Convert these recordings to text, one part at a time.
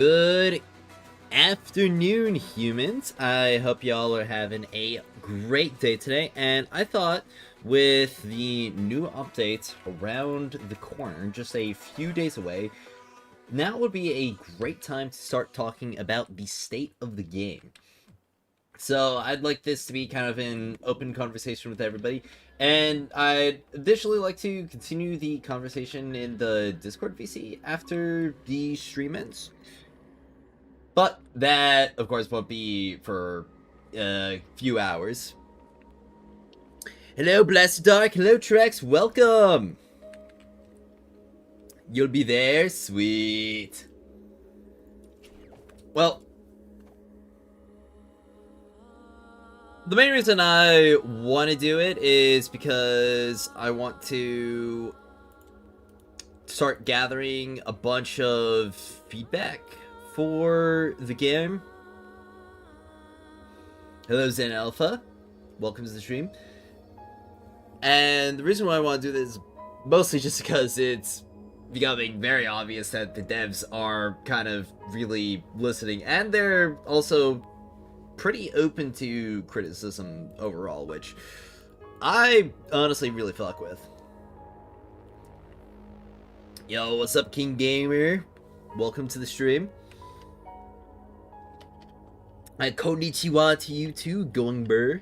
Good afternoon, humans. I hope y'all are having a great day today, and I thought with the new updates around the corner, just a few days away, now would be a great time to start talking about the state of the game. So I'd like this to be kind of an open conversation with everybody, and I'd additionally like to continue the conversation in the Discord VC after the stream ends. But that, of course, won't be for a few hours. Hello, Blessed Dark. Hello, Trex. Welcome. You'll be there? Sweet. Well, the main reason I want to do it is because I want to start gathering a bunch of feedback for the game. Hello, Zen Alpha. Welcome to the stream. And the reason why I want to do this is mostly just because it's becoming very obvious that the devs are kind of really listening, and they're also pretty open to criticism overall, which I honestly really fuck with. Yo, what's up, King Gamer? Welcome to the stream. Konnichiwa to you too, Going Burr.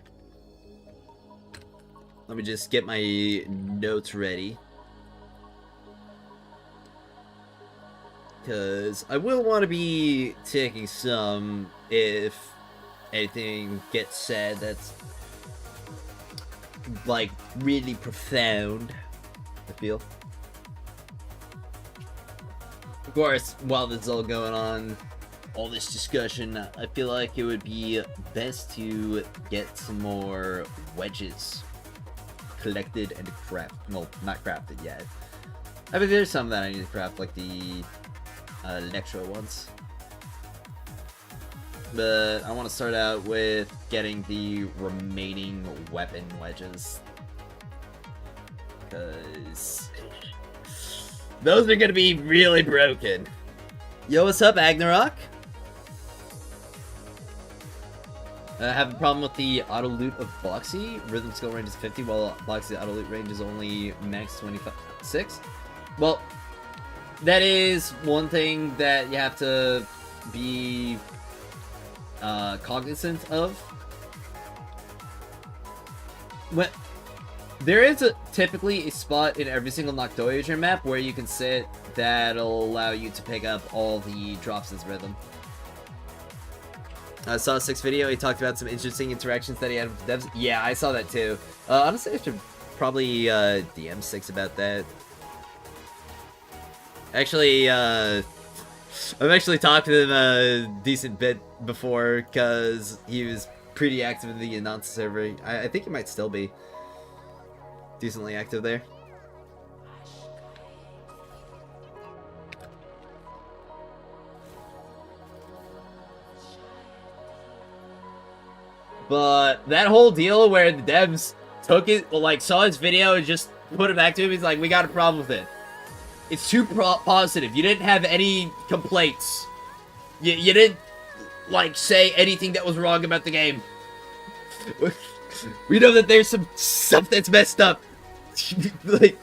Let me just get my notes ready, because I will want to be taking some if anything gets said that's like really profound, I feel. Of course, while this is all going on, all this discussion, I feel like it would be best to get some more wedges collected and well, not crafted yet. I mean, there's some that I need to craft, like the Electro ones. But I want to start out with getting the remaining weapon wedges, because those are going to be really broken. Yo, what's up, Agnarok? I have a problem with the auto loot of Boxy. Rhythm skill range is 50, while Boxy auto loot range is only max 26. Well, that is one thing that you have to be cognizant of. When there is typically a spot in every single Noctoyage map where you can sit that'll allow you to pick up all the drops as rhythm. I saw a 6 video, he talked about some interesting interactions that he had with the devs. Yeah, I saw that too. Honestly, I should probably DM 6 about that. Actually, I've actually talked to him a decent bit before, because he was pretty active in the Anons server. I think he might still be decently active there. But that whole deal where the devs took it, like, saw his video and just put it back to him, he's like, we got a problem with it. It's too positive. You didn't have any complaints. You didn't, like, say anything that was wrong about the game. We know that there's some stuff that's messed up. Like,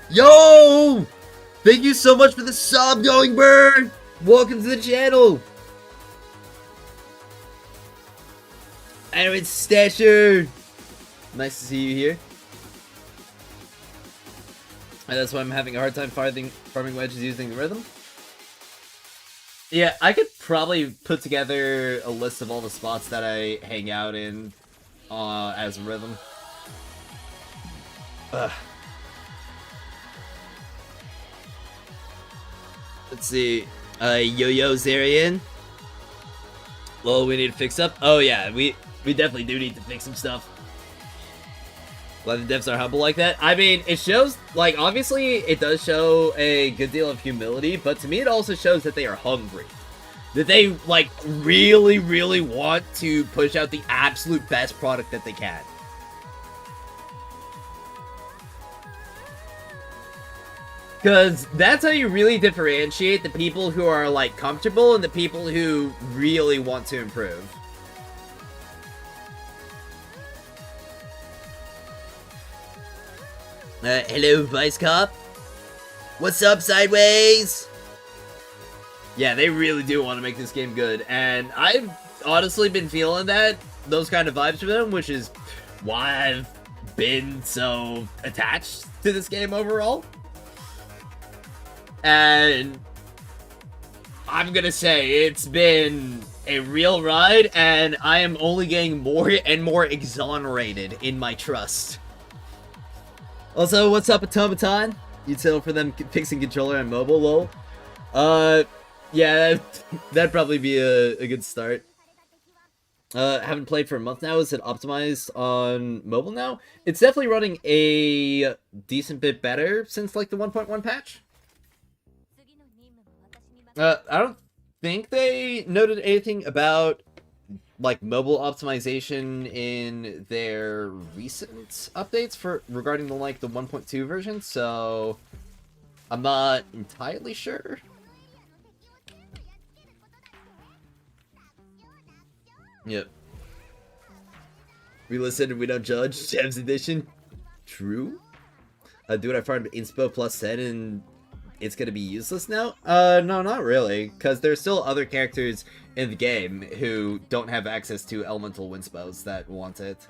yo! Thank you so much for the sub, Going Bird! Welcome to the channel! Aaron Stasher! Nice to see you here. And that's why I'm having a hard time farming wedges using the rhythm. Yeah, I could probably put together a list of all the spots that I hang out in as rhythm. Ugh. Let's see. Yo-Yo Zarian. Well, we need to fix up. Oh yeah, we definitely do need to fix some stuff. Glad the devs are humble like that. I mean, it shows, like, obviously it does show a good deal of humility, but to me it also shows that they are hungry. That they, like, really, really want to push out the absolute best product that they can. Because that's how you really differentiate the people who are, like, comfortable and the people who really want to improve. Hello, Vice Cop? What's up, Sideways? Yeah, they really do want to make this game good, and I've honestly been feeling those kind of vibes from them, which is why I've been so attached to this game overall. And I'm gonna say it's been a real ride, and I am only getting more and more exonerated in my trust. Also, what's up, Automaton? Util for them fixing controller on mobile, lol. Yeah, that'd probably be a good start. Haven't played for a month now. Is it optimized on mobile now? It's definitely running a decent bit better since, like, the 1.1 patch. I don't think they noted anything about, like, mobile optimization in their recent updates regarding the 1.2 version, so I'm not entirely sure. Yep. We listen and we don't judge. Jam's edition. True. Dude, I farmed inspo plus 10 and it's gonna be useless now? No, not really, because there's still other characters in the game who don't have access to elemental winspos that want it.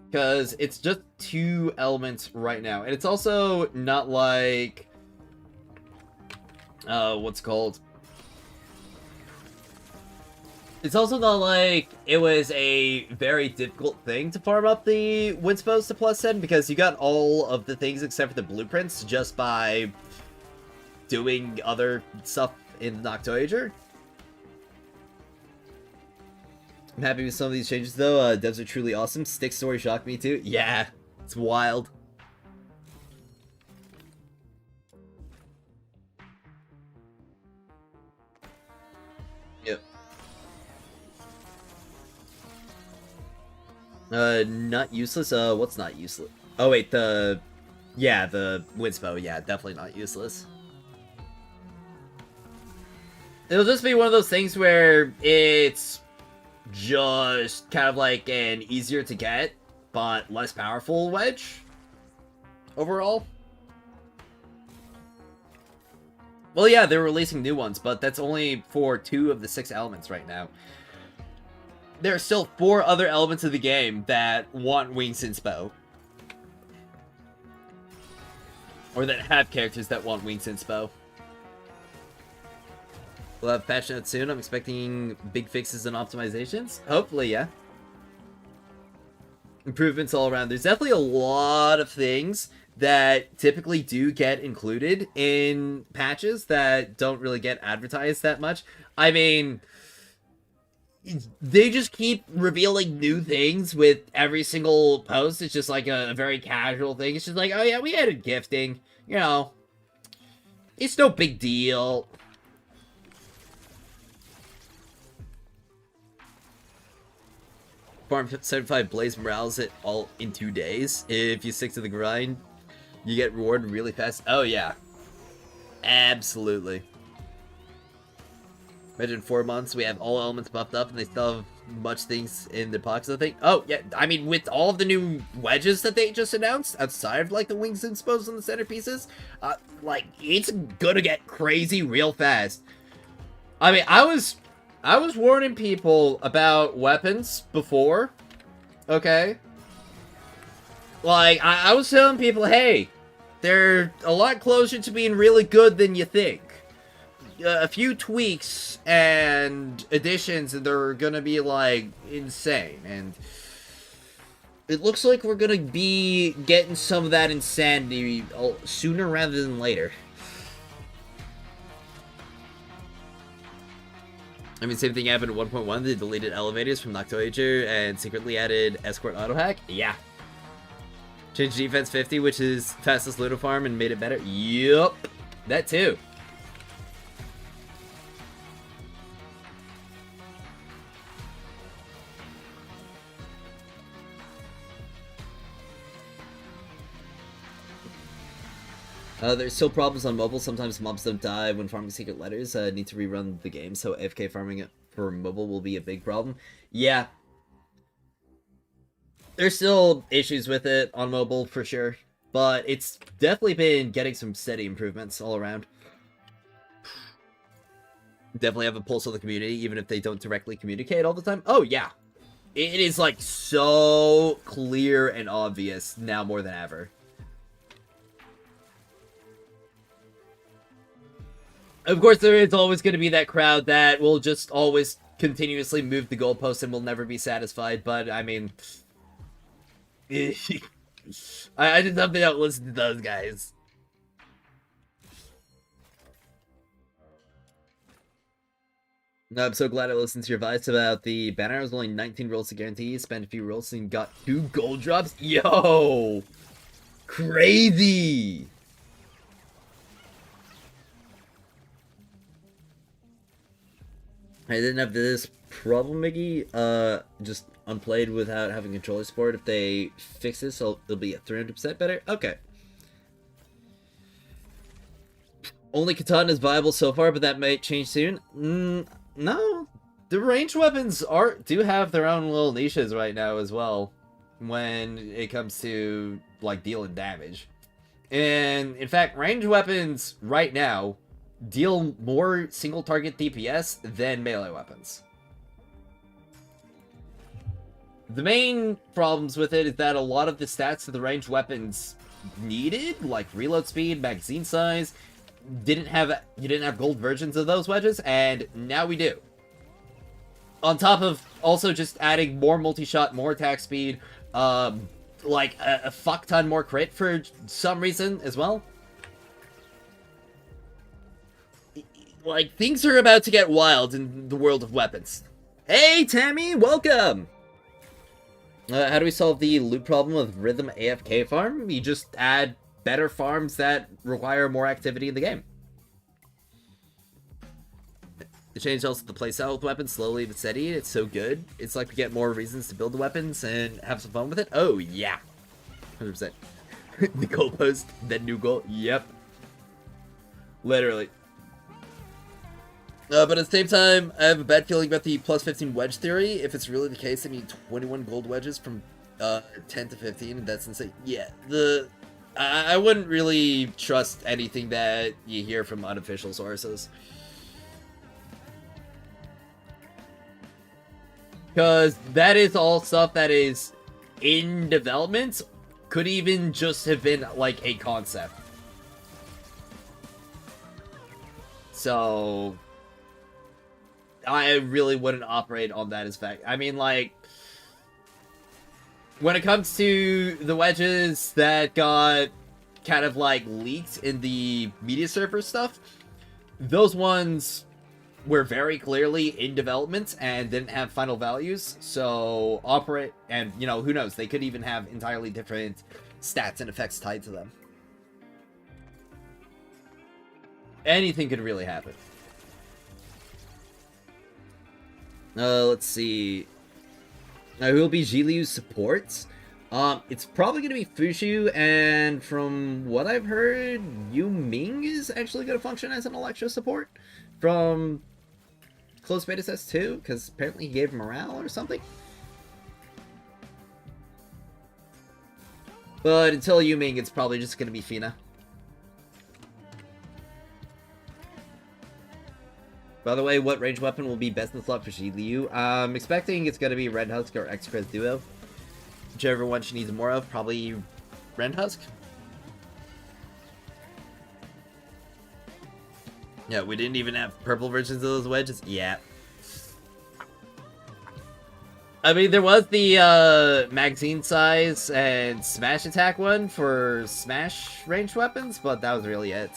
Because it's just 2 elements right now, and it's also not like... what's it called? It's also not like it was a very difficult thing to farm up the winspos to plus 10, because you got all of the things except for the blueprints just by doing other stuff in Noctoager. I'm happy with some of these changes though. Devs are truly awesome. Stick story shocked me too. Yeah, it's wild. Yep. Not useless? What's not useless? Oh, wait, the Winspo, yeah, definitely not useless. It'll just be one of those things where it's just kind of like an easier to get, but less powerful wedge, overall. Well, yeah, they're releasing new ones, but that's only for 2 of the 6 elements right now. There are still 4 other elements of the game that want Wings Inspo. Or that have characters that want Wings Inspo. We'll have patch notes soon. I'm expecting big fixes and optimizations. Hopefully, yeah. Improvements all around. There's definitely a lot of things that typically do get included in patches that don't really get advertised that much. I mean... they just keep revealing new things with every single post. It's just like a very casual thing. It's just like, oh yeah, we added gifting. You know, it's no big deal. Farm 75 Blaze Morales it all in 2 days. If you stick to the grind, you get rewarded really fast. Oh yeah, absolutely. Imagine 4 months, we have all elements buffed up, and they still have much things in the pockets, I think. Oh, yeah, I mean, with all of the new wedges that they just announced, outside of, like, the wings and spos and the centerpieces, like, it's gonna get crazy real fast. I mean, I was warning people about weapons before, okay? Like, I was telling people, hey, they're a lot closer to being really good than you think. A few tweaks and additions and they're gonna be like insane, and it looks like we're gonna be getting some of that insanity sooner rather than later. I mean, same thing happened at 1.1. They deleted elevators from Noctoager and secretly added escort auto hack. Yeah. Changed defense 50, which is fastest Ludo farm, and made it better. Yup. That too. There's still problems on mobile. Sometimes mobs don't die when farming secret letters. Need to rerun the game, so AFK farming it for mobile will be a big problem. Yeah. There's still issues with it on mobile, for sure. But it's definitely been getting some steady improvements all around. Definitely have a pulse on the community, even if they don't directly communicate all the time. Oh, yeah. It is, like, so clear and obvious now more than ever. Of course, there is always going to be that crowd that will just always continuously move the goalpost and will never be satisfied, but, I mean... I just hope they don't listen to those guys. No, I'm so glad I listened to your advice about the banner. I was only 19 rolls to guarantee. Spent a few rolls and got 2 gold drops. Yo! Crazy! I didn't have this problem, Miggy. Just unplayed without having controller support. If they fix this, it'll be at 300% better. Okay. Only katana is viable so far, but that might change soon. No. The ranged weapons do have their own little niches right now as well, when it comes to, like, dealing damage. And, in fact, ranged weapons right now deal more single target DPS than melee weapons. The main problems with it is that a lot of the stats that the ranged weapons needed, like reload speed, magazine size, you didn't have gold versions of those wedges, and now we do. On top of also just adding more multi-shot, more attack speed, like a fuck ton more crit for some reason as well. Like, things are about to get wild in the world of weapons. Hey, Tammy, welcome! How do we solve the loot problem with Rhythm AFK farm? You just add better farms that require more activity in the game. It changed also the playstyle with weapons, slowly but steady. It's so good. It's like we get more reasons to build the weapons and have some fun with it. Oh, yeah. 100%. The goalpost, then new goal. Yep. Literally. But at the same time, I have a bad feeling about the plus 15 wedge theory. If it's really the case, I need 21 gold wedges from 10 to 15, and that's insane. Yeah, I wouldn't really trust anything that you hear from unofficial sources. Because that is all stuff that is in development, could even just have been, like, a concept. So... I really wouldn't operate on that as fact. I mean, like, when it comes to the wedges that got kind of, like, leaked in the media server stuff, those ones were very clearly in development and didn't have final values, so operate, and, you know, who knows, they could even have entirely different stats and effects tied to them. Anything could really happen. Let's see. Who will be Jiliu's supports? It's probably going to be Fushu, and from what I've heard, Yu Ming is actually going to function as an Electro support from closed beta test 2, because apparently he gave morale or something. But until Yu Ming, it's probably just going to be Fina. By the way, what range weapon will be best in slot for Jiliu? I'm expecting it's going to be Red Husk or X-Crest Duo. Whichever one she needs more of, probably Red Husk. Yeah, we didn't even have purple versions of those wedges. Yeah. I mean, there was the magazine size and smash attack one for smash ranged weapons, but that was really it.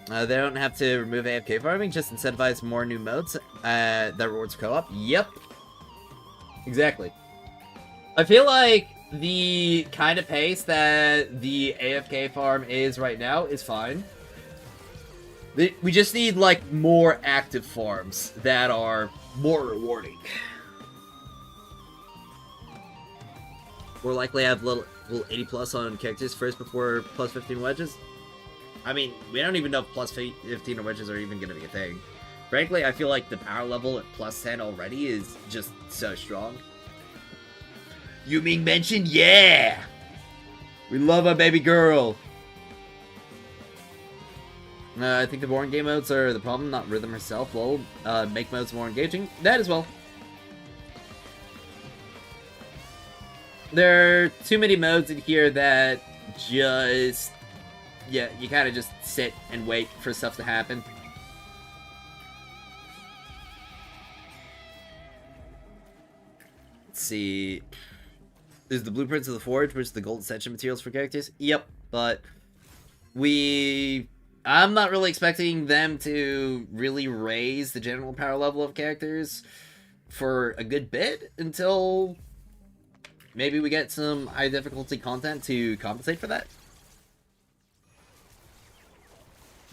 They don't have to remove AFK farming, just incentivize more new modes that rewards co-op. Yep. Exactly. I feel like the kind of pace that the AFK farm is right now is fine. We just need, like, more active farms that are more rewarding. More likely have Will 80 plus on characters first before plus 15 wedges? I mean, we don't even know if plus 15 wedges are even going to be a thing. Frankly, I feel like the power level at plus 10 already is just so strong. You mean mentioned? Yeah! We love our baby girl! I think the boring game modes are the problem, not rhythm herself. Well, make modes more engaging. That as well. There are too many modes in here that just... yeah, you kind of just sit and wait for stuff to happen. Let's see. There's the Blueprints of the Forge, which is the gold ascension materials for characters. Yep, but I'm not really expecting them to really raise the general power level of characters for a good bit until maybe we get some high difficulty content to compensate for that.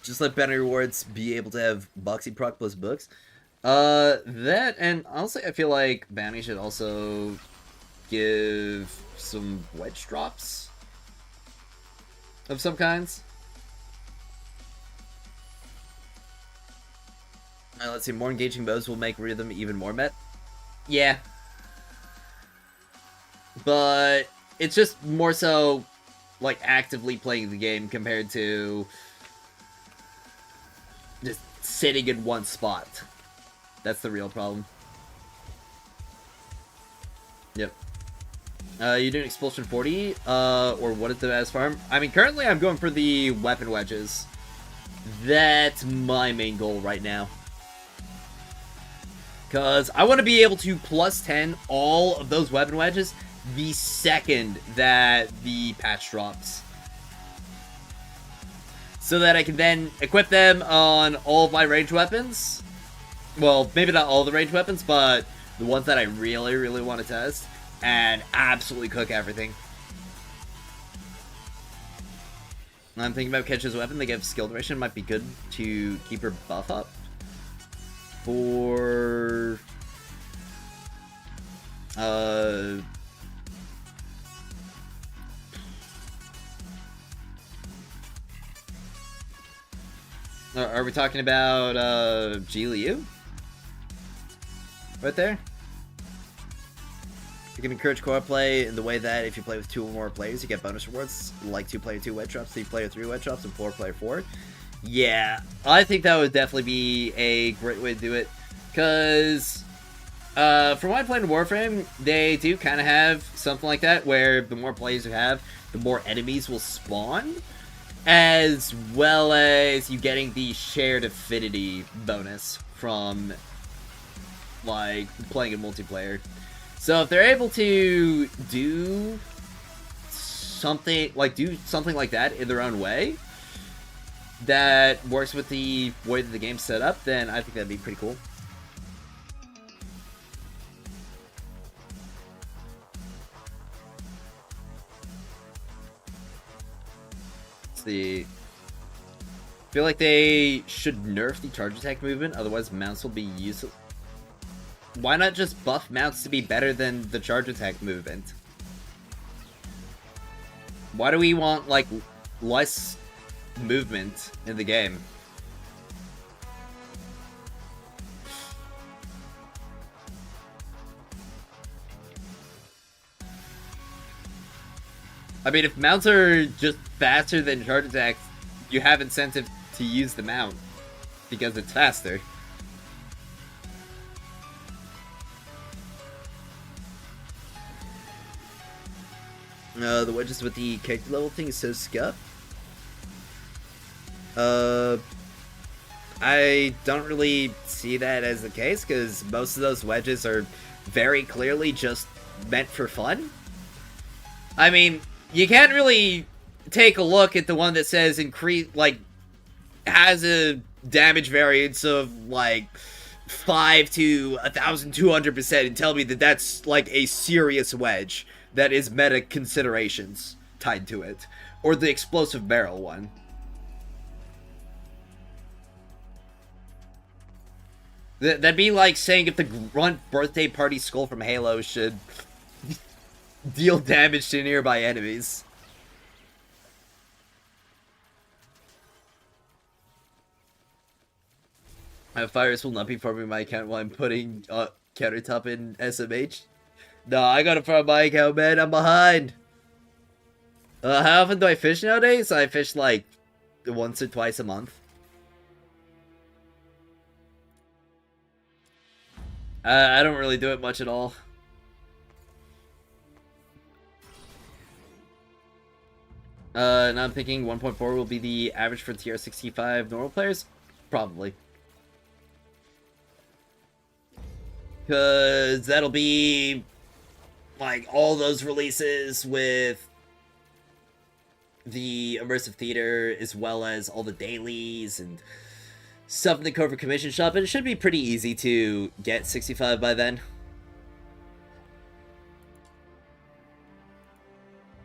Just let bounty rewards be able to have boxy proc plus books. That, and honestly, I feel like bounty should also give some wedge drops of some kinds. Let's see, more engaging modes will make rhythm even more met. Yeah. But it's just more so like actively playing the game compared to just sitting in one spot. That's the real problem. Yep. You doing Expulsion 40? Or what is the best farm? I mean, currently I'm going for the weapon wedges. That's my main goal right now. Because I want to be able to plus 10 all of those weapon wedges the second that the patch drops. So that I can then equip them on all of my ranged weapons. Well, maybe not all the ranged weapons, but the ones that I really, really want to test. And absolutely cook everything. I'm thinking about Ketch's weapon. They give skill duration. Might be good to keep her buff up. For... Are we talking about, Ji Liu? Right there? You can encourage co-op play in the way that if you play with 2 or more players, you get bonus rewards, like 2-player 2 wedge drops, 3-player 3 wedge drops, and 4-player 4. Yeah, I think that would definitely be a great way to do it, because, from what I played in Warframe, they do kind of have something like that, where the more players you have, the more enemies will spawn, as well as you getting the shared affinity bonus from, like, playing in multiplayer. So if they're able to do something like that in their own way, that works with the way that the game's set up, then I think that'd be pretty cool. Let's see. I feel like they should nerf the charge attack movement, otherwise mounts will be useless. Why not just buff mounts to be better than the charge attack movement? Why do we want, like, less movement in the game? I mean, if mounts are just faster than charge attacks, you have incentive to use the mount because it's faster. The wedges with the character level thing is so scuffed. I don't really see that as the case, because most of those wedges are very clearly just meant for fun. I mean, you can't really take a look at the one that says increase, like, has a damage variance of, like, 5 to 1,200% and tell me that that's, like, a serious wedge that is meta considerations tied to it. Or the explosive barrel one. That'd be like saying if the grunt birthday party skull from Halo should deal damage to nearby enemies. Fires will not be farming my account while I'm putting countertop in SMH. No, I gotta farm my account, man. I'm behind. How often do I fish nowadays? I fish like once or twice a month. I don't really do it much at all. And I'm thinking 1.4 will be the average for TR65 normal players? Probably. Because that'll be like all those releases with the immersive theater, as well as all the dailies and stuff in the Covert Commission shop, and it should be pretty easy to get 65 by then.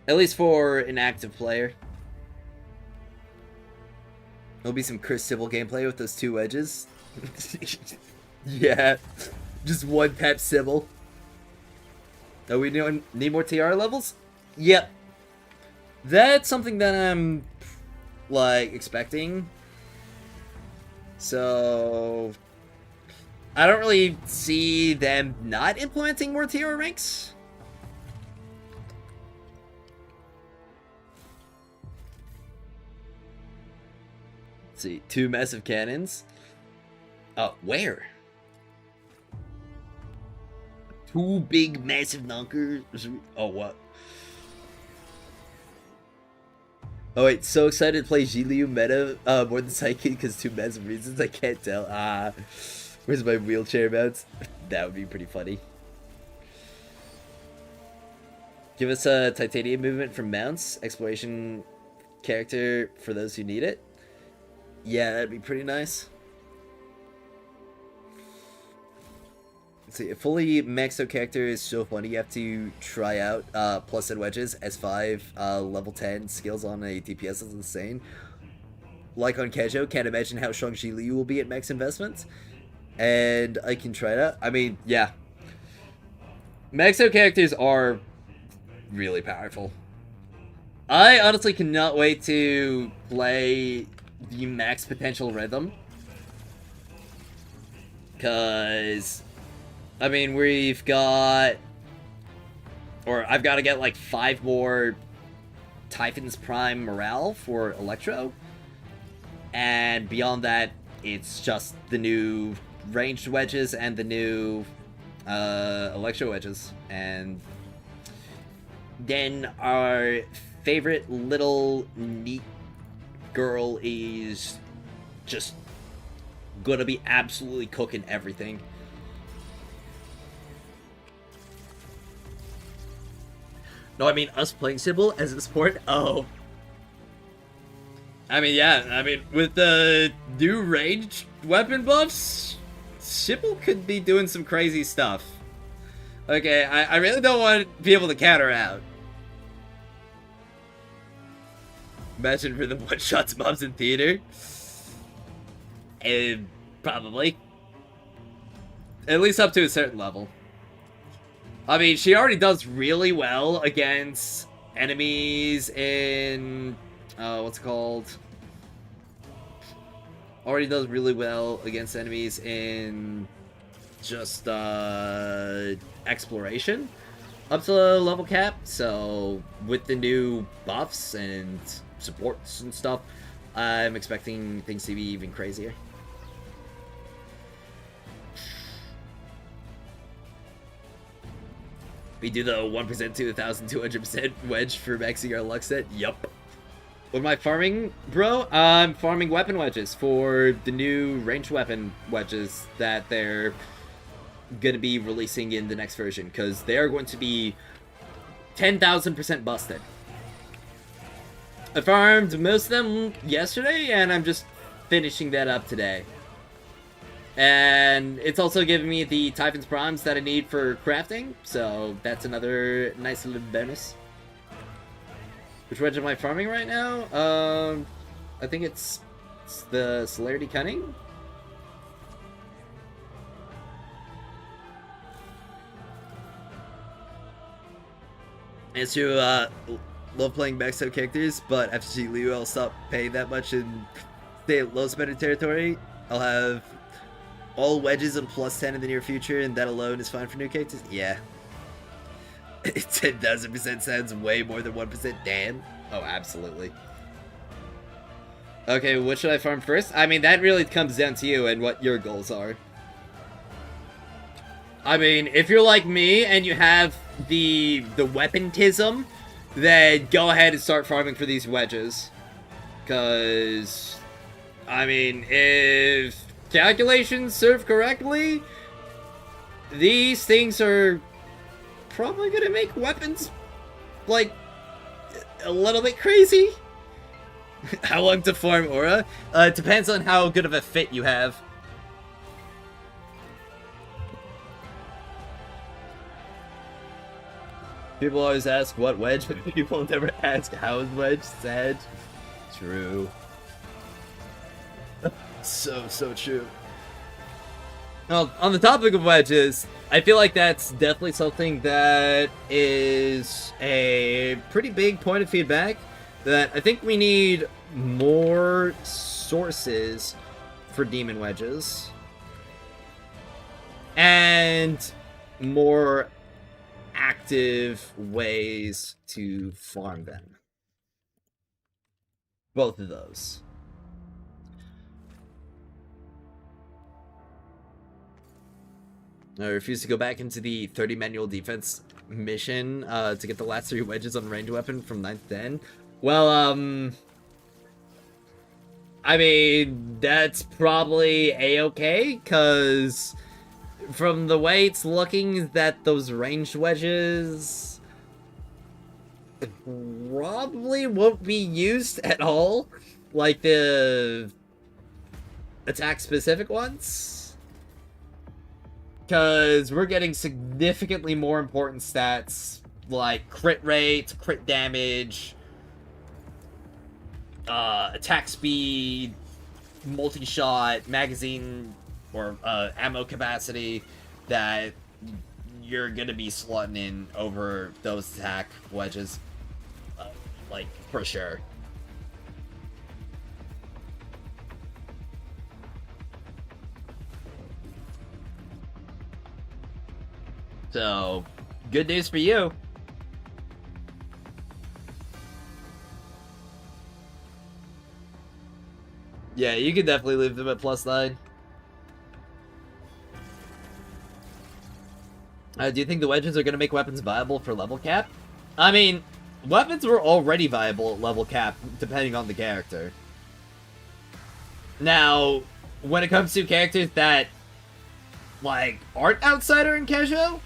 At least for an active player. There'll be some Chris Sybil gameplay with those two wedges. Yeah, just one Pep Sybil. Oh, we need more TR levels? Yep. That's something that I'm, like, expecting. So, I don't really see them not implementing more TR ranks. Let's see, 2 massive cannons. Where? 2 big massive nunkers. Oh, what? Oh wait, so excited to play Zhiliu meta more than Psychic because 2 massive reasons, I can't tell. Where's my wheelchair mounts? That would be pretty funny. Give us a titanium movement from mounts, exploration character for those who need it. Yeah, that'd be pretty nice. Let's see, a fully maxed out character is so funny. You have to try out plus and wedges, S5, level 10 skills on a DPS is insane. Like on Kejo, can't imagine how strong Zhiliu will be at max investments. And I can try it out. I mean, yeah. Maxed out characters are really powerful. I honestly cannot wait to play the max potential rhythm. Because, I mean, we've got, or I've got to get like 5 more Typhon's Prime morale for Electro. And beyond that, it's just the new ranged wedges and the new Electro wedges. And then our favorite little neat girl is just gonna be absolutely cooking everything. No, I mean us playing Sybil as a sport. Oh, I mean, yeah, I mean, with the new ranged weapon buffs, Sybil could be doing some crazy stuff. Okay, I really don't want to be able to counter out. Imagine for the one-shots mobs in theater. Probably. At least up to a certain level. I mean, she already does really well against enemies in... what's it called? Already does really well against enemies in just exploration up to level cap. So with the new buffs and supports and stuff, I'm expecting things to be even crazier. We do the 1% to 1,200% wedge for maxing our luck set. Yup. What am I farming, bro? I'm farming weapon wedges for the new ranged weapon wedges that they're going to be releasing in the next version, because they are going to be 10,000% busted. I farmed most of them yesterday, and I'm just finishing that up today. And it's also giving me the Typhon's Primes that I need for crafting, so that's another nice little bonus. Which wedge am I farming right now? I think it's the Celerity Cunning. It's true, love playing Mexico characters, but after seeing Liu, I'll stop paying that much and stay at low spender territory. I'll have all wedges and +10 in the near future, and that alone is fine for new characters? Yeah. 10,000% sounds way more than 1%. Damn. Oh, absolutely. Okay, what should I farm first? I mean, that really comes down to you and what your goals are. I mean, if you're like me and you have the weapontism, then go ahead and start farming for these wedges. Because, I mean, if calculations serve correctly, these things are probably going to make weapons, like, a little bit crazy. How long to farm Aura? It depends on how good of a fit you have. People always ask what wedge, but people never ask how is wedge said. True. So true. Well, on the topic of wedges, I feel like that's definitely something that is a pretty big point of feedback. That I think we need more sources for demon wedges. And more active ways to farm them. Both of those. I refuse to go back into the 30 manual defense mission to get the last 3 wedges on ranged weapon from 9th to 10. Well, I mean, that's probably a-okay, because from the way it's looking, that those ranged wedges probably won't be used at all, like the attack-specific ones, because we're getting significantly more important stats, like crit rate, crit damage, attack speed, multi-shot, magazine, or ammo capacity, that you're gonna be slotting in over those attack wedges, like, for sure. So, good news for you. Yeah, you can definitely leave them at +9. Do you think the wedges are going to make weapons viable for level cap? I mean, weapons were already viable at level cap, depending on the character. Now, when it comes to characters that, like, aren't outsider in casual,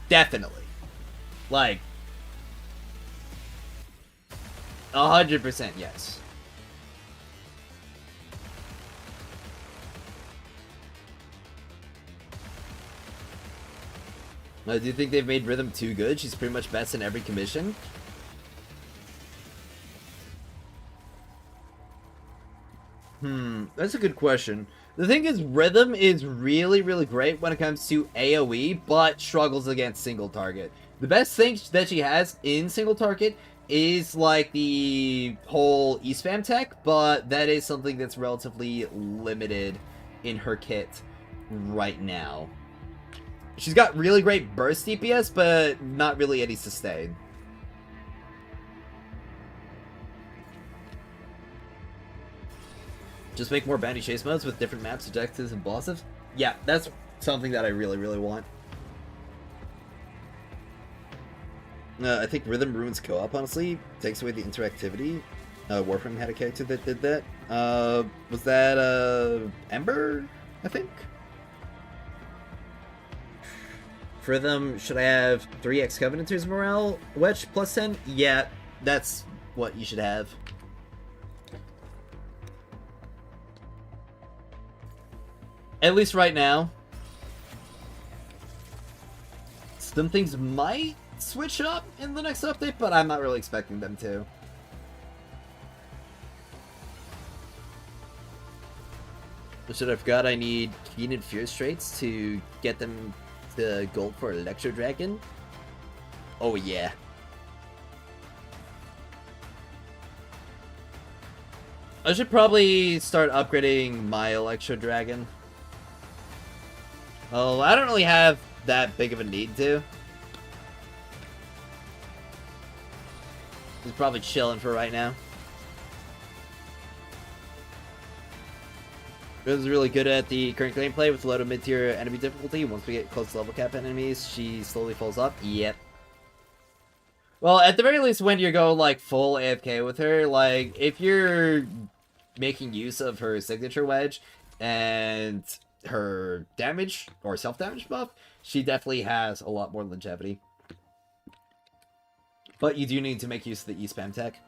definitely. Like, 100% yes. Do you think they've made Rhythm too good? She's pretty much best in every commission. That's a good question. The thing is, Rhythm is really, really great when it comes to AoE, but struggles against single target. The best thing that she has in single target is, like, the whole E-spam tech, but that is something that's relatively limited in her kit right now. She's got really great burst DPS, but not really any sustain. Just make more bounty chase modes with different maps, objectives, and bosses? Yeah, that's something that I really, really want. I think Rhythm ruins co-op, honestly. Takes away the interactivity. Warframe had a character that did that. Was that, Ember? I think? For them, should I have 3 ex-Covenanters morale wedge +10? Yeah, that's what you should have. At least right now. Some things might switch up in the next update, but I'm not really expecting them to. Shit, I forgot I need Keen and Fierce traits to get them the gold for Electro Dragon. Oh yeah. I should probably start upgrading my Electro Dragon. Oh, I don't really have that big of a need to. He's probably chilling for right now. It was really good at the current gameplay with low to mid-tier enemy difficulty. Once we get close to level cap enemies, she slowly falls off. Yep. Well, at the very least, when you go, like, full AFK with her, like, if you're making use of her signature wedge and her damage, or self-damage buff, she definitely has a lot more longevity. But you do need to make use of the E-spam tech.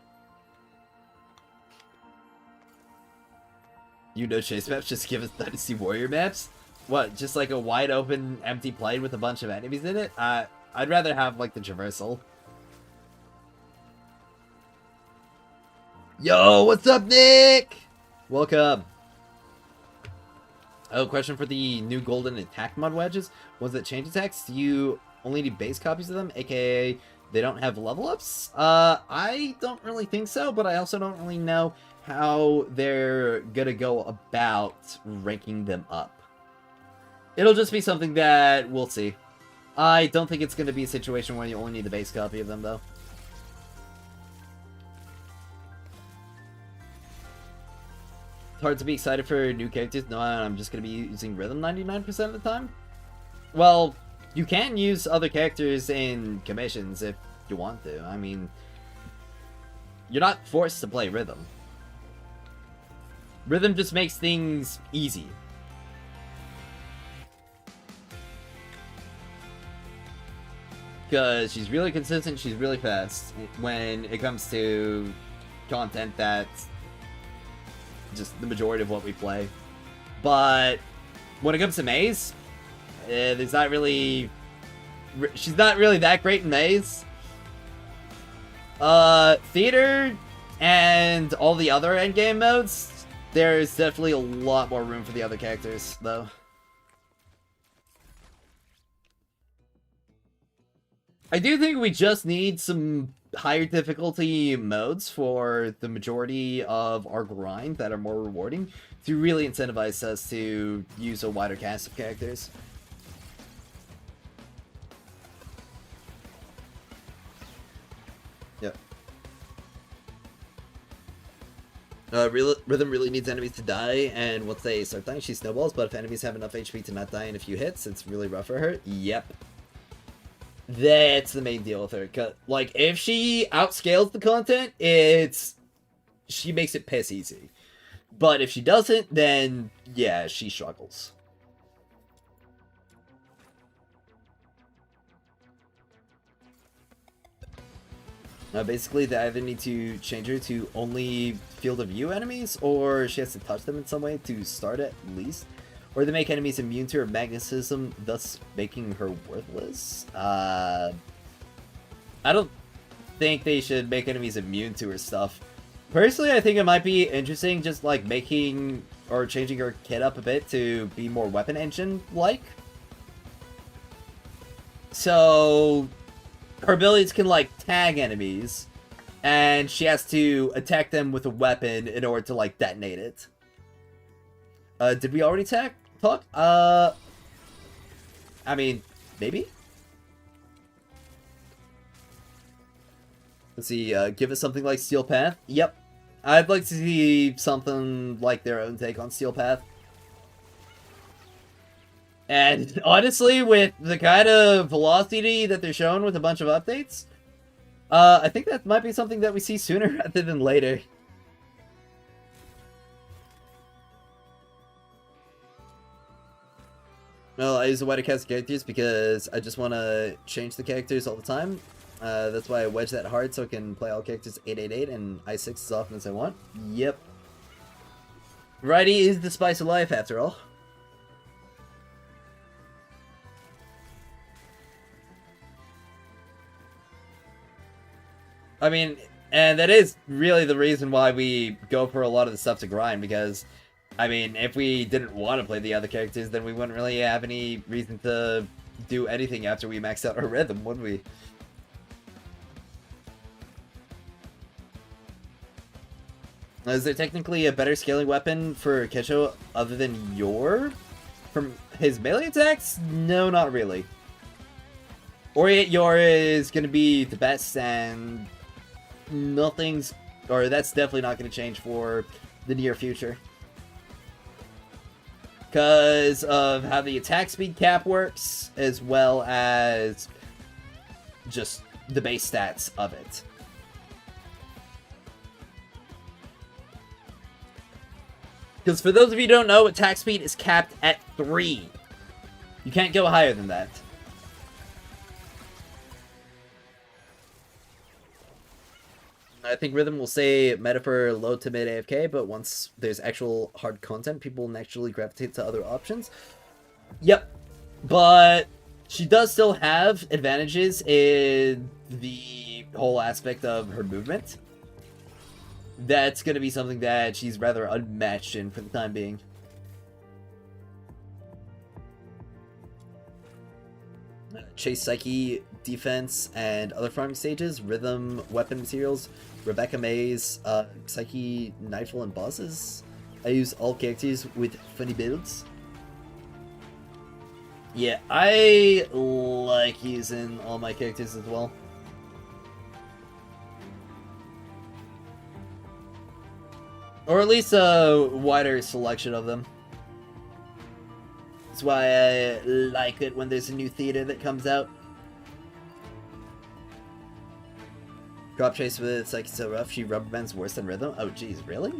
You know chase maps, just give us Dynasty Warrior maps? What, just like a wide open empty plane with a bunch of enemies in it? I'd rather have like the traversal. Yo, what's up, Nick? Welcome. Oh, question for the new golden attack mod wedges. Ones that change attacks, do you only need base copies of them? AKA, they don't have level ups? I don't really think so, but I also don't really know how they're gonna go about ranking them up. It'll just be something that we'll see. I don't think it's gonna be a situation where you only need the base copy of them, though. It's hard to be excited for new characters. No, I'm just gonna be using Rhythm 99% of the time. Well, you can use other characters in commissions if you want to. I mean, you're not forced to play Rhythm. Rhythm just makes things easy. Because she's really consistent, she's really fast when it comes to content that's just the majority of what we play. But when it comes to Maze, there's not really... She's not really that great in Maze. Theater and all the other endgame modes, there's definitely a lot more room for the other characters, though. I do think we just need some higher difficulty modes for the majority of our grind that are more rewarding to really incentivize us to use a wider cast of characters. Yep. Rhythm really needs enemies to die, and once they start dying, she snowballs, but if enemies have enough HP to not die in a few hits, it's really rough for her. Yep. That's the main deal with her. Like, if she outscales the content, she makes it piss easy. But if she doesn't, then, yeah, she struggles. Basically, they either need to change her to only field of view enemies, or she has to touch them in some way to start at least. Or they make enemies immune to her magnetism, thus making her worthless. I don't think they should make enemies immune to her stuff. Personally, I think it might be interesting just, like, making or changing her kit up a bit to be more weapon engine-like. So her abilities can, like, tag enemies, and she has to attack them with a weapon in order to, like, detonate it. Did we already talk? I mean, maybe? Let's see, give us something like Steel Path. Yep. I'd like to see something like their own take on Steel Path. And honestly, with the kind of velocity that they're showing with a bunch of updates, I think that might be something that we see sooner rather than later. Well, I use a wider cast of characters because I just want to change the characters all the time. That's why I wedge that hard so I can play all characters 888 and I6 as often as I want. Yep. Variety is the spice of life, after all. I mean, and that is really the reason why we go for a lot of the stuff to grind, because I mean, if we didn't want to play the other characters, then we wouldn't really have any reason to do anything after we maxed out our rhythm, would we? Is there technically a better scaling weapon for Kecho other than Yor? From his melee attacks? No, not really. Yor is going to be the best, and nothing's... Or that's definitely not going to change for the near future. Because of how the attack speed cap works, as well as just the base stats of it. Because for those of you who don't know, attack speed is capped at 3. You can't go higher than that. I think Rhythm will say meta for low to mid AFK, but once there's actual hard content, people naturally gravitate to other options. Yep. But she does still have advantages in the whole aspect of her movement. That's going to be something that she's rather unmatched in for the time being. Chase Psyche, defense, and other farming stages, rhythm, weapon materials, Rebecca May's Psyche, Nightfall, and bosses. I use all characters with funny builds. Yeah, I like using all my characters as well. Or at least a wider selection of them. That's why I like it when there's a new theater that comes out. Drop Chase with Psyche so rough, she rubber bands worse than Rhythm? Oh geez, really?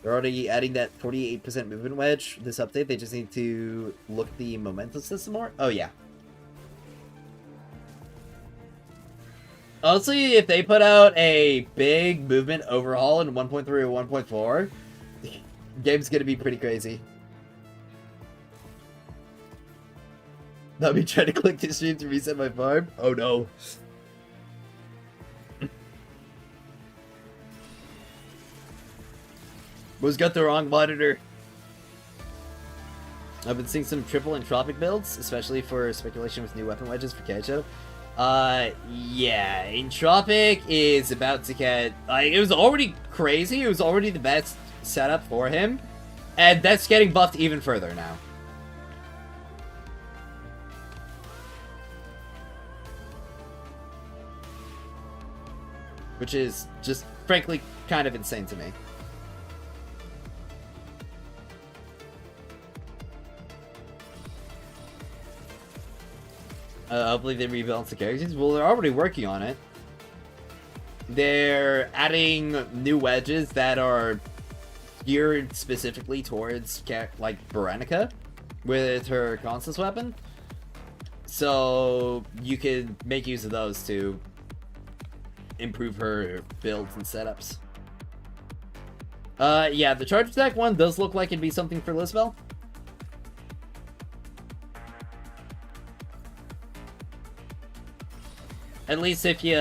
They're already adding that 48% movement wedge this update, they just need to look at the momentum system more? Oh yeah. Honestly, if they put out a big movement overhaul in 1.3 or 1.4, the game's gonna be pretty crazy. I'll be trying to click the stream to reset my farm. Oh no. Who's got the wrong monitor? I've been seeing some triple entropic builds, especially for speculation with new weapon wedges for Kaicho. Yeah, entropic is about to get... it was already crazy, it was already the best setup for him, and that's getting buffed even further now. Which is just, frankly, kind of insane to me. Hopefully they rebalance the characters. Well, they're already working on it. They're adding new wedges that are geared specifically towards, like, Berenica with her Constance weapon. So you can make use of those to improve her builds and setups. Yeah, the charge attack one does look like it'd be something for Lisbel. At least if you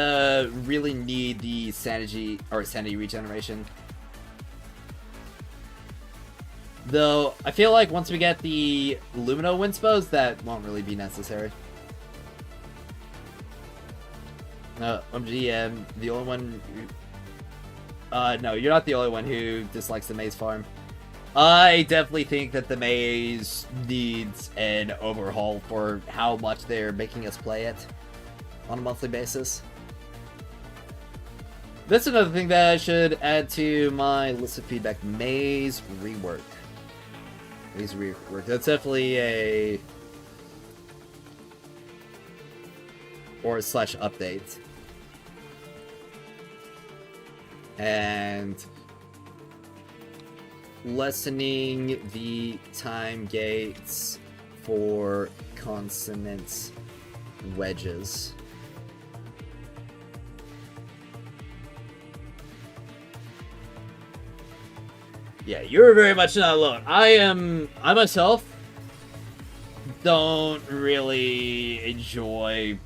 really need the sanity regeneration. Though, I feel like once we get the Lumino Winspos, that won't really be necessary. I'm GM, the only one who... no, you're not the only one who dislikes the maze farm. I definitely think that the maze needs an overhaul for how much they're making us play it on a monthly basis. That's another thing that I should add to my list of feedback. Maze rework. Maze rework. That's definitely a... or slash update. And lessening the time gates for consonant wedges. Yeah, you're very much not alone. I myself don't really enjoy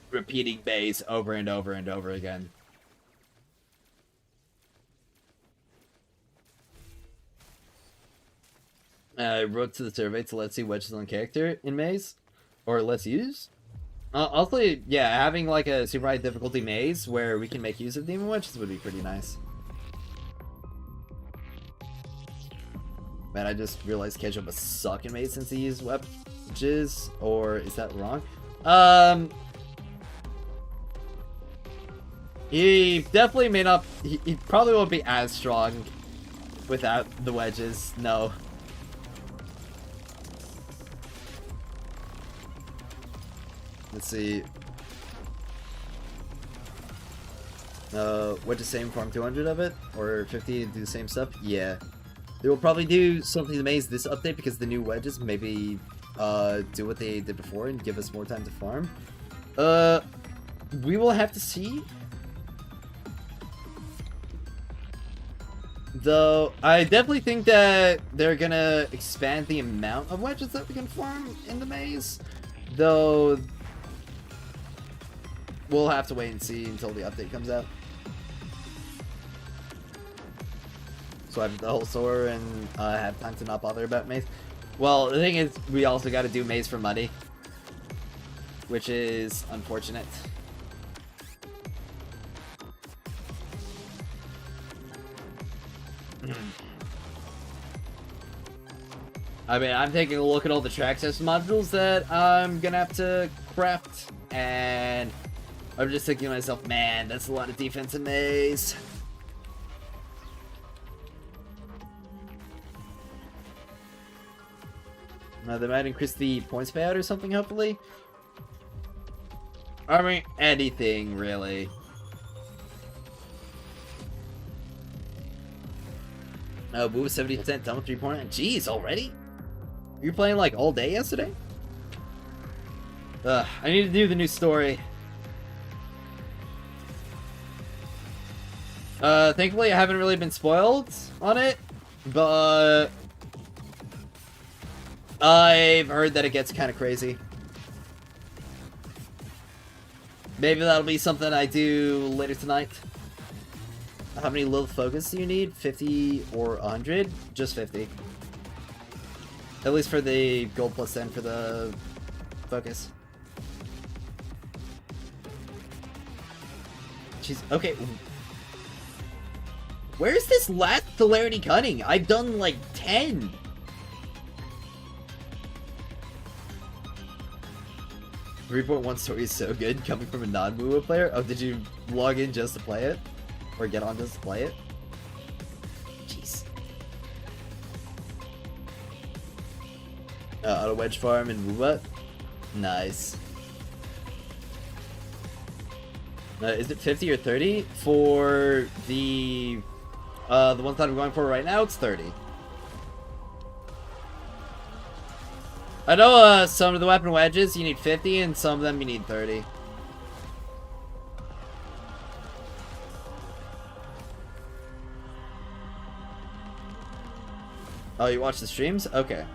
repeating bass over and over and over again. I wrote to the survey to let's see wedges on character in Maze, or let's use. Also, yeah, having like a super high difficulty maze where we can make use of demon wedges would be pretty nice. Man, I just realized Ketchup was sucking maze since he used wedges, or is that wrong? He definitely may not. He probably won't be as strong without the wedges. No. Let's see. What to same farm 200 of it? Or 50 and do the same stuff? Yeah. They will probably do something to maze this update because the new wedges maybe do what they did before and give us more time to farm. We will have to see. Though, I definitely think that they're gonna expand the amount of wedges that we can farm in the maze. Though, we'll have to wait and see until the update comes out. So I have the whole store and have time to not bother about maze. Well, the thing is, we also gotta do maze for money. Which is unfortunate. I mean, I'm taking a look at all the track test modules that I'm gonna have to craft, and I'm just thinking to myself, man, that's a lot of defense in maze. They might increase the points payout or something, hopefully. I mean, anything, really. Boo was 70% done with 3-point. Jeez, already? You were playing like all day yesterday? I need to do the new story. Thankfully I haven't really been spoiled on it, but I've heard that it gets kind of crazy. Maybe that'll be something I do later tonight. How many little focus do you need? 50 or 100? Just 50. At least for the gold plus 10 for the focus. Jeez, okay. Where's this last celerity cutting? I've done like 10. .1 story is so good coming from a non-MUA player. Oh, did you log in just to play it? Or get on just to play it? Jeez. Auto wedge farm and MUA. Nice. Is it 50 or 30? For the ones that I'm going for right now, it's 30. I know some of the weapon wedges you need 50 and some of them you need 30. Oh, you watch the streams? Okay.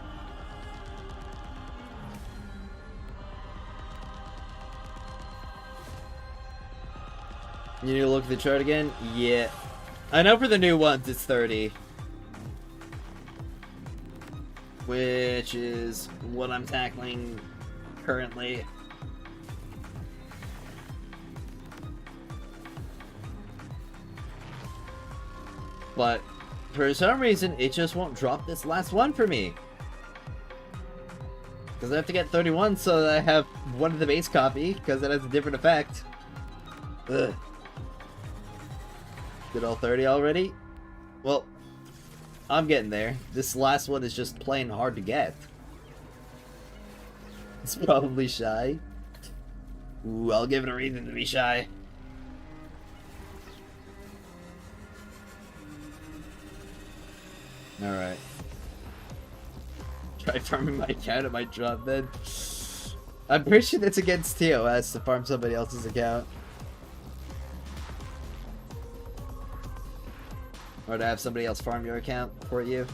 You need to look at the chart again? Yeah. I know for the new ones it's 30. Which is what I'm tackling currently. But for some reason, it just won't drop this last one for me. Because I have to get 31 so that I have one of the base copy, because it has a different effect. Ugh. Did all 30 already? Well, I'm getting there. This last one is just plain hard to get. It's probably shy. Ooh, I'll give it a reason to be shy. Alright. Try farming my account, it might drop then. I'm pretty sure that's against TOS to farm somebody else's account. Or to have somebody else farm your account for you.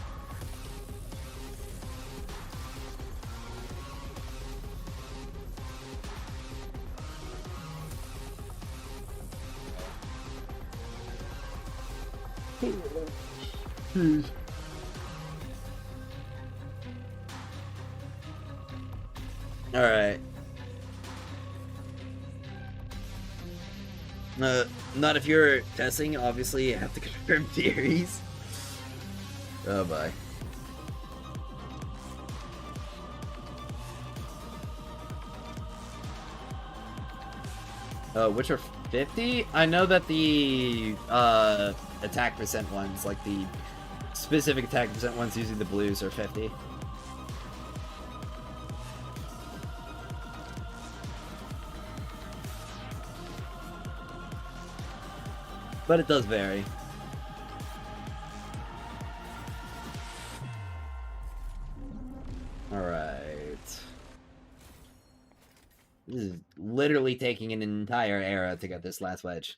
Alright. Not if you're testing, obviously you have to confirm theories. Oh boy. Which are 50? I know that the attack percent ones, like the specific attack percent ones using the blues, are 50. But it does vary. Alright. This is literally taking an entire era to get this last wedge.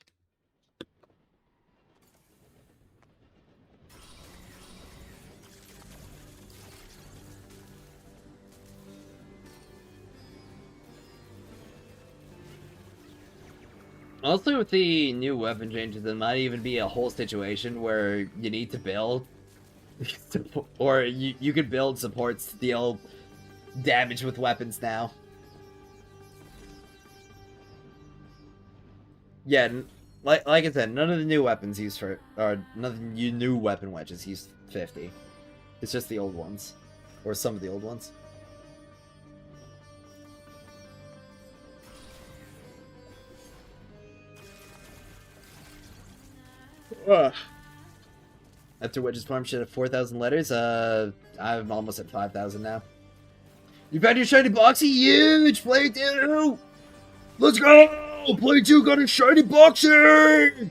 Also, with the new weapon changes, there might even be a whole situation where you need to build, or you could build supports to deal damage with weapons now. Yeah, like I said, none of the new weapons used for, or none of the new weapon wedges use 50. It's just the old ones, or some of the old ones. Ugh. After Wedge's farm should have 4,000 letters, I'm almost at 5,000 now. You found your shiny boxy? Huge! Play 2! Let's go! Play 2 got a shiny boxy!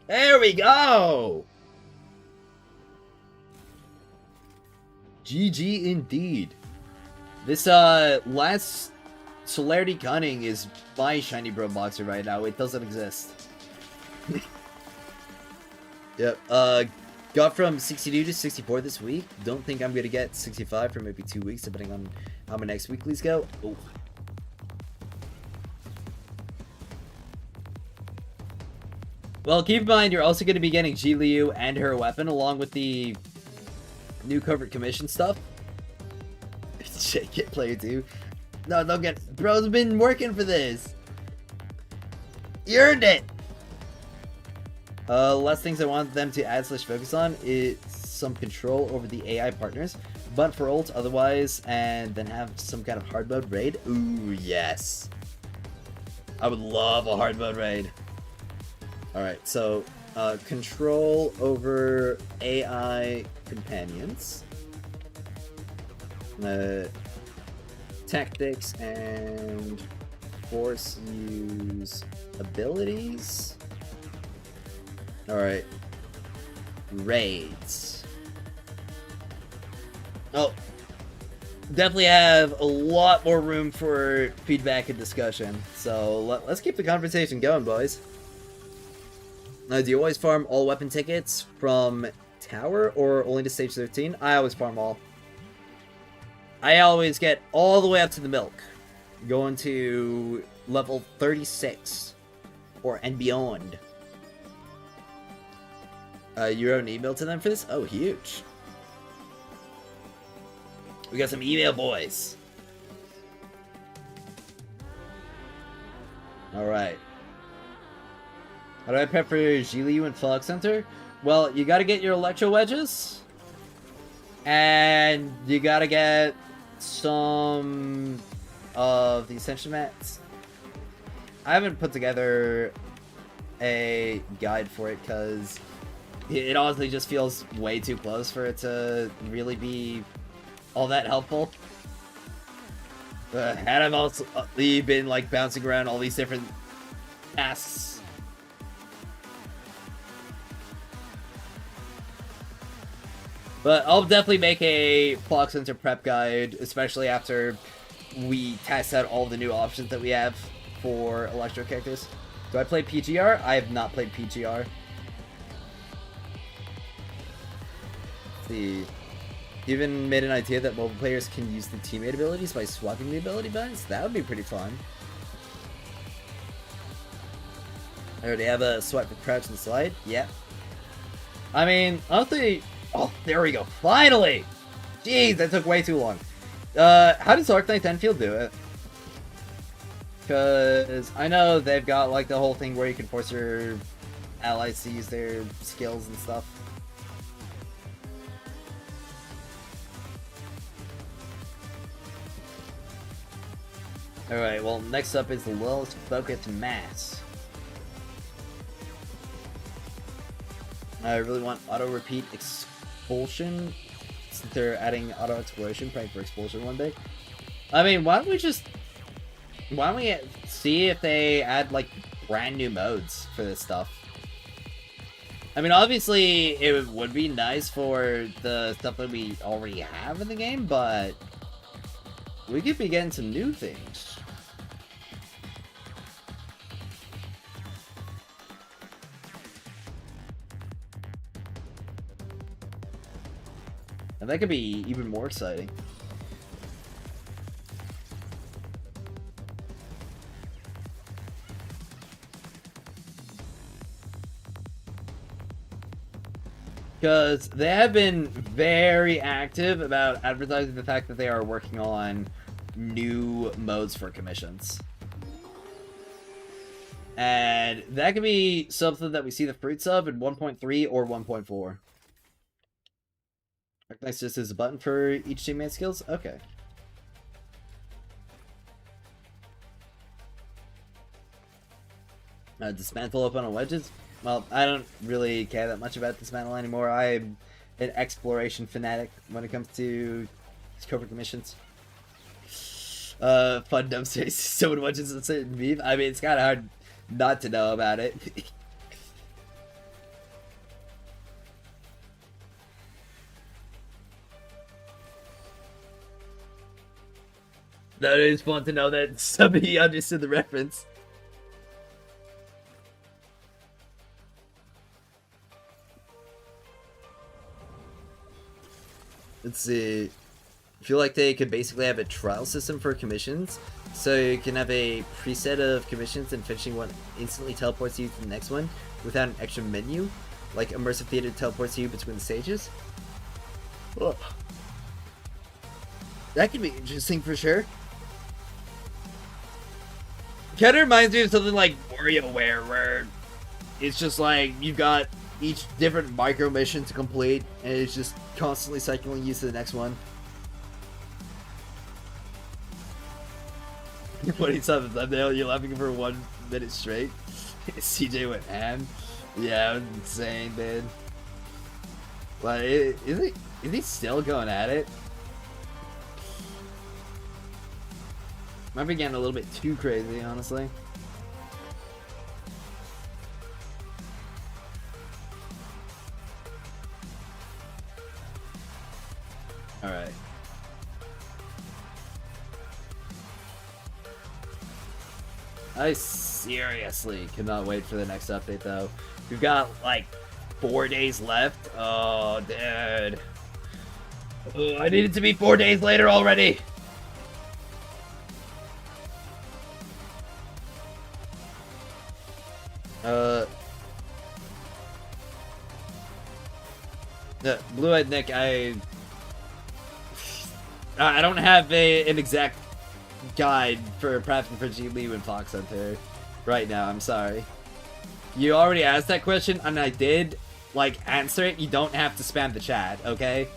There we go! GG indeed. This, last Celerity Cunning is my shiny bro boxer right now. It doesn't exist. Yep. Got from 62 to 64 this week. Don't think I'm gonna get 65 for maybe 2 weeks, depending on how my next weeklies go. Oh. Well, keep in mind, you're also going to be getting Ji Liu and her weapon, along with the new covert commission stuff. Shake it, player 2. No, don't get... Bro's been working for this. You earned it. Last things I want them to add / focus on is some control over the AI partners, but for ult otherwise, and then have some kind of hard mode raid. Ooh, yes. I would love a hard mode raid. Alright, so, control over AI companions. Tactics and force use abilities. Alright. Raids. Oh. Definitely have a lot more room for feedback and discussion. So, let's keep the conversation going, boys. Do you always farm all weapon tickets from Tower or only to stage 13? I always farm all. I always get all the way up to the milk. Going to level 36 or and beyond. You wrote an email to them for this? Oh, huge. We got some email boys. Alright. How do I prep for Ji Liu and Flux Center? Well, you gotta get your Electro Wedges. And you gotta get some of the Ascension Mats. I haven't put together a guide for it because it honestly just feels way too close for it to really be all that helpful. And I've also been like bouncing around all these different tasks. But I'll definitely make a Flock Center prep guide, especially after we test out all the new options that we have for Electro characters. Do I play PGR? I have not played PGR. Let's see. Even made an idea that mobile players can use the teammate abilities by swapping the ability buttons? That would be pretty fun. I already have a swipe for crouch and slide. Yep. I mean, honestly... Oh, there we go. Finally! Jeez, that took way too long. How does Arc Knight Enfield do it? Because I know they've got like the whole thing where you can force your allies to use their skills and stuff. Alright, well, next up is the lowest focused mass. I really want auto-repeat expulsion, since they're adding auto-exploration, praying for expulsion one day. I mean, why don't we see if they add, like, brand new modes for this stuff? I mean, obviously, it would be nice for the stuff that we already have in the game, but we could be getting some new things. And that could be even more exciting. Because they have been very active about advertising the fact that they are working on new modes for commissions. And that could be something that we see the fruits of in 1.3 or 1.4. Recognize just as a button for each teammate skills? Okay. Dismantle opponent wedges? Well, I don't really care that much about dismantle anymore. I'm an exploration fanatic when it comes to covert commissions. Fun dumpsters. Someone watches a certain meme. I mean, it's kind of hard not to know about it. No, it is fun to know that somebody understood the reference. Let's see. I feel like they could basically have a trial system for commissions. So you can have a preset of commissions and finishing one instantly teleports you to the next one without an extra menu. Like Immersive Theater teleports you between the stages. Ugh. That could be interesting for sure. Kind of reminds me of something like WarioWare, where it's just like you've got each different micro mission to complete, and it's just constantly cycling you to the next one. 27 thumbnail, you're laughing for 1 minute straight. CJ went ham. Yeah, it was insane, dude. Like, is he still going at it? Might be getting a little bit too crazy, honestly. Alright. I seriously cannot wait for the next update, though. We've got, like, 4 days left. Oh, dude. Oh, I need it to be 4 days later already. Blue-eyed Nick, I don't have an exact guide for crafting for G Liu and Fox Hunter right now. I'm sorry. You already asked that question, and I did like answer it. You don't have to spam the chat, okay?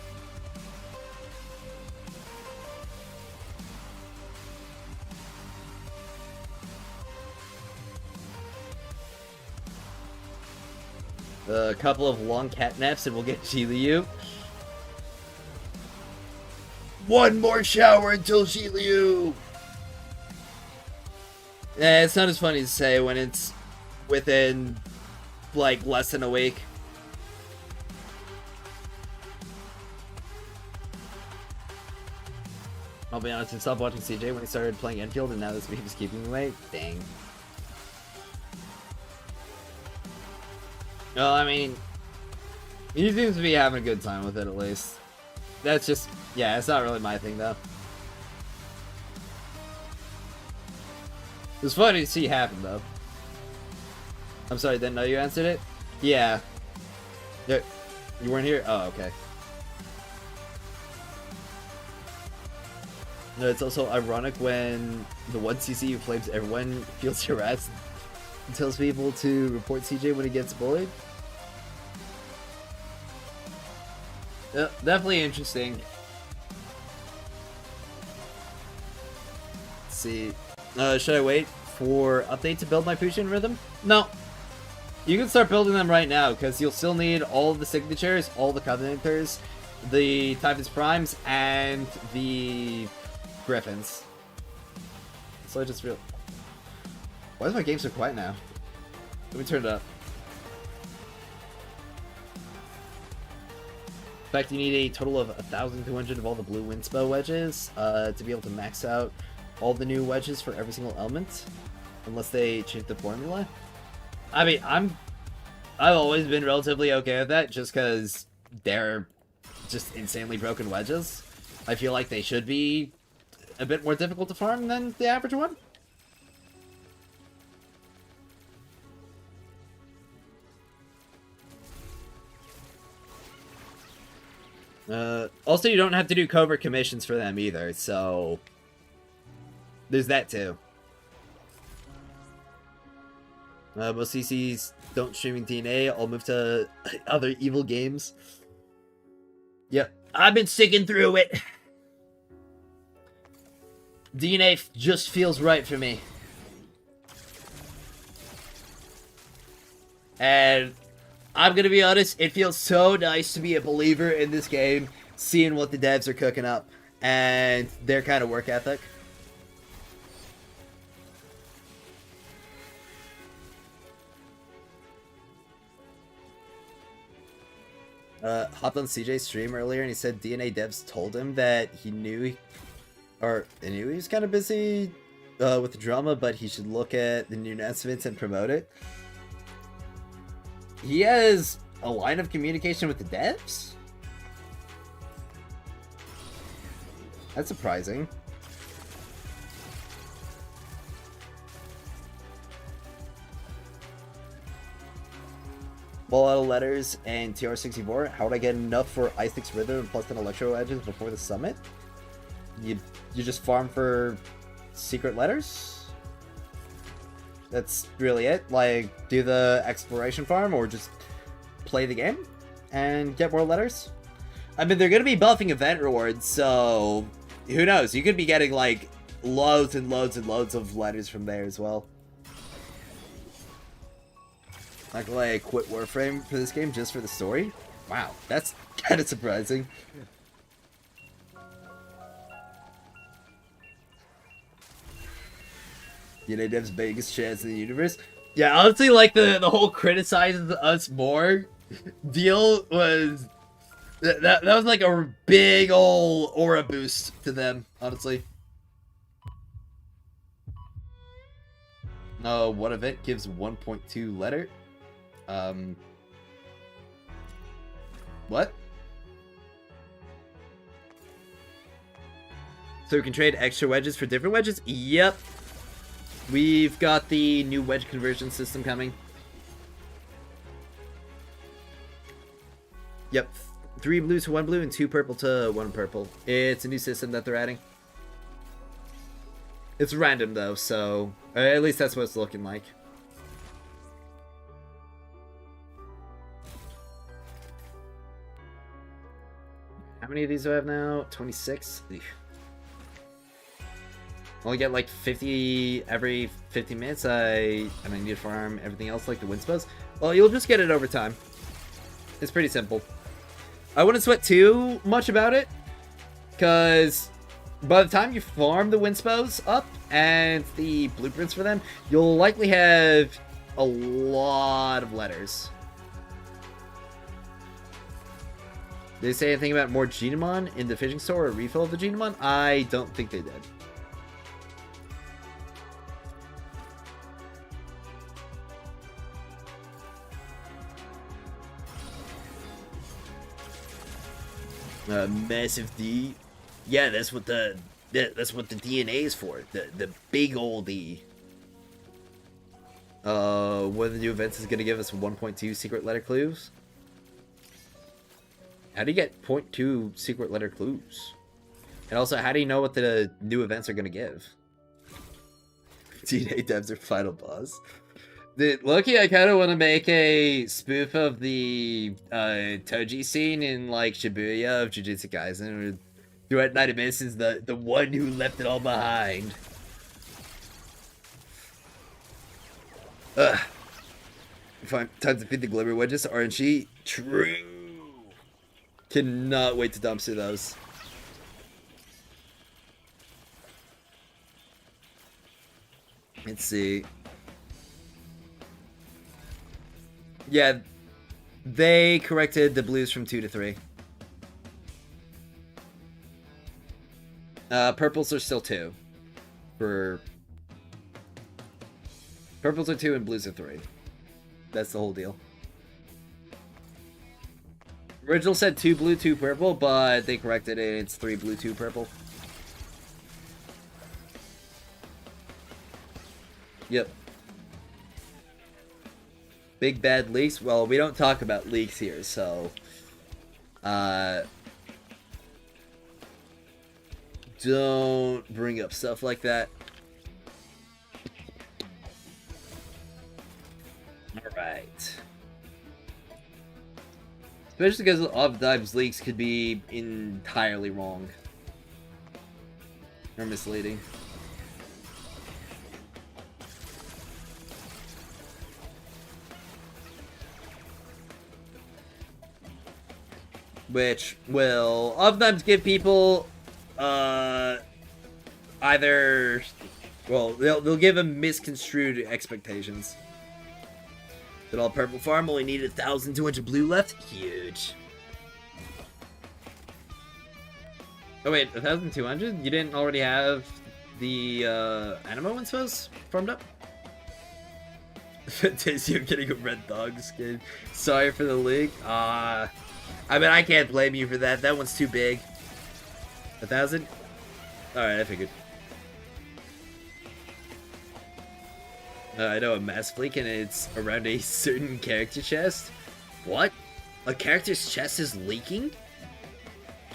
A couple of long catnaps and we'll get Shiliu. One more shower until Shiliu! Eh, it's not as funny to say when it's within, like, less than a week. I'll be honest, I stopped watching CJ when he started playing Enfield, and now this beef is keeping me away. Dang. Well, I mean, he seems to be having a good time with it, at least. That's just, yeah, it's not really my thing, though. It was funny to see it happen, though. I'm sorry, didn't know you answered it? Yeah. You weren't here? Oh, okay. It's also ironic when the one CC who flames everyone feels harassed and tells people to report CJ when he gets bullied. Definitely interesting. Let's see. Should I wait for update to build my fusion rhythm? No. You can start building them right now, because you'll still need all of the signatures, all the covenanters, the Typhus Primes, and the Griffins. So I just real. Why is my game so quiet now? Let me turn it up. In fact, you need a total of 1,200 of all the blue Windspow wedges to be able to max out all the new wedges for every single element, unless they change the formula. I mean, I've always been relatively okay with that, just because they're just insanely broken wedges. I feel like they should be a bit more difficult to farm than the average one. Also, you don't have to do covert commissions for them either, so there's that too. Most CCs don't streaming DNA. I'll move to other evil games. Yep, I've been sticking through it. DNA just feels right for me. And I'm gonna be honest, it feels so nice to be a believer in this game, seeing what the devs are cooking up, and their kind of work ethic. Hopped on CJ's stream earlier and he said DNA devs told him that they knew he was kind of busy with the drama, but he should look at the new announcements and promote it. He has a line of communication with the devs? That's surprising. Ball out of letters and TR64. How would I get enough for Isaac's Rhythm and plus 10 Electro Edges before the summit? You just farm for secret letters? That's really it? Like, do the exploration farm or just play the game and get more letters? I mean, they're going to be buffing event rewards, so who knows? You could be getting, like, loads and loads and loads of letters from there as well. Not gonna lie, I quit Warframe for this game just for the story? Wow, that's kind of surprising. Dev's biggest chance in the universe? Yeah, honestly, like, the whole criticizes us more deal was... That was like a big ol' aura boost to them, honestly. What event gives 1.2 letter? What? So we can trade extra wedges for different wedges? Yep. We've got the new wedge conversion system coming. Yep. 3 blue to 1 blue and 2 purple to 1 purple. It's a new system that they're adding. It's random though, so at least that's what it's looking like. How many of these do I have now? 26? Eesh. Only get like 50 every 15 minutes. And I need to farm everything else like the Windspows. Well, you'll just get it over time. It's pretty simple. I wouldn't sweat too much about it, because by the time you farm the Windspows up and the blueprints for them, you'll likely have a lot of letters. Did they say anything about more Genomon in the fishing store or a refill of the Genomon? I don't think they did. Massive D. Yeah, that's what the DNA is for. The big old D. One of the new events is gonna give us 1.2 secret letter clues. How do you get 0.2 secret letter clues? And also, how do you know what the new events are going to give? DNA devs are final boss. Dude, Loki, I kind of want to make a spoof of the Toji scene in, like, Shibuya of Jujutsu Kaisen. Duet Night Abyss is the one who left it all behind. Ugh. Fine, time to feed the Glimmer Wedges, RNG. True. Cannot wait to dumpster those. Let's see. Yeah, they corrected the blues from 2 to 3. Purples are still 2. Purples are 2 and blues are 3. That's the whole deal. Original said 2 blue, 2 purple, but they corrected it. It's 3 blue, 2 purple. Yep. Big bad leaks? Well, we don't talk about leaks here, so... don't bring up stuff like that. Alright. Especially because oftentimes leaks could be entirely wrong. Or misleading. Which will oftentimes give people either, well, they'll give them misconstrued expectations. That all purple farm only needed 1,200 blue left? Huge. Oh wait, 1,200? You didn't already have the Animo Inspos farmed up? Fantasio getting a red dog skin. Sorry for the leak. I mean, I can't blame you for that. That one's too big. 1,000? Alright, I figured. I know a mass fleek and it's around a certain character chest. What? A character's chest is leaking?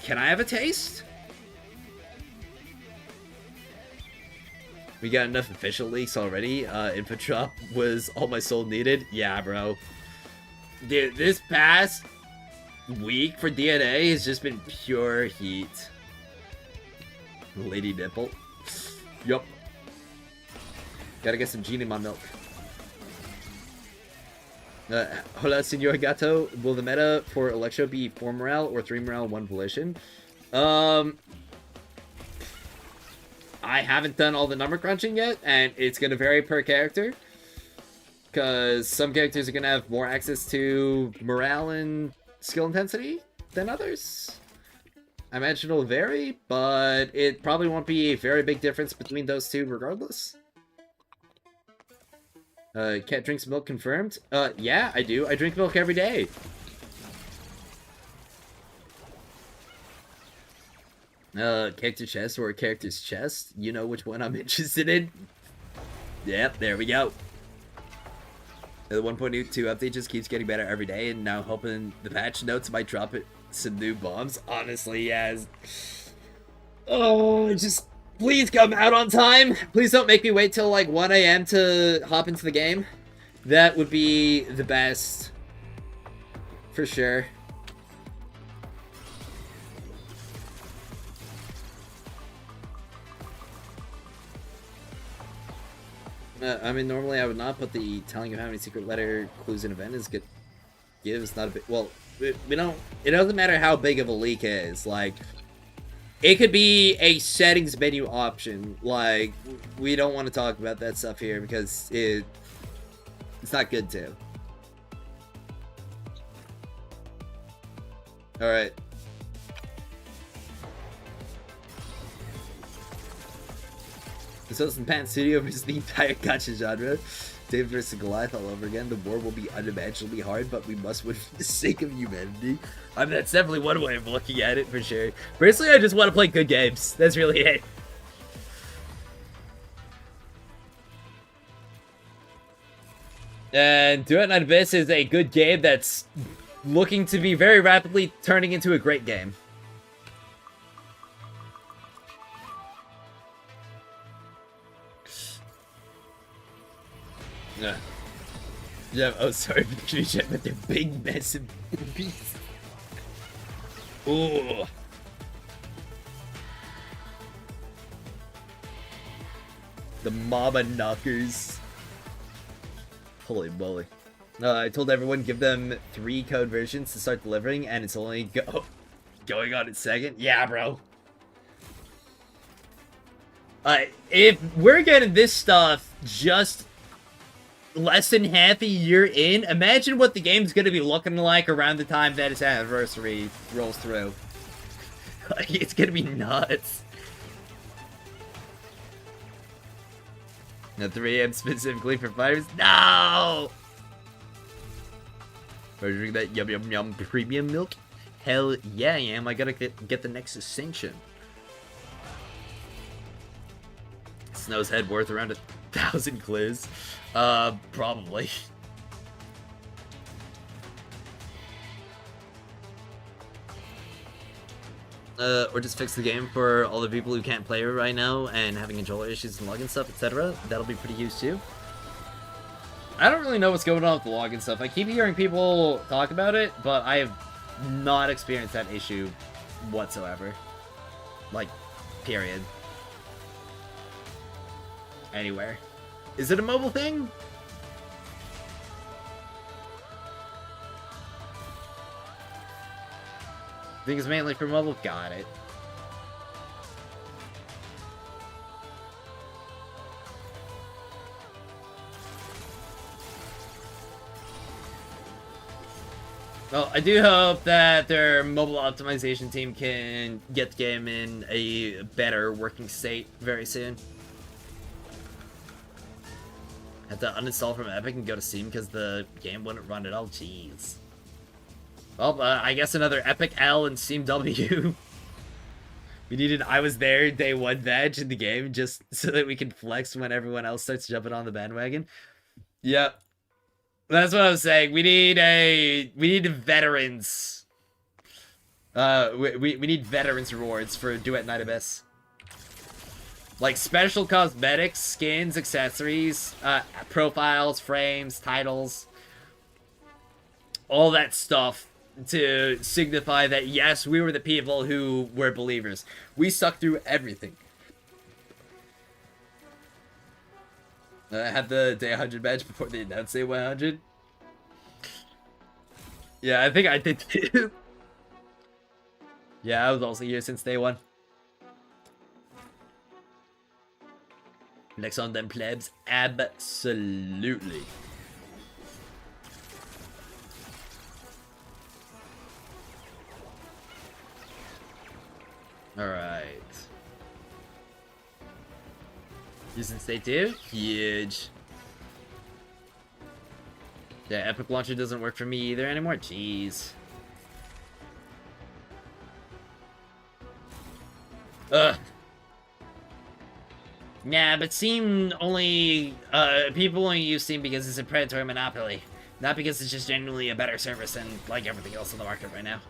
Can I have a taste? We got enough official leaks already. Input drop was all my soul needed. Yeah, bro. Dude, this past week for DNA has just been pure heat. Lady nipple. Yup. Gotta get some gene in my milk. Hola, Senor Gato. Will the meta for Electro be 4 morale or 3 morale, 1 volition? I haven't done all the number crunching yet, and it's gonna vary per character. Because some characters are gonna have more access to morale and skill intensity than others. I imagine it'll vary, but it probably won't be a very big difference between those two regardless. Cat drinks milk confirmed? Yeah, I do. I drink milk every day. Character chest or a character's chest? You know which one I'm interested in? Yep, there we go. The 1.2 update just keeps getting better every day, and now hoping the patch notes might drop it some new bombs. Honestly, yes. Oh, just please come out on time. Please don't make me wait till like 1 AM to hop into the game. That would be the best. For sure. I mean, normally I would not, but the telling you how many secret letter clues an event is gives not a bit. Well, we don't. It doesn't matter how big of a leak is. Like, it could be a settings menu option. Like, we don't want to talk about that stuff here because it's not good to. All right. So in Pan Studio versus the entire gacha genre. David versus Goliath all over again. The war will be unimaginably hard, but we must win for the sake of humanity. I mean, that's definitely one way of looking at it, for sure. Personally, I just want to play good games. That's really it. And Duet Night Abyss is a good game that's looking to be very rapidly turning into a great game. Yeah. Yeah, oh sorry for the creature, but they're big, massive beasts. Ooh. The mama knockers. Holy moly. I told everyone give them 3 code versions to start delivering, and it's only going on its second? Yeah, bro. If we're getting this stuff just less than half a year in, imagine what the game's gonna be looking like around the time that its anniversary rolls through. Like, it's gonna be nuts. Now 3 AM specifically for fighters? No! Are you drinking that yum yum yum premium milk? Hell yeah I am. I gotta get the next Ascension. Snow's head worth around 1,000 cliz. Probably. Or just fix the game for all the people who can't play it right now and having controller issues and login stuff, etc. That'll be pretty huge too. I don't really know what's going on with the login stuff. I keep hearing people talk about it, but I have not experienced that issue whatsoever. Like, period. Anywhere. Is it a mobile thing? I think it's mainly for mobile. Got it. Well, I do hope that their mobile optimization team can get the game in a better working state very soon. Have to uninstall from Epic and go to Steam because the game wouldn't run at all. Jeez. Well, I guess another Epic L and Steam W. We needed I was there day 1 badge in the game just so that we can flex when everyone else starts jumping on the bandwagon. Yep. That's what I was saying. We need veterans. We need veterans rewards for Duet Night Abyss. Like special cosmetics, skins, accessories, profiles, frames, titles. All that stuff to signify that, yes, we were the people who were believers. We stuck through everything. I had the day 100 badge before they announced day 100. Yeah, I think I did too. Yeah, I was also here since day 1. Next on them plebs, absolutely. Alright. Using state 2? Huge. Yeah, Epic Launcher doesn't work for me either anymore. Jeez. Ugh. Yeah, but Steam only... people only use Steam because it's a predatory monopoly. Not because it's just genuinely a better service than, like, everything else on the market right now.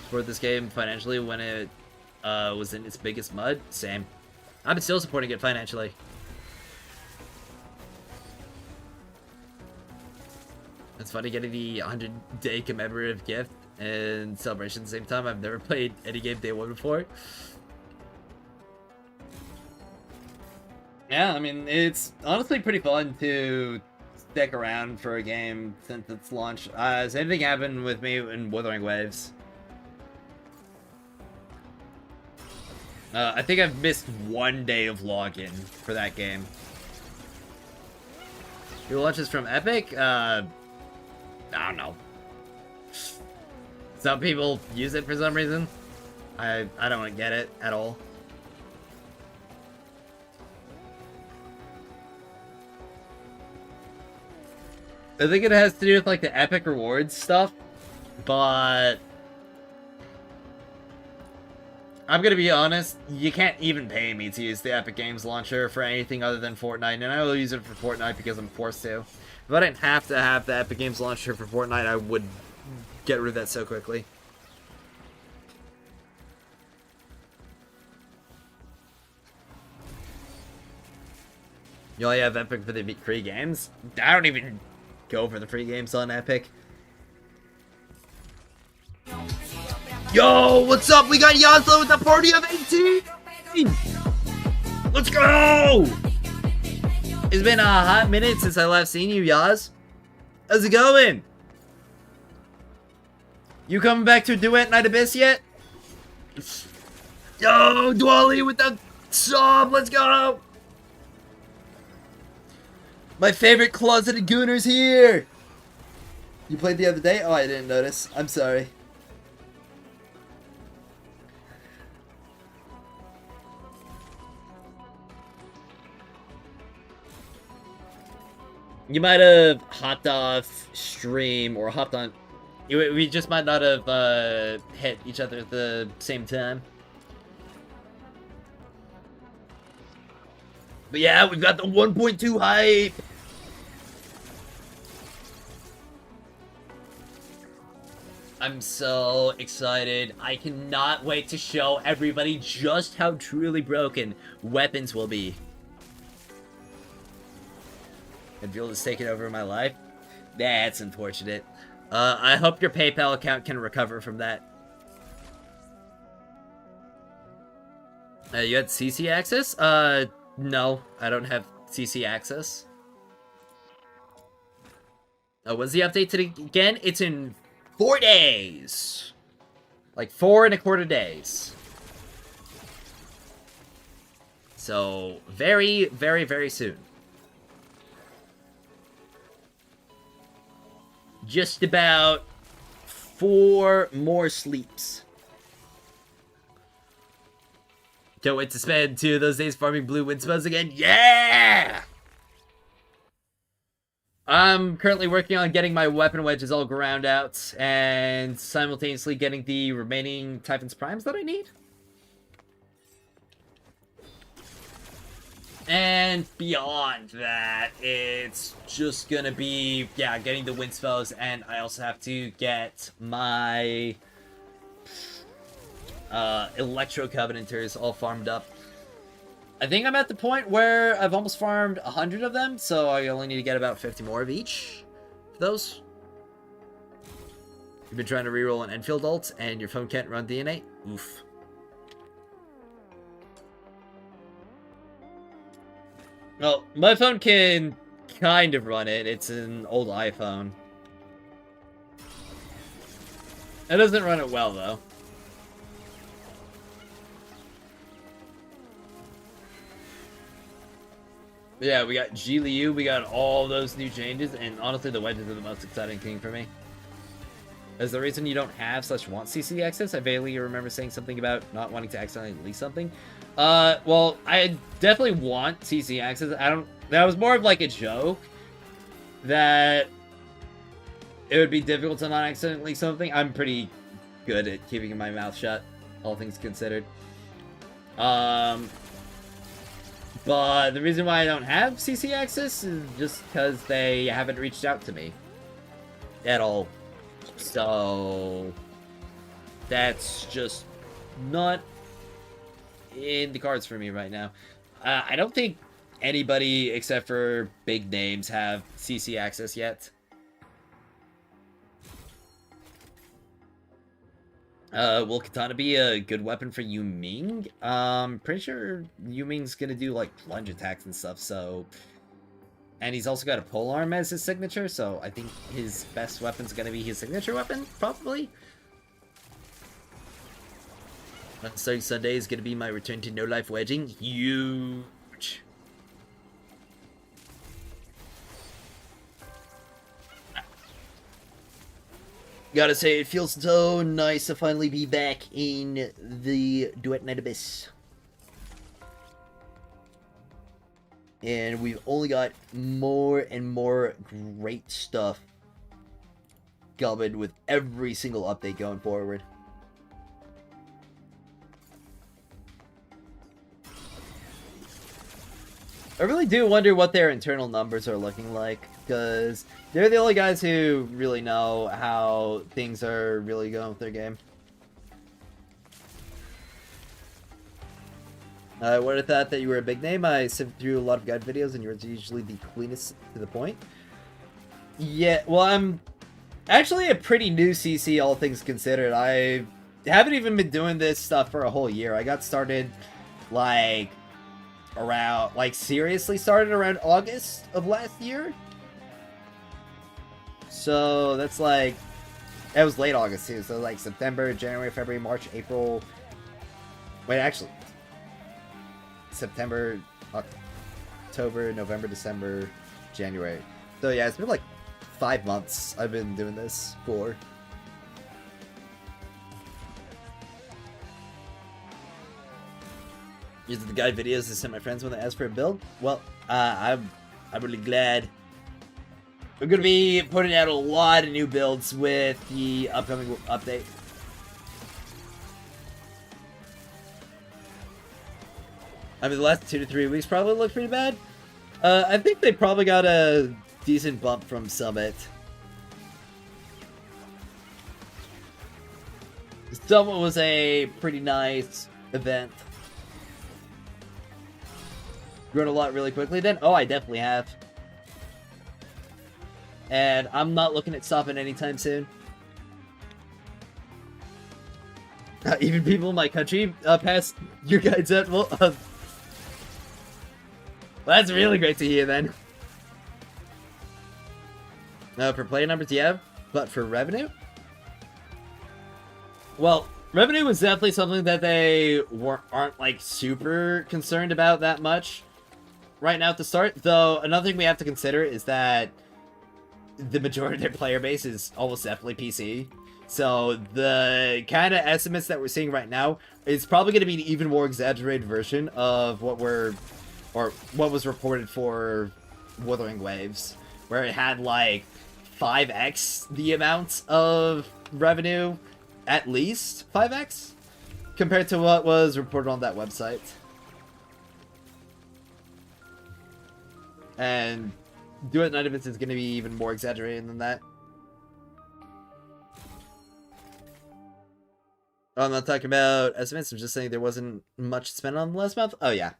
Support this game financially when it was in its biggest mud? Same. I'm still supporting it financially. It's funny getting the 100-day commemorative gift and celebration at the same time. I've never played any game day 1 before. Yeah, I mean, it's honestly pretty fun to stick around for a game since its launch. Same thing happened with me in Wuthering Waves. I think I've missed 1 day of login for that game. Your launches from Epic? I don't know. Some people use it for some reason. I don't get it at all. I think it has to do with like the Epic rewards stuff, but I'm gonna be honest, you can't even pay me to use the Epic Games Launcher for anything other than Fortnite, and I will use it for Fortnite because I'm forced to. If I didn't have to have the Epic Games Launcher for Fortnite, I would get rid of that so quickly. You only have Epic for the free games? I don't even go for the free games on Epic. Yo, what's up? We got Yaslo with the party of 18! Let's go! It's been a hot minute since I last seen you, Yaz. How's it going? You coming back to Duet Night Abyss yet? Yo, Dwally with the sub, let's go! My favorite closeted gooner's here! You played the other day? Oh, I didn't notice. I'm sorry. You might have hopped off stream or hopped on... We just might not have hit each other at the same time. But yeah, we've got the 1.2 hype! I'm so excited. I cannot wait to show everybody just how truly broken weapons will be. And Fuel is taking over my life? That's unfortunate. I hope your PayPal account can recover from that. You had CC access? No, I don't have CC access. When's the update today again? It's in 4 days. Like 4.25 days. So, very, very, very soon. Just about 4 more sleeps. Can't wait to spend 2 of those days farming blue wind spells again. Yeah! I'm currently working on getting my weapon wedges all ground out and simultaneously getting the remaining Typhon's Primes that I need. And beyond that, it's just gonna be, yeah, getting the wind spells, and I also have to get my Electro Covenanters all farmed up. I think I'm at the point where I've almost farmed 100 of them, so I only need to get about 50 more of each of those. You've been trying to reroll an Enfield ult, and your phone can't run DNA? Oof. Well, my phone can kind of run it. It's an old iPhone. It doesn't run it well, though. Yeah, we got Ji Liu, we got all those new changes, and honestly, the wedges are the most exciting thing for me. Is the reason you don't have / want CC access? I vaguely remember saying something about not wanting to accidentally leak something. Well, I definitely want CC access. That was more of like a joke. That it would be difficult to not accidentally leak something. I'm pretty good at keeping my mouth shut, all things considered. But the reason why I don't have CC access is just because they haven't reached out to me at all. So that's just not in the cards for me right now. I don't think anybody except for big names have CC access yet. Will Katana be a good weapon for Yu Ming? Pretty sure Yu Ming's gonna do like plunge attacks and stuff, so... And he's also got a polearm as his signature, so I think his best weapon's gonna be his signature weapon, probably. Starting Sunday is gonna be my return to no-life wedging. Huge! Gotta say, it feels so nice to finally be back in the Duet Night Abyss. And we've only got more and more great stuff coming with every single update going forward. I really do wonder what their internal numbers are looking like, because they're the only guys who really know how things are really going with their game. I would have thought that you were a big name. I sift through a lot of guide videos, and yours are usually the cleanest to the point. Yeah, well, I'm actually a pretty new CC, all things considered. I haven't even been doing this stuff for a whole year. I got started, like, around, like, seriously started around August of last year. So, that's like, it was late August, too. So, like, September, January, February, March, April. Wait, actually, September, October, November, December, January. So yeah, it's been like 5 months I've been doing this for. Using the guide videos to send my friends when they ask for a build. Well, I'm really glad. We're gonna be putting out a lot of new builds with the upcoming update. I mean, the last 2 to 3 weeks probably looked pretty bad. I think they probably got a decent bump from Summit. Summit was a pretty nice event. Grown a lot really quickly then? Oh, I definitely have. And I'm not looking at stopping anytime soon. Even people in my country pass your guides out. Well, that's really great to hear, then. For player numbers, yeah, but for revenue? Well, revenue was definitely something that they aren't, like, super concerned about that much right now at the start. Though, another thing we have to consider is that the majority of their player base is almost definitely PC. So, the kind of estimates that we're seeing right now is probably going to be an even more exaggerated version of what was reported for Wuthering Waves, where it had like 5x the amount of revenue, at least 5x, compared to what was reported on that website. And Duet Night Abyss is going to be even more exaggerated than that. I'm not talking about estimates, I'm just saying there wasn't much spent on last month. Oh yeah.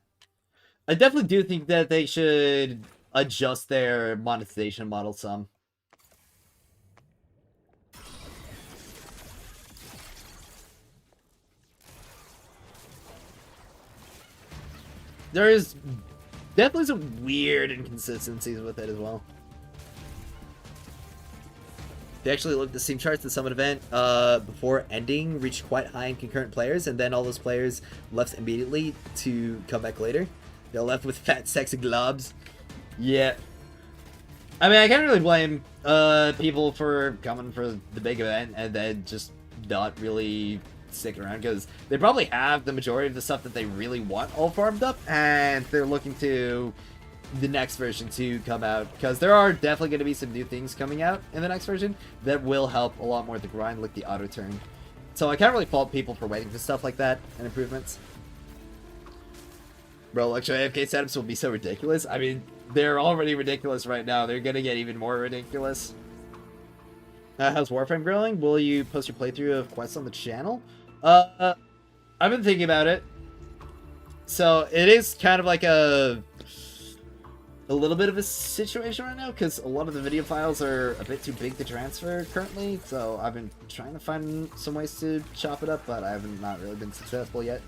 I definitely do think that they should adjust their monetization model some. There is definitely some weird inconsistencies with it as well. They actually looked at the Steam charts. The Summit event before ending reached quite high in concurrent players, and then all those players left immediately to come back later. They're left with fat, sexy globs. Yeah. I mean, I can't really blame people for coming for the big event and then just not really sticking around, because they probably have the majority of the stuff that they really want all farmed up, and they're looking to the next version to come out, because there are definitely going to be some new things coming out in the next version that will help a lot more with the grind, like the auto turn. So I can't really fault people for waiting for stuff like that and improvements. Bro, lecture AFK setups will be so ridiculous. I mean, they're already ridiculous right now. They're gonna get even more ridiculous. How's Warframe growing? Will you post your playthrough of quests on the channel? I've been thinking about it. So it is kind of like a little bit of a situation right now, because a lot of the video files are a bit too big to transfer currently. So I've been trying to find some ways to chop it up, but I haven't not really been successful yet.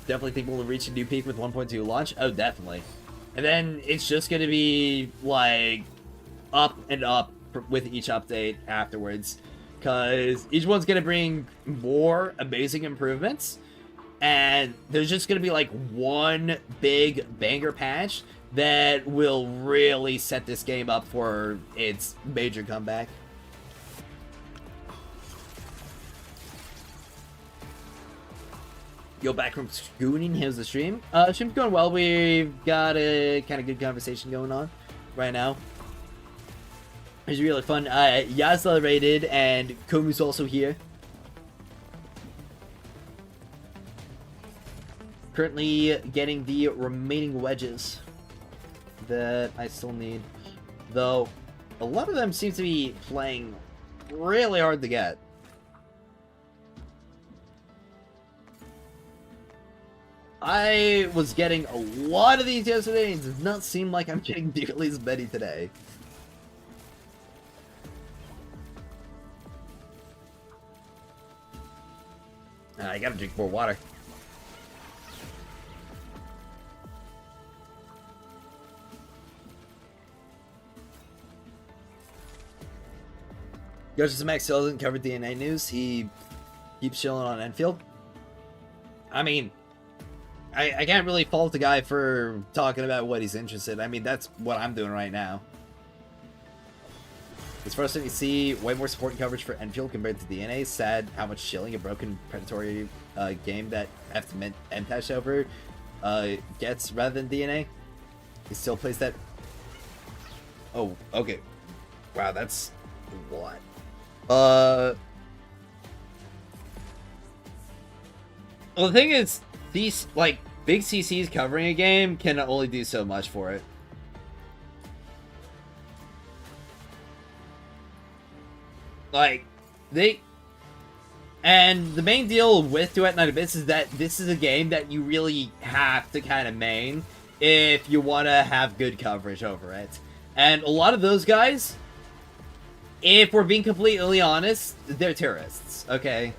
Definitely think we'll reach a new peak with 1.2 launch. Oh, definitely. And then it's just going to be, like, up and up with each update afterwards. Because each one's going to bring more amazing improvements. And there's just going to be, like, one big banger patch that will really set this game up for its major comeback. Yo, back from schooning. How's the stream? Stream's going well. We've got a kind of good conversation going on right now. It's really fun. Yazla raided, and Komu's also here. Currently getting the remaining wedges that I still need. Though, a lot of them seem to be playing really hard to get. I was getting a lot of these yesterday, and it does not seem like I'm getting nearly as many today. I gotta drink more water. Yoshi Max still hasn't covered DNA news. He keeps chilling on Enfield. I mean, I can't really fault the guy for talking about what he's interested in. I mean, that's what I'm doing right now. It's frustrating to see way more support and coverage for Enfield compared to DNA. Sad how much chilling a broken predatory game that I have to M-Tash over gets rather than DNA. He still plays that. Oh, okay. Wow, that's a lot. Well, the thing is, these, like, big CCs covering a game can only do so much for it. Like, and the main deal with Duet Night Abyss is that this is a game that you really have to kind of main if you want to have good coverage over it. And a lot of those guys, if we're being completely honest, they're tourists, okay?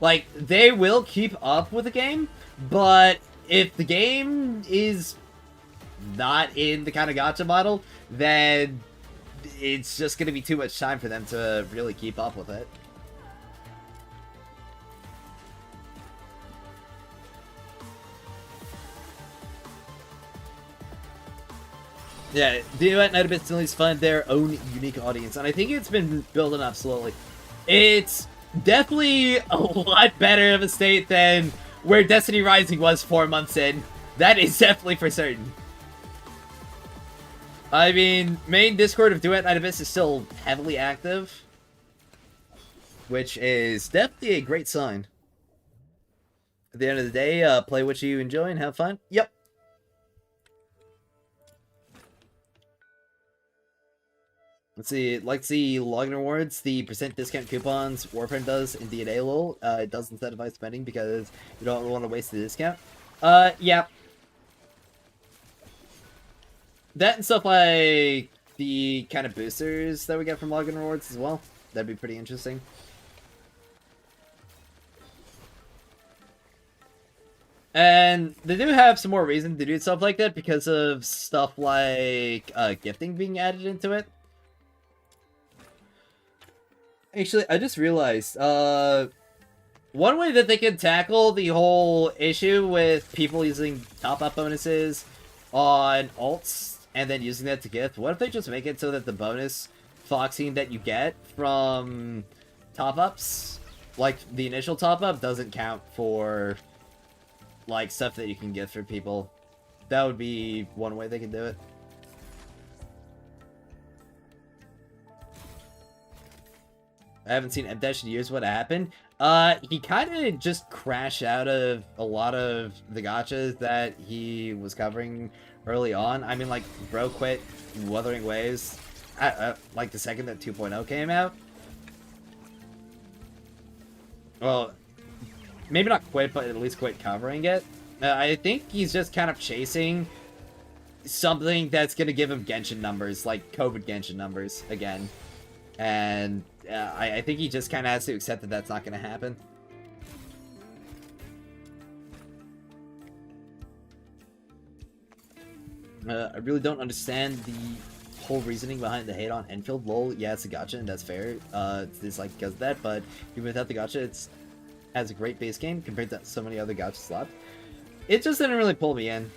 Like, they will keep up with the game, but if the game is not in the kind of gacha model, then it's just going to be too much time for them to really keep up with it. Yeah, Duet Night Abyss still needs to find their own unique audience, and I think it's been building up slowly. It's definitely a lot better of a state than where Destiny Rising was 4 months in. That is definitely for certain. I mean, main Discord of Duet Night Abyss is still heavily active, which is definitely a great sign. At the end of the day, play what you enjoy and have fun. Yep. Let's see, like to see login rewards, the percent discount coupons Warframe does in DNA LOL. It does incentivize spending because you don't want to waste the discount. Yeah. That and stuff like the kind of boosters that we get from login rewards as well. That'd be pretty interesting. And they do have some more reason to do stuff like that because of stuff like gifting being added into it. Actually, I just realized, one way that they could tackle the whole issue with people using top-up bonuses on alts and then using that to gift, what if they just make it so that the bonus Foxing that you get from top-ups, like the initial top-up, doesn't count for, like, stuff that you can gift for people? That would be one way they could do it. I haven't seen M-Dash in years. What happened? He kind of just crashed out of a lot of the gachas that he was covering early on. I mean, like, bro quit Wuthering Waves, like, the second that 2.0 came out. Well, maybe not quit, but at least quit covering it. I think he's just kind of chasing something that's going to give him Genshin numbers, like COVID Genshin numbers, again. And I think he just kind of has to accept that that's not going to happen. I really don't understand the whole reasoning behind the hate on Enfield. Lol, yeah, it's a gacha, and that's fair. It's like because of that, but even without the gacha, it's has a great base game compared to so many other gacha slots. It just didn't really pull me in.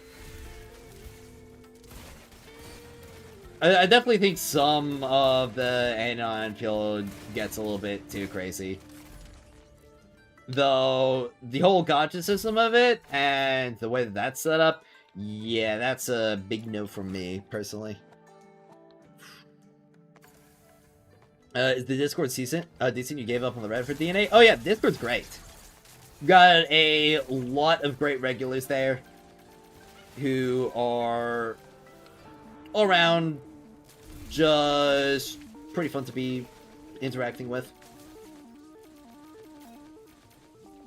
I definitely think some of the Anon Enfield gets a little bit too crazy. Though, the whole gacha system of it, and the way that that's set up, yeah, that's a big no from me, personally. Is the Discord decent? Decent? You gave up on the Red for DNA? Oh yeah, Discord's great. Got a lot of great regulars there who are all around just pretty fun to be interacting with.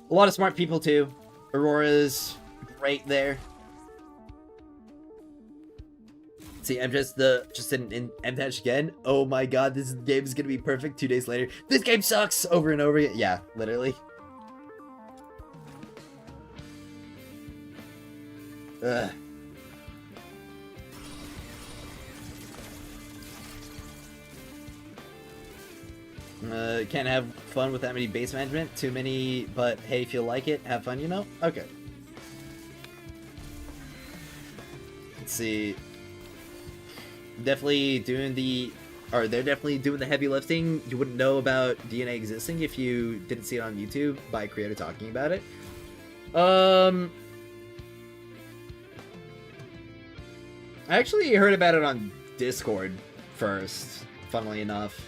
A lot of smart people too. Aurora's great there. See, I'm just in M-Dash again. Oh my god, this game is gonna be perfect 2 days later. This game sucks over and over again. Yeah, literally. Ugh. Can't have fun with that many base management. Too many, but hey, if you like it, have fun, you know? Okay. Let's see. They're definitely doing the heavy lifting. You wouldn't know about DNA existing if you didn't see it on YouTube by a creator talking about it. I actually heard about it on Discord first, funnily enough.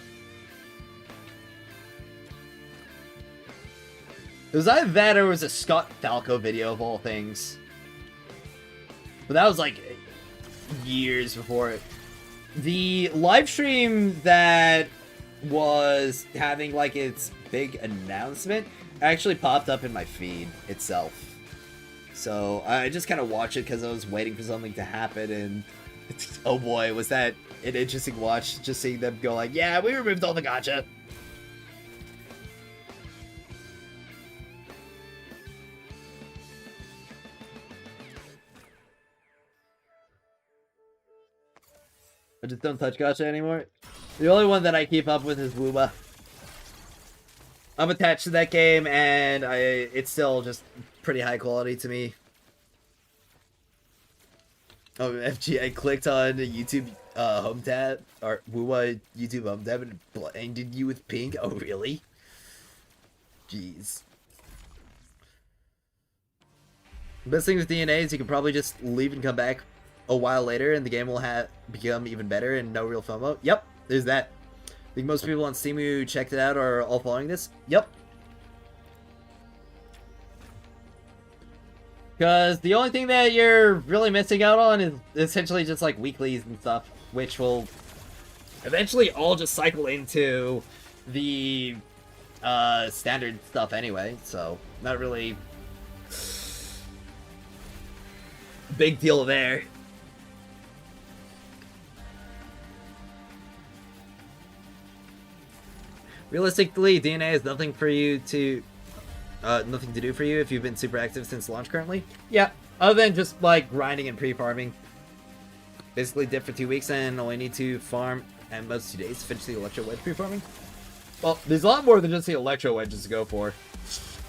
It was either that or it was a Scott Falco video of all things. But that was like years before it. The live stream that was having like its big announcement actually popped up in my feed itself. So I just kind of watched it because I was waiting for something to happen, and oh boy, was that an interesting watch, just seeing them go like, yeah, we removed all the gacha. I just don't touch gacha anymore. The only one that I keep up with is Wooba. I'm attached to that game, and it's still just pretty high quality to me. Oh, FG, I clicked on the YouTube home tab, or Wooba YouTube home tab, and it blinded you with pink. Oh, really? Jeez. The best thing with DNA is you can probably just leave and come back a while later, and the game will become even better and no real FOMO. Yep, there's that. I think most people on Steam who checked it out are all following this. Yep. Because the only thing that you're really missing out on is essentially just like weeklies and stuff, which will eventually all just cycle into the standard stuff anyway, so not really big deal there. Realistically, DNA has nothing for you to, nothing to do for you if you've been super active since launch currently. Yeah, other than just like grinding and pre-farming. Basically did for 2 weeks and only need to farm at most 2 days to finish the Electro Wedge pre-farming. Well, there's a lot more than just the Electro Wedges to go for.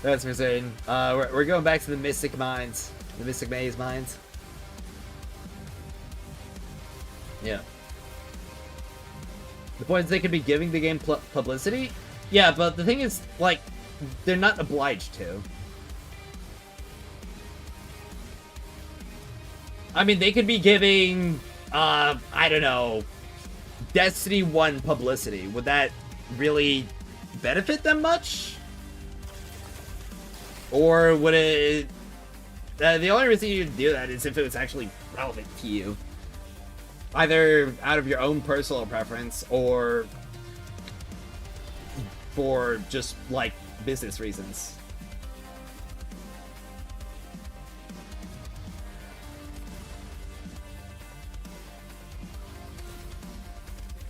That's insane. We're going back to the Mystic Mines. The Mystic Maze Mines. Yeah. The point is they could be giving the game publicity. Yeah, but the thing is, like, they're not obliged to. I mean, they could be giving, I don't know, Destiny 1 publicity. Would that really benefit them much? Or would it... the only reason you'd do that is if it was actually relevant to you. Either out of your own personal preference or for just, like, business reasons.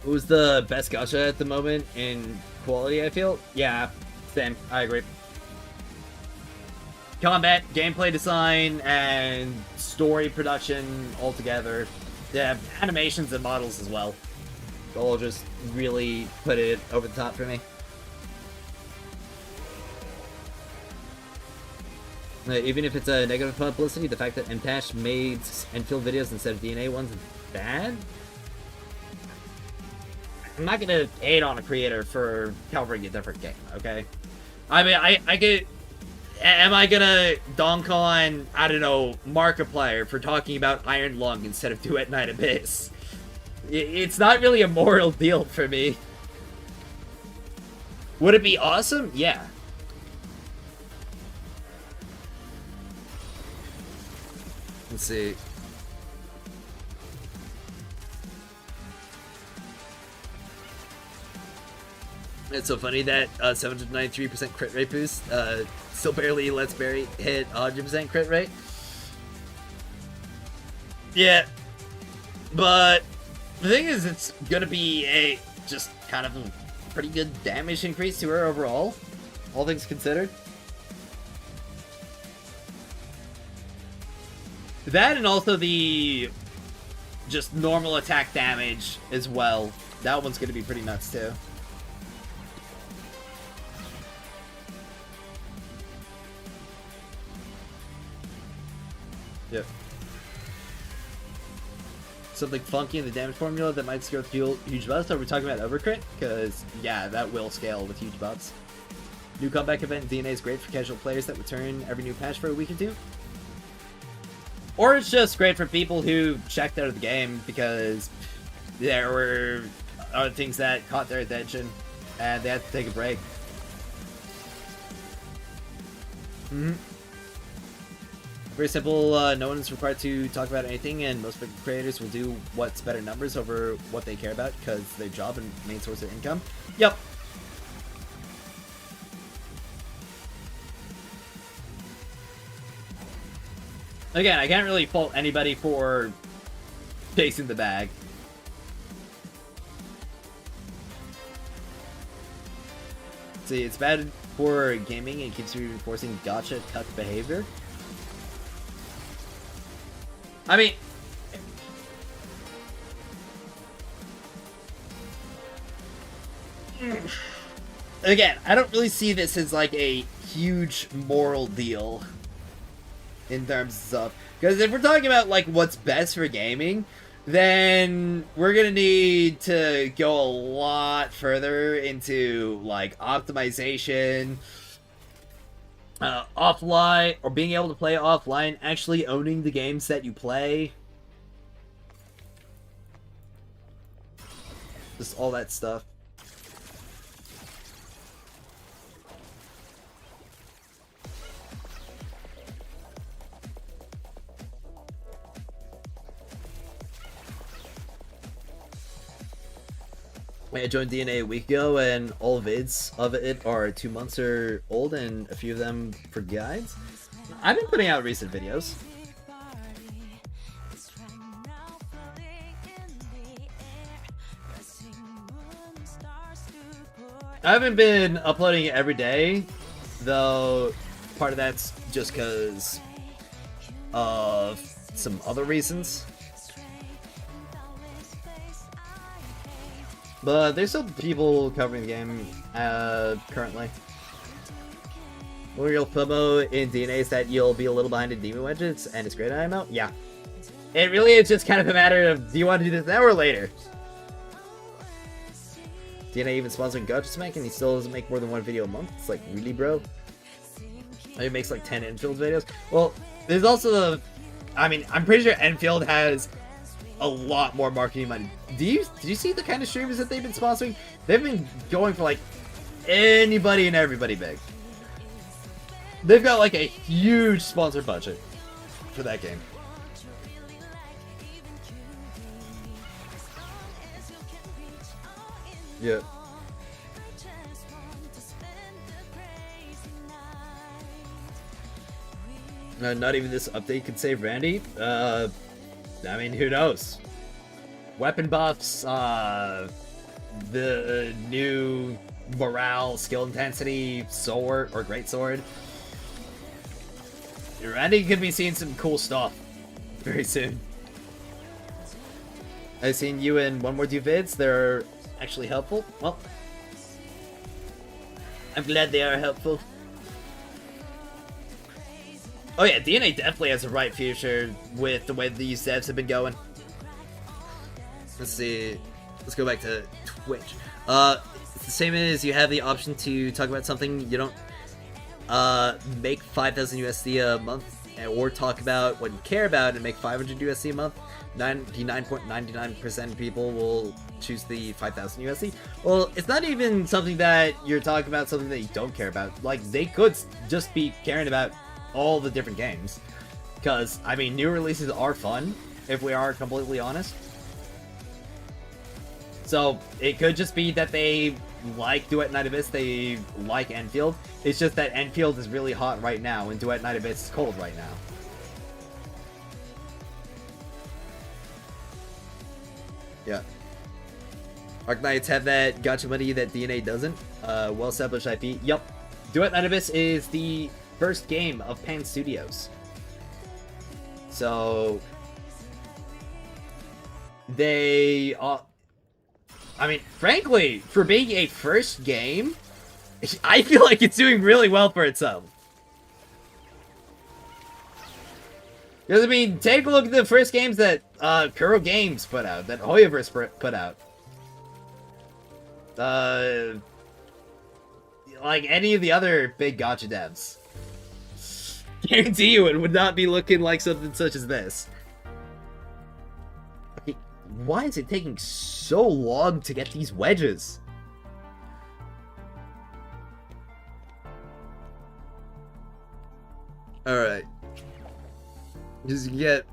Who's the best gacha at the moment in quality, I feel? Yeah, same. I agree. Combat, gameplay design, and story production altogether. Yeah, animations and models as well. They'll just really put it over the top for me. Even if it's a negative publicity, the fact that MTash made Enfield videos instead of DNA ones is bad? I'm not gonna hate on a creator for covering a different game, okay? I mean, I could... Am I gonna donk on, I don't know, Markiplier for talking about Iron Lung instead of Duet Night Abyss? It's not really a moral deal for me. Would it be awesome? Yeah. Let's see. It's so funny that 793% crit rate boost still barely lets Barry hit 100% crit rate. Yeah, but the thing is, it's gonna be a just kind of a pretty good damage increase to her overall, all things considered. That and also the just normal attack damage as well. That one's gonna be pretty nuts too. Yep. Something funky in the damage formula that might scale with huge buffs. Are we talking about overcrit? Because, yeah, that will scale with huge buffs. New comeback event DNA is great for casual players that return every new patch for a week or two. Or it's just great for people who checked out of the game because there were other things that caught their attention and they had to take a break. Very simple, no one is required to talk about anything, and most big creators will do what's better numbers over what they care about because their job and main source of income. Yep. Again, I can't really fault anybody for chasing the bag. See, it's bad for gaming and keeps reinforcing gotcha cuck behavior. I mean, again, I don't really see this as like a huge moral deal in terms of, because if we're talking about like what's best for gaming, then we're gonna need to go a lot further into like optimization, offline, or being able to play offline, actually owning the games that you play, just all that stuff. I joined DNA a week ago, and all vids of it are 2 months or old, and a few of them for guides. I've been putting out recent videos. I haven't been uploading it every day, though part of that's just because of some other reasons. But there's still people covering the game currently. One real FOMO in DNA is that you'll be a little behind in Demon Wedges, and it's great IMO. Yeah. It really is just kind of a matter of, do you want to do this now or later? DNA even sponsoring Gacha Smack, and he still doesn't make more than one video a month. It's like, really, bro? He makes like 10 Enfield videos. Well, there's also the... I mean, I'm pretty sure Enfield has a lot more marketing money. Did you see the kind of streamers that they've been sponsoring? They've been going for like anybody and everybody big. They've got like a huge sponsor budget for that game. Yeah. Not even this update could save Randy. I mean, who knows? Weapon buffs, the new morale, skill intensity, sword, or great sword. Randy could be seeing some cool stuff very soon. I've seen you in one more two vids. They're actually helpful. Well, I'm glad they are helpful. Oh yeah, DNA definitely has a bright future with the way these devs have been going. Let's see. Let's go back to Twitch. It's the same as you have the option to talk about something you don't make 5,000 USD a month, or talk about what you care about and make 500 USD a month. 99.99% of people will choose the 5,000 USD. Well, it's not even something that you're talking about, something that you don't care about. Like, they could just be caring about all the different games. Because, I mean, new releases are fun, if we are completely honest. So, it could just be that they like Duet Night Abyss, they like Enfield. It's just that Enfield is really hot right now, and Duet Night Abyss is cold right now. Yeah. Arknights have that gotcha money that DNA doesn't. Well-established IP. Yup. Duet Night Abyss is the first game of Pan Studios. So... they... I mean, frankly, for being a first game, I feel like it's doing really well for itself. Because, I mean, take a look at the first games that Kuro Games put out, that Hoyoverse put out. Like any of the other big gacha devs. Guarantee you it would not be looking like something such as this. Okay, why is it taking so long to get these wedges? Alright. Because you can get...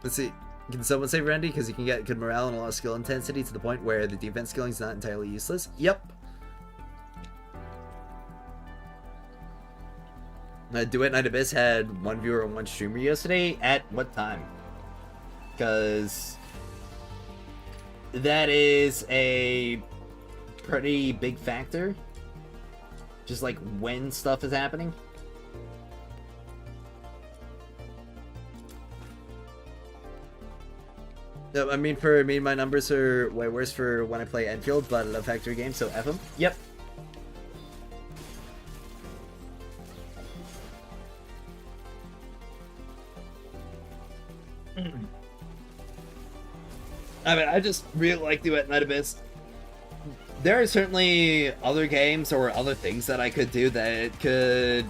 let's see. Can someone save Randy? Because you can get good morale and a lot of skill intensity to the point where the defense skilling is not entirely useless. Yep. Duet Night Abyss had one viewer and one streamer yesterday. At what time? Because that is a pretty big factor. Just like when stuff is happening. I mean, for me, my numbers are way worse for when I play Enfield, but I love factory games, so F them. Yep. I mean, I just really like Duet Night Abyss. There are certainly other games or other things that I could do that could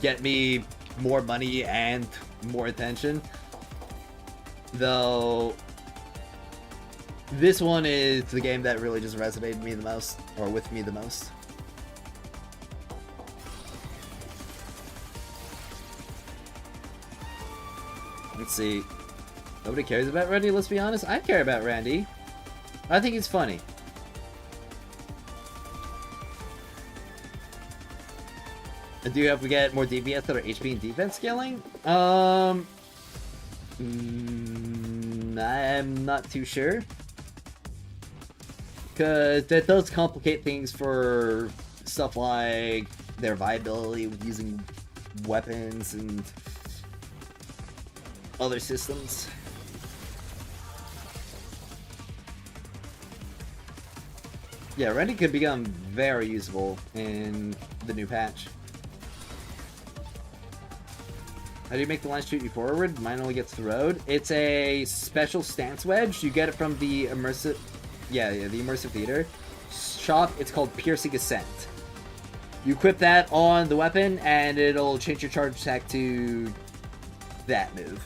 get me more money and more attention. Though, this one is the game that really just resonated me the most, or with me the most. Let's see. Nobody cares about Randy, let's be honest. I care about Randy. I think he's funny. And do you have to get more DPS or HP and defense scaling? I'm not too sure. Because that does complicate things for stuff like their viability with using weapons and other systems. Yeah, Randy could become very usable in the new patch. How do you make the line shoot you forward? Mine only gets throwed. It's a special stance wedge. You get it from the immersive... Yeah, the immersive theater shop. It's called Piercing Ascent. You equip that on the weapon, and it'll change your charge attack to that move.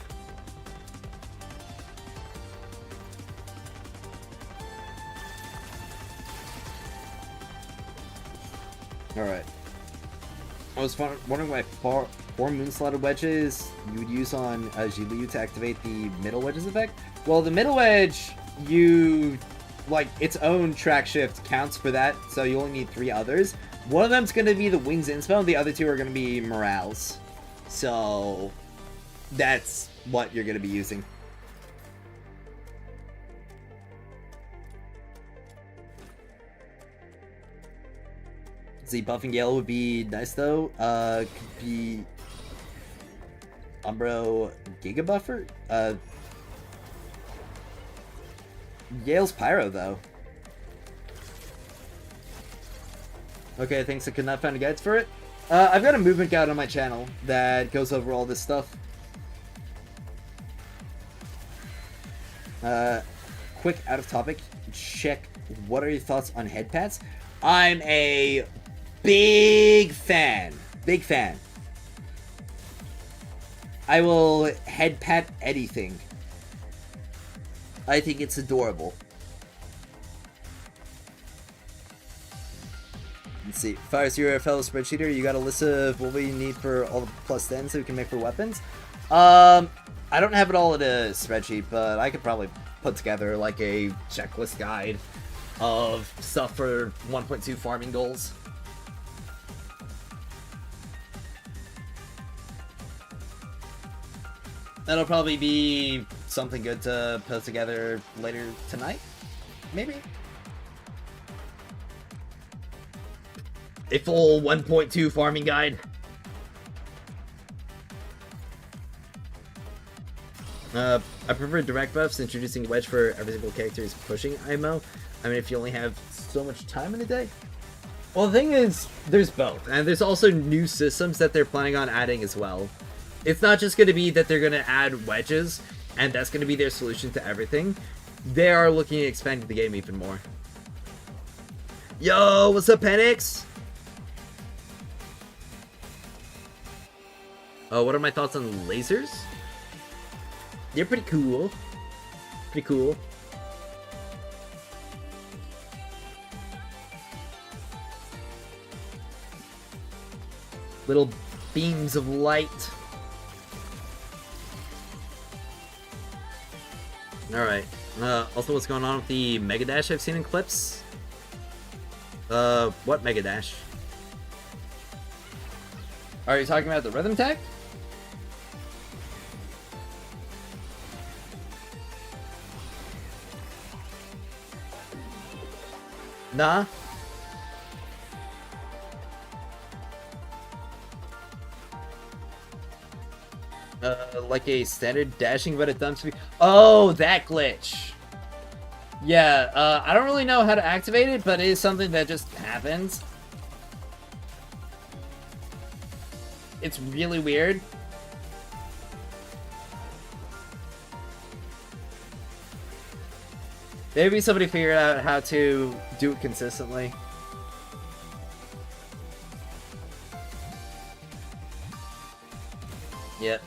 Alright. I was wondering why four moon-slotted wedges you would use on Jilu to activate the middle wedges effect. Well, the middle wedge, like, its own track shift counts for that, so you only need 3 others. One of them's going to be the Wings Inspo, and the other 2 are going to be Morales. So, that's what you're going to be using. See, buffing Yale would be nice, though. Could be Umbro Giga Buffer? Yale's Pyro, though. Okay, thanks. I could not find a guides for it. I've got a movement guide on my channel that goes over all this stuff. Quick out of topic check. What are your thoughts on head pats? I'm a big fan. Big fan. I will head pat anything. I think it's adorable. Let's see. Fires, you're a fellow spreadsheeter. You got a list of what we need for all the plus 10s so we can make for weapons. I don't have it all in a spreadsheet, but I could probably put together like a checklist guide of stuff for 1.2 farming goals. That'll probably be something good to put together later tonight. Maybe. A full 1.2 farming guide. I prefer direct buffs. Introducing wedge for every single character is pushing IMO. I mean, if you only have so much time in a day. Well, the thing is, there's both. And there's also new systems that they're planning on adding as well. It's not just going to be that they're going to add wedges, and that's going to be their solution to everything. They are looking at expanding the game even more. Yo, what's up, Penix? What are my thoughts on lasers? They're pretty cool. Pretty cool. Little beams of light. Alright. Also, what's going on with the Mega Dash I've seen in clips? What Mega Dash? Are you talking about the rhythm tag? Nah. Like a standard dashing but a dump speed. Oh, that glitch. Yeah, I don't really know how to activate it, but it is something that just happens. It's really weird. Maybe somebody figured out how to do it consistently. Yep.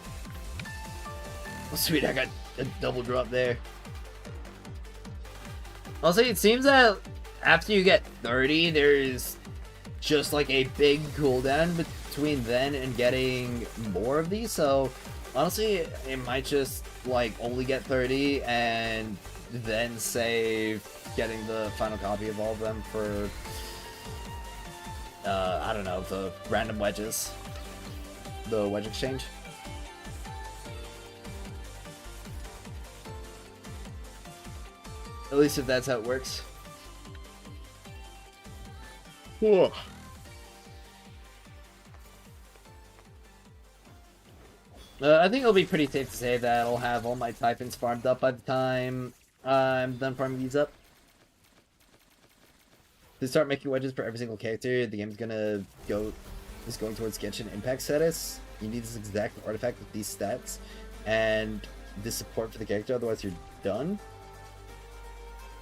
Oh, sweet, I got a double drop there. Also, it seems that after you get 30, there's just like a big cooldown between then and getting more of these. So, honestly, it might just like only get 30 and then save getting the final copy of all of them for, I don't know, the random wedges. The wedge exchange. At least if that's how it works. Whoa. I think it'll be pretty safe to say that I'll have all my Typhons farmed up by the time I'm done farming these up. To start making wedges for every single character, the game's gonna is going towards Genshin Impact status. You need this exact artifact with these stats and this support for the character, otherwise you're done.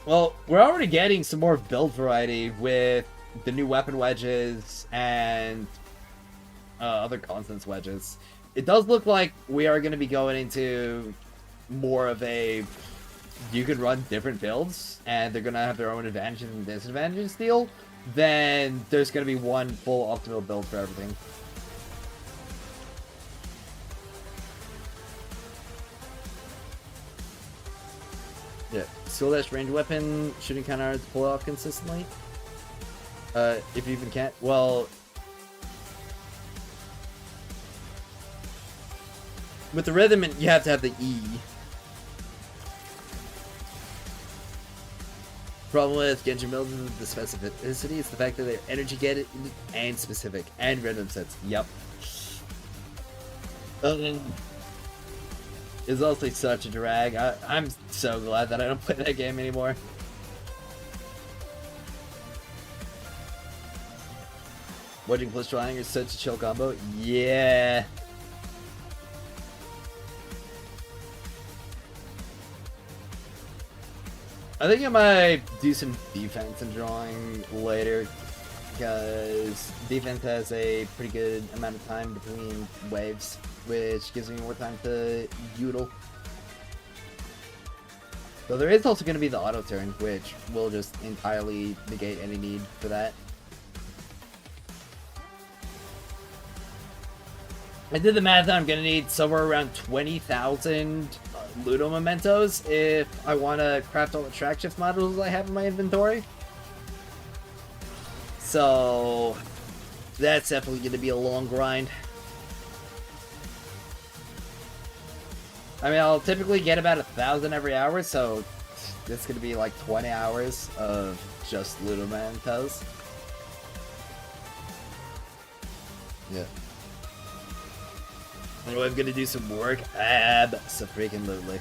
Well, we're already getting some more build variety with the new weapon wedges and other constants wedges. It does look like we are going to be going into more of a you can run different builds and they're going to have their own advantages and disadvantages deal. Then there's going to be one full optimal build for everything. Yeah, skill dash range weapon shooting kind of hard to pull off consistently. If you even can't. Well, with the rhythm, you have to have the E. Problem with Genshin builds is the specificity. It's the fact that they're energy gated and specific and rhythm sets. Yep. It's also such a drag. I'm so glad that I don't play that game anymore. Wedging plus trying is such a chill combo. Yeah. I think I might do some defense and drawing later, because defense has a pretty good amount of time between waves, which gives me more time to util. So there is also going to be the auto turn, which will just entirely negate any need for that. I did the math, and I'm going to need somewhere around 20,000 Ludo Mementos if I want to craft all the track shift models I have in my inventory. So that's definitely going to be a long grind. I mean, I'll typically get about 1,000 every hour, so this is gonna be like 20 hours of just Ludomantos. Yeah. And I'm gonna do some work. Abso-freaking-lutely.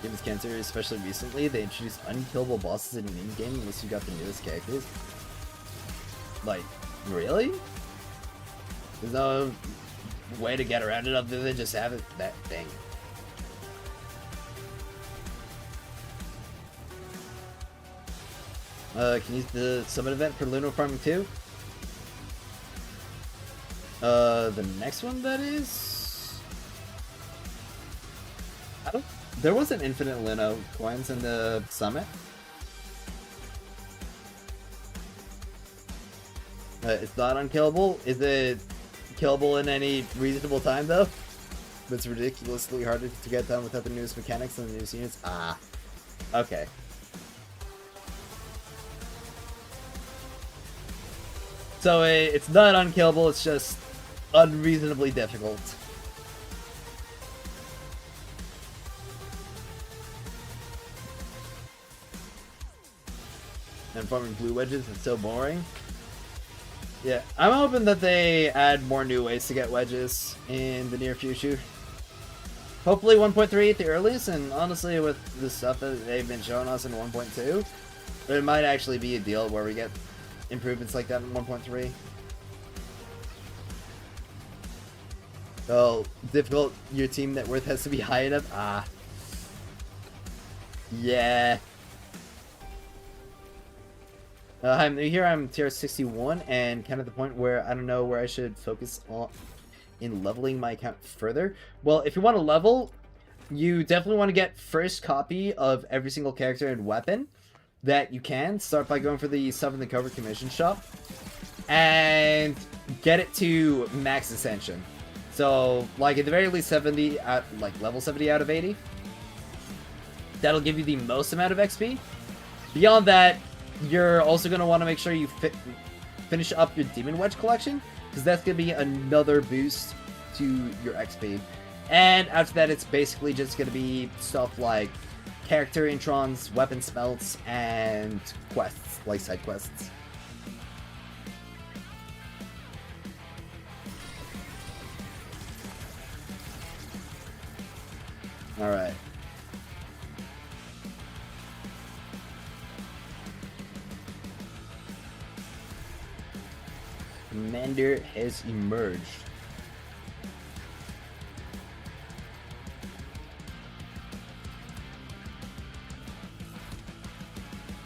Games Cancer, especially recently, they introduced unkillable bosses in an in-game unless you got the newest characters. Like, really? There's no way to get around it other than just have it that thing. Can you use the summon event for Lunar Farming 2? The next one, that is? I don't... There wasn't infinite Lino coins in the summit. It's not unkillable. Is it killable in any reasonable time, though? But it's ridiculously harder to get done without the newest mechanics and the newest units. Ah. Okay. So it's not unkillable, it's just unreasonably difficult. And farming blue wedges is so boring. Yeah, I'm hoping that they add more new ways to get wedges in the near future. Hopefully 1.3 at the earliest, and honestly with the stuff that they've been showing us in 1.2, there might actually be a deal where we get improvements like that in 1.3. Oh, difficult. Your team net worth has to be high enough. Ah. Yeah. I'm new here. I'm tier 61 and kind of the point where I don't know where I should focus on in leveling my account further. Well, if you want to level, you definitely want to get first copy of every single character and weapon that you can. Start by going for the stuff in the cover commission shop and get it to max ascension. So, like, at the very least 70 at like level 70 out of 80. That'll give you the most amount of XP. Beyond that, you're also going to want to make sure you finish up your Demon Wedge collection, because that's going to be another boost to your XP. And after that, it's basically just going to be stuff like character introns, weapon smelts, and quests, like side quests. Alright. Commander has emerged.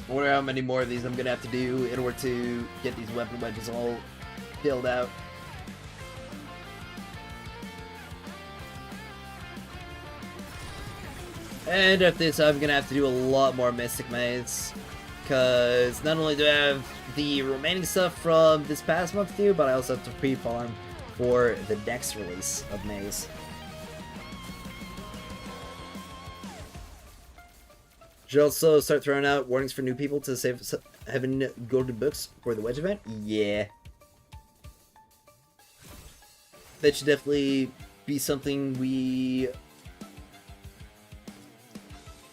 I wonder how many more of these I'm gonna have to do in order to get these weapon wedges all filled out. And after this, I'm gonna have to do a lot more Mystic Maze, because not only do I have the remaining stuff from this past month to do, but I also have to pre-farm for the next release of Maze. Should also start throwing out warnings for new people to save having golden books for the wedge event. Yeah, that should definitely be something we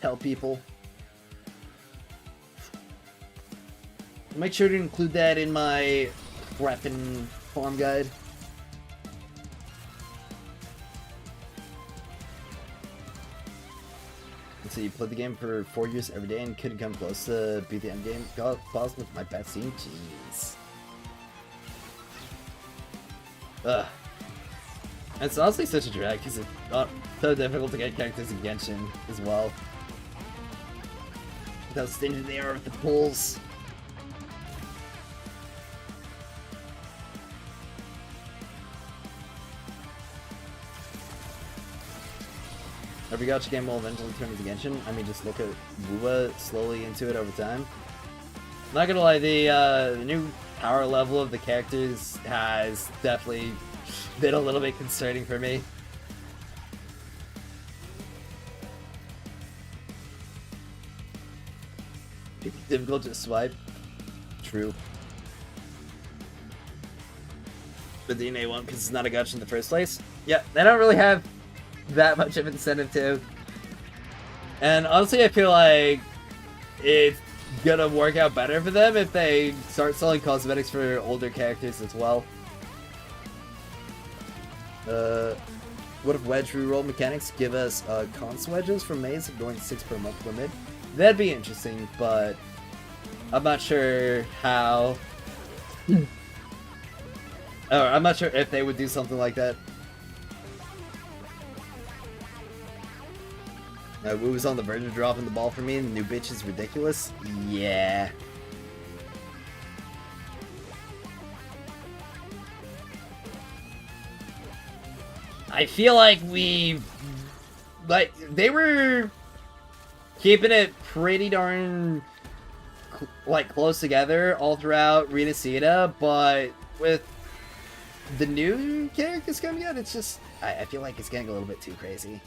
tell people. Make sure to include that in my prep and farm guide. So you played the game for 4 years every day and couldn't come close to beat the end game boss with my pet scene? Jeez. Ugh. It's honestly such a drag because it's not so difficult to get characters in Genshin as well. With how stingy they are with the pulls. Every gacha game will eventually turn into Genshin. I mean, just look at Wuba slowly into it over time. Not gonna lie, the new power level of the characters has definitely been a little bit concerning for me. It's difficult to swipe. True. But the DNA one, because it's not a gacha in the first place. Yeah, they don't really have that much of incentive to. And honestly, I feel like it's gonna work out better for them if they start selling cosmetics for older characters as well. What if wedge reroll mechanics give us cons wedges from Maze going 6 per month limit? That'd be interesting, but I'm not sure how. I'm not sure if they would do something like that. Woo was on the verge of dropping the ball for me, and the new bitch is ridiculous. Yeah. I feel like they were keeping it pretty darn close together all throughout Renacida, but with the new characters coming out, it's just I feel like it's getting a little bit too crazy.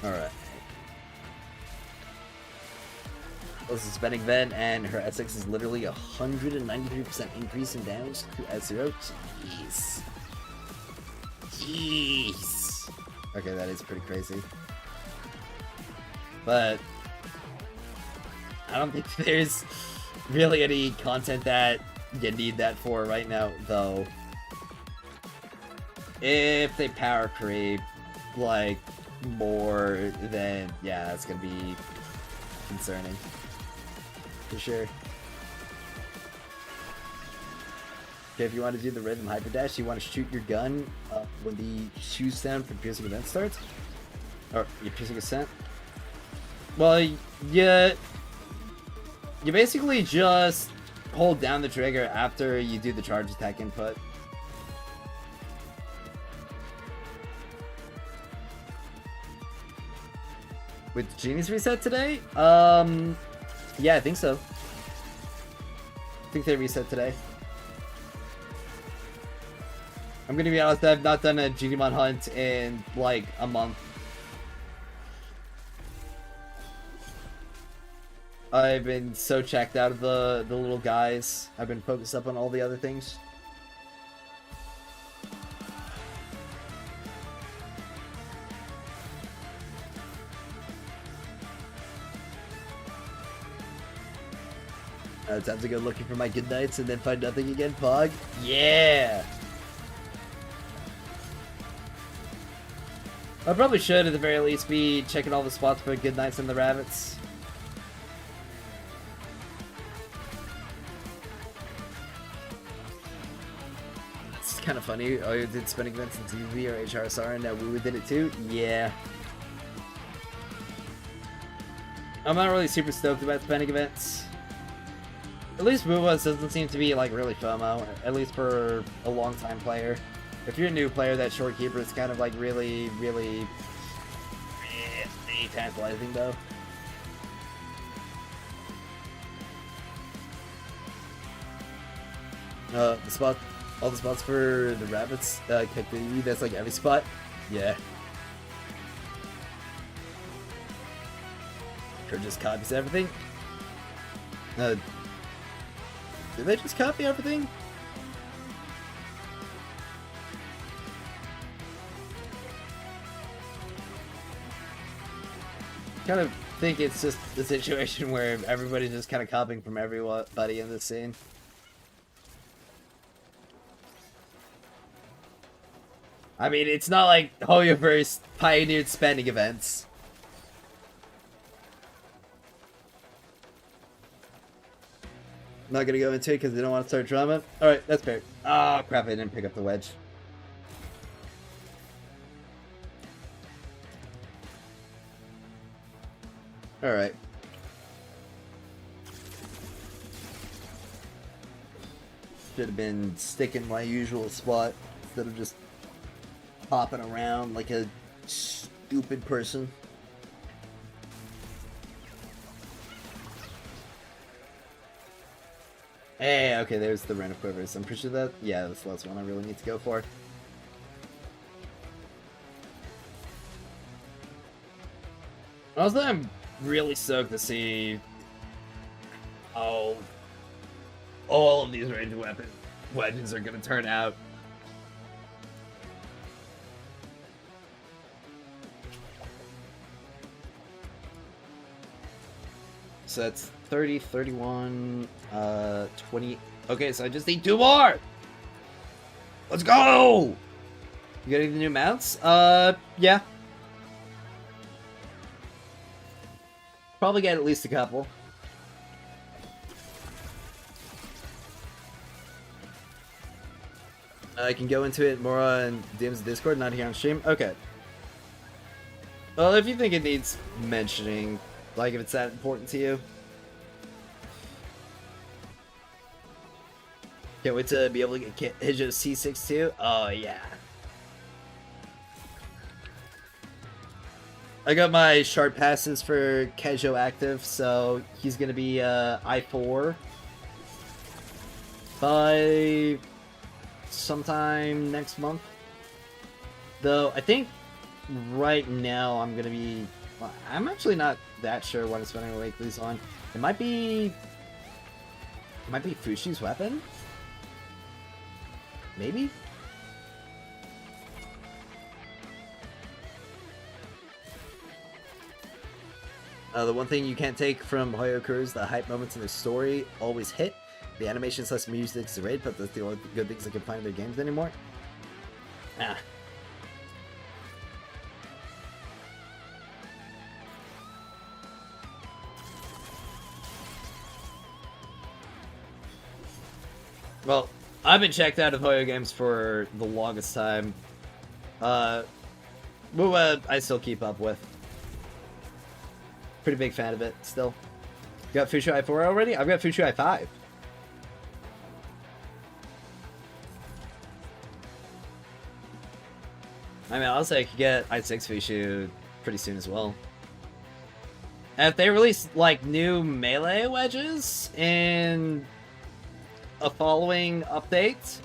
Alright. This is spending then, and her S6 is literally 193% increase in damage to S0. Jeez. Jeez. Okay, that is pretty crazy. But I don't think there's really any content that you need that for right now, though. If they power creep, more, then yeah, it's gonna be concerning. For sure. Okay, if you want to do the rhythm hyper dash, you want to shoot your gun when the shoe sound for piercing event starts? Or your piercing ascent? Well, you basically just hold down the trigger after you do the charge attack input. With Genie's reset today? Yeah, I think so. I think they reset today. I'm gonna be honest, I've not done a Genimon hunt in a month. I've been so checked out of the little guys. I've been focused up on all the other things. Time to go looking for my good nights and then find nothing again, Pog? Yeah! I probably should, at the very least, be checking all the spots for good nights and the rabbits. It's kind of funny. Oh, you did spending events in TV or HRSR and now Woo did it too? Yeah. I'm not really super stoked about spending events. At least Wuwas doesn't seem to be really FOMO, at least for a long time player. If you're a new player, that short keeper is kind of really, really tantalizing though. All the spots for the rabbits, that's every spot. Yeah. Or just copies everything. Did they just copy everything? Kind of think it's just the situation where everybody's just kind of copying from everybody in this scene. I mean, it's not like Hoyoverse pioneered spending events. Not gonna go into it because they don't want to start drama. Alright, that's fair. Oh crap, I didn't pick up the wedge. Alright. Should have been sticking my usual spot instead of just hopping around like a stupid person. Hey, okay, there's the Rain of Quivers. I'm pretty sure that, yeah, that's the last one I really need to go for. Also, I'm really stoked to see how all of these ranged weapons are going to turn out. So that's 30, 31, 20. Okay, so I just need 2 more! Let's go! You getting the new mounts? Yeah. Probably get at least a couple. I can go into it more on DM's Discord, not here on stream. Okay. Well, if you think it needs mentioning, like if it's that important to you. Can't wait to be able to get Hijo C6 too. Oh yeah. I got my shard passes for Kejo active, so he's gonna be I4 by sometime next month. Though I think right now I'm gonna be. Well, I'm actually not that sure what I'm spending my weeklies on. It might be Fushi's weapon. Maybe. The one thing you can't take from Hoyoku is the hype moments in the story always hit. The animations less music is great, but that's the only good things I can find in their games anymore. Ah. Well, I've been checked out of Hoyo games for the longest time. I still keep up with. Pretty big fan of it, still. You got Fushu I4 already? I've got Fushu I5. I mean, I'll say I could get I6 Fushu pretty soon as well. And if they release, like, new melee wedges in a following update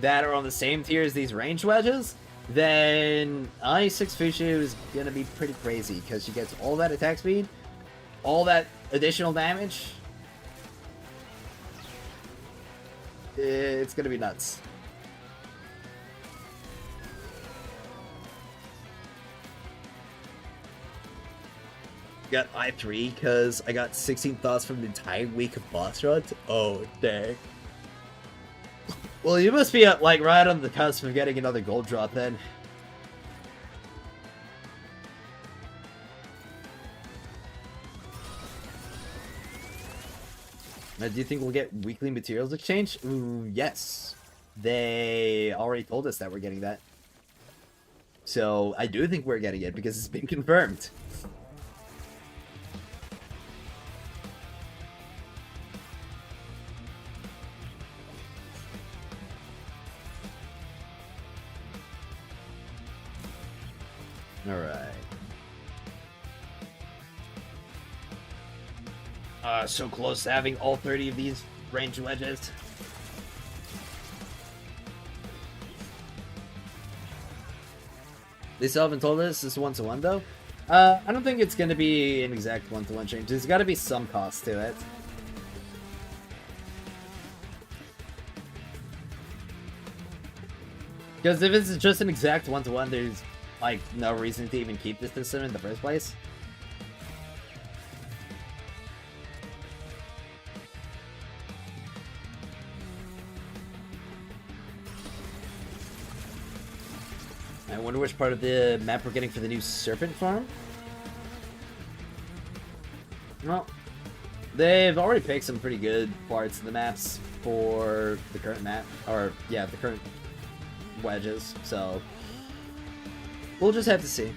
that are on the same tier as these range wedges, then I6 Fushu is gonna be pretty crazy because she gets all that attack speed, all that additional damage. It's gonna be nuts. Got I3 because I got 16 thoughts from the entire week of boss runs. Oh, dang. Well, you must be like right on the cusp of getting another gold drop then. Now, do you think we'll get weekly materials exchange? Ooh, yes. They already told us that we're getting that. So I do think we're getting it because it's been confirmed. Alright. So close to having all 30 of these range wedges. They still haven't told us this is one-to-one though. I don't think it's gonna be an exact one-to-one change. There's gotta be some cost to it. Because if it's just an exact one-to-one, there's like no reason to even keep this system in the first place. I wonder which part of the map we're getting for the new Serpent Farm. Well, they've already picked some pretty good parts of the maps for the current map, or yeah, the current wedges, so we'll just have to see.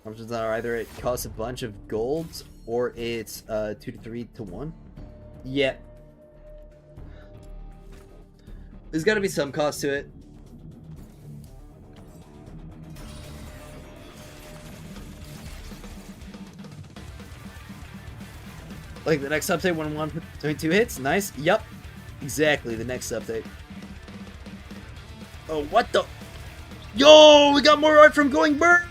Options are either it costs a bunch of golds or it's 2 to 3 to 1. Yeah. There's gotta be some cost to it. Like the next update when 1.2 hits? Nice. Yup. Exactly, the next update. Oh, what the? Yo, we got more art from Going Bird!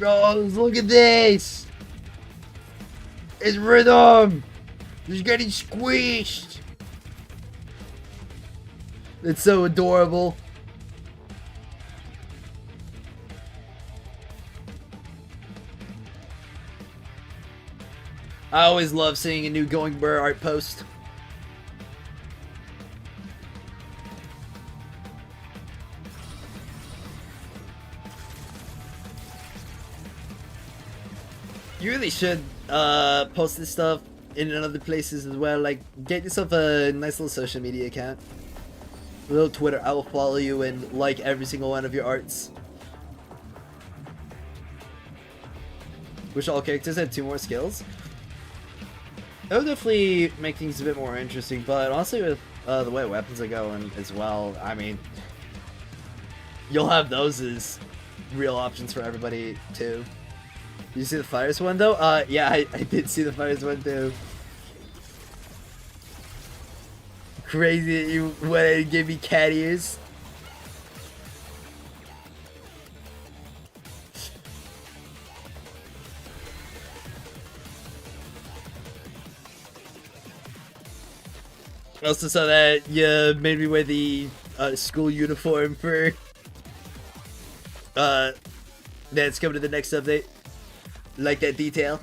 Bros, look at this! It's rhythm! He's getting squished! It's so adorable. I always love seeing a new Going Burr art post. You really should post this stuff in other places as well. Like, get yourself a nice little social media account. A little Twitter. I will follow you and like every single one of your arts. Wish all characters had 2 more skills. That would definitely make things a bit more interesting, but honestly with the way weapons are going as well, I mean, you'll have those as real options for everybody too. You see the fires one though? Yeah, I did see the fires one too. Crazy that you went and gave me cat ears. I also saw that you made me wear the school uniform for that's coming to the next update. Like that detail.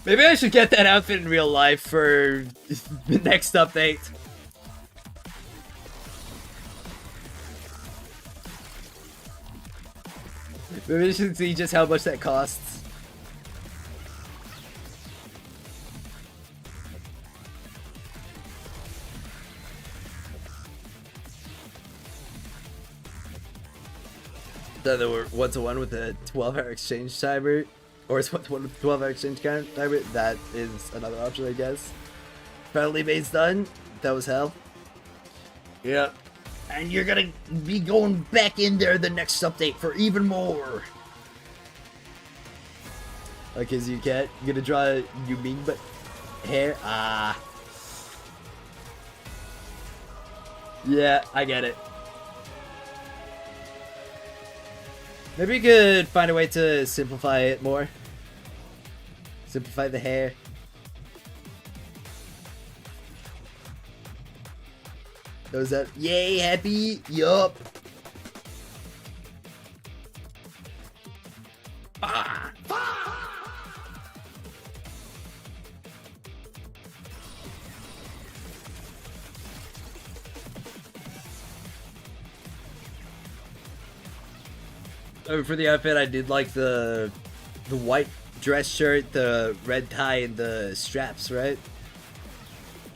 Maybe I should get that outfit in real life for the next update. Maybe I should see just how much that costs. That there were 1-to-1 with a 12-hour exchange timer, or it's 1-to-1 with a 12-hour exchange timer. That is another option, I guess. Friendly base done. That was hell. Yep. And you're gonna be going back in there the next update for even more. Okay, so you can't. You're gonna draw you mean but hair. Yeah, I get it. Maybe you could find a way to simplify it more. Simplify the hair. Was that? Yay, happy? Yup. For the outfit, I did like the white dress shirt, the red tie, and the straps, right?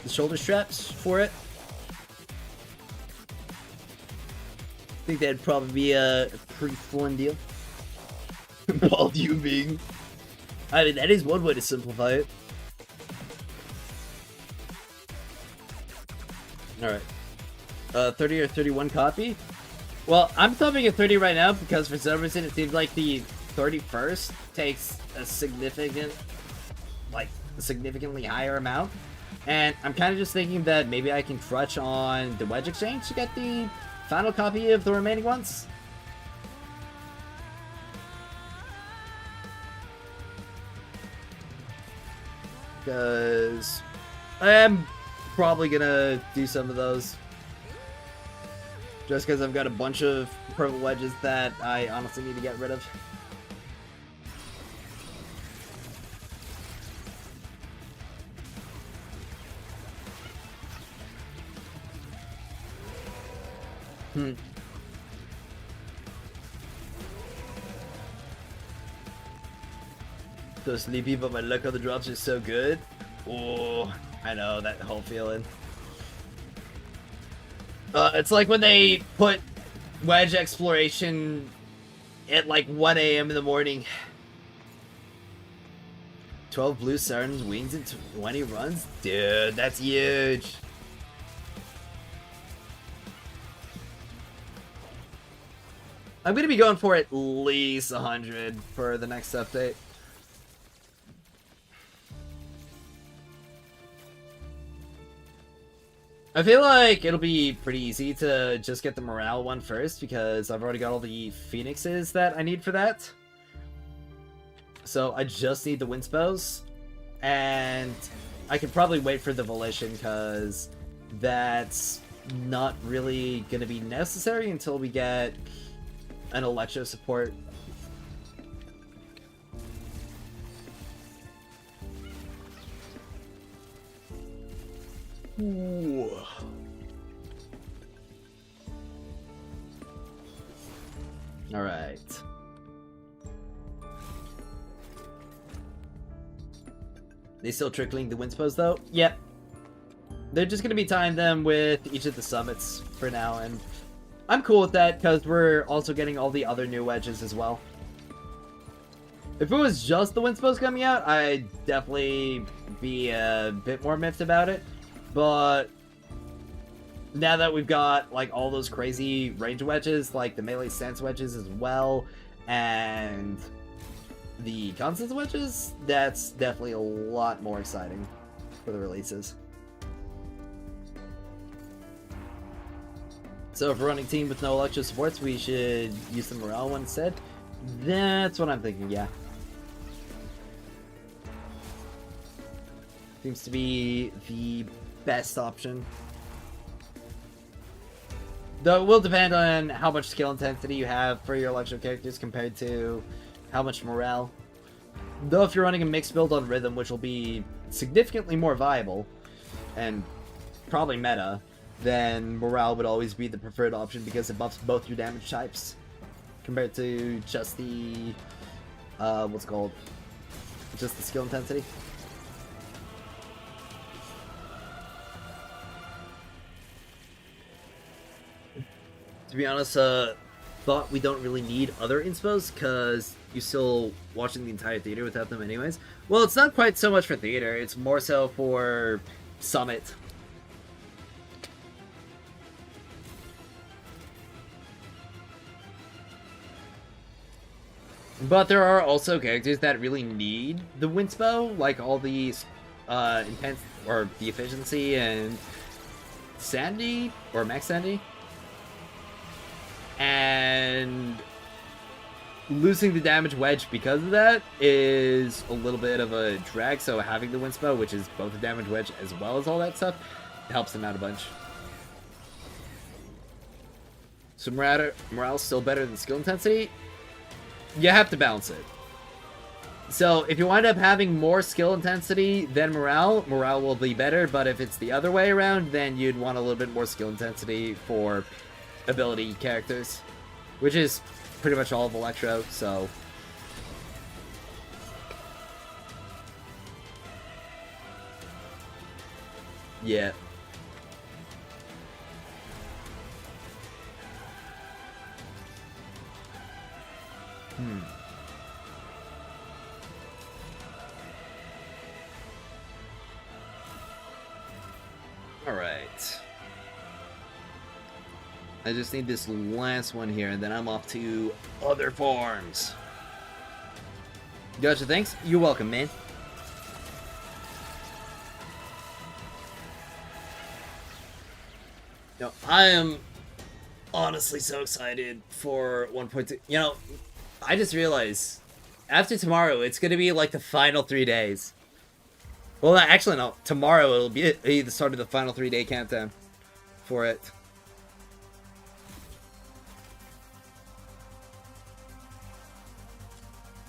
The shoulder straps for it. I think that'd probably be a pretty fun deal. Bald you being. I mean, that is one way to simplify it. Alright. 30 or 31 copy? Well, I'm thumbing at 30 right now because for some reason it seems like the 31st takes a significantly higher amount. And I'm kind of just thinking that maybe I can crutch on the Wedge Exchange to get the final copy of the remaining ones. Because I am probably gonna do some of those. Just because I've got a bunch of purple wedges that I honestly need to get rid of. So sleepy, but my luck on the drops is so good. Oh, I know that whole feeling. It's like when they put Wedge Exploration at like 1 AM in the morning. 12 blue Saturn's wings in 20 runs? Dude, that's huge. I'm going to be going for at least 100 for the next update. I feel like it'll be pretty easy to just get the morale one first, because I've already got all the phoenixes that I need for that. So I just need the windspows, and I could probably wait for the volition, because that's not really going to be necessary until we get an electro support. Ooh. All right. They still trickling the windspows though? Yep. They're just gonna be tying them with each of the summits for now, and I'm cool with that because we're also getting all the other new wedges as well. If it was just the windspows coming out, I'd definitely be a bit more miffed about it. But now that we've got like all those crazy range wedges, like the melee stance wedges as well, and the constance wedges, that's definitely a lot more exciting for the releases. So if we're running team with no electro supports, we should use the morale one instead. That's what I'm thinking, yeah. Seems to be the best option. Though it will depend on how much skill intensity you have for your electro characters compared to how much morale. Though if you're running a mixed build on rhythm, which will be significantly more viable and probably meta, then morale would always be the preferred option because it buffs both your damage types compared to just the just the skill intensity. To be honest, thought we don't really need other inspos because you're still watching the entire theater without them anyways. Well, it's not quite so much for theater, it's more so for Summit. But there are also characters that really need the winspo, like all the intense, or the efficiency and sanity, or max sanity. And losing the damage wedge because of that is a little bit of a drag, so having the winspo, which is both the damage wedge as well as all that stuff, helps them out a bunch. So morale's still better than skill intensity. You have to balance it. So if you wind up having more skill intensity than morale will be better, but if it's the other way around, then you'd want a little bit more skill intensity for ability characters, which is pretty much all of Electro, so yeah. Alright. I just need this last one here, and then I'm off to other farms. Gotcha, thanks. You're welcome, man. No, I am honestly so excited for 1.2. You know, I just realized after tomorrow, it's going to be like the final 3 days. Well, actually, no. Tomorrow it'll be the start of the final 3-day countdown for it.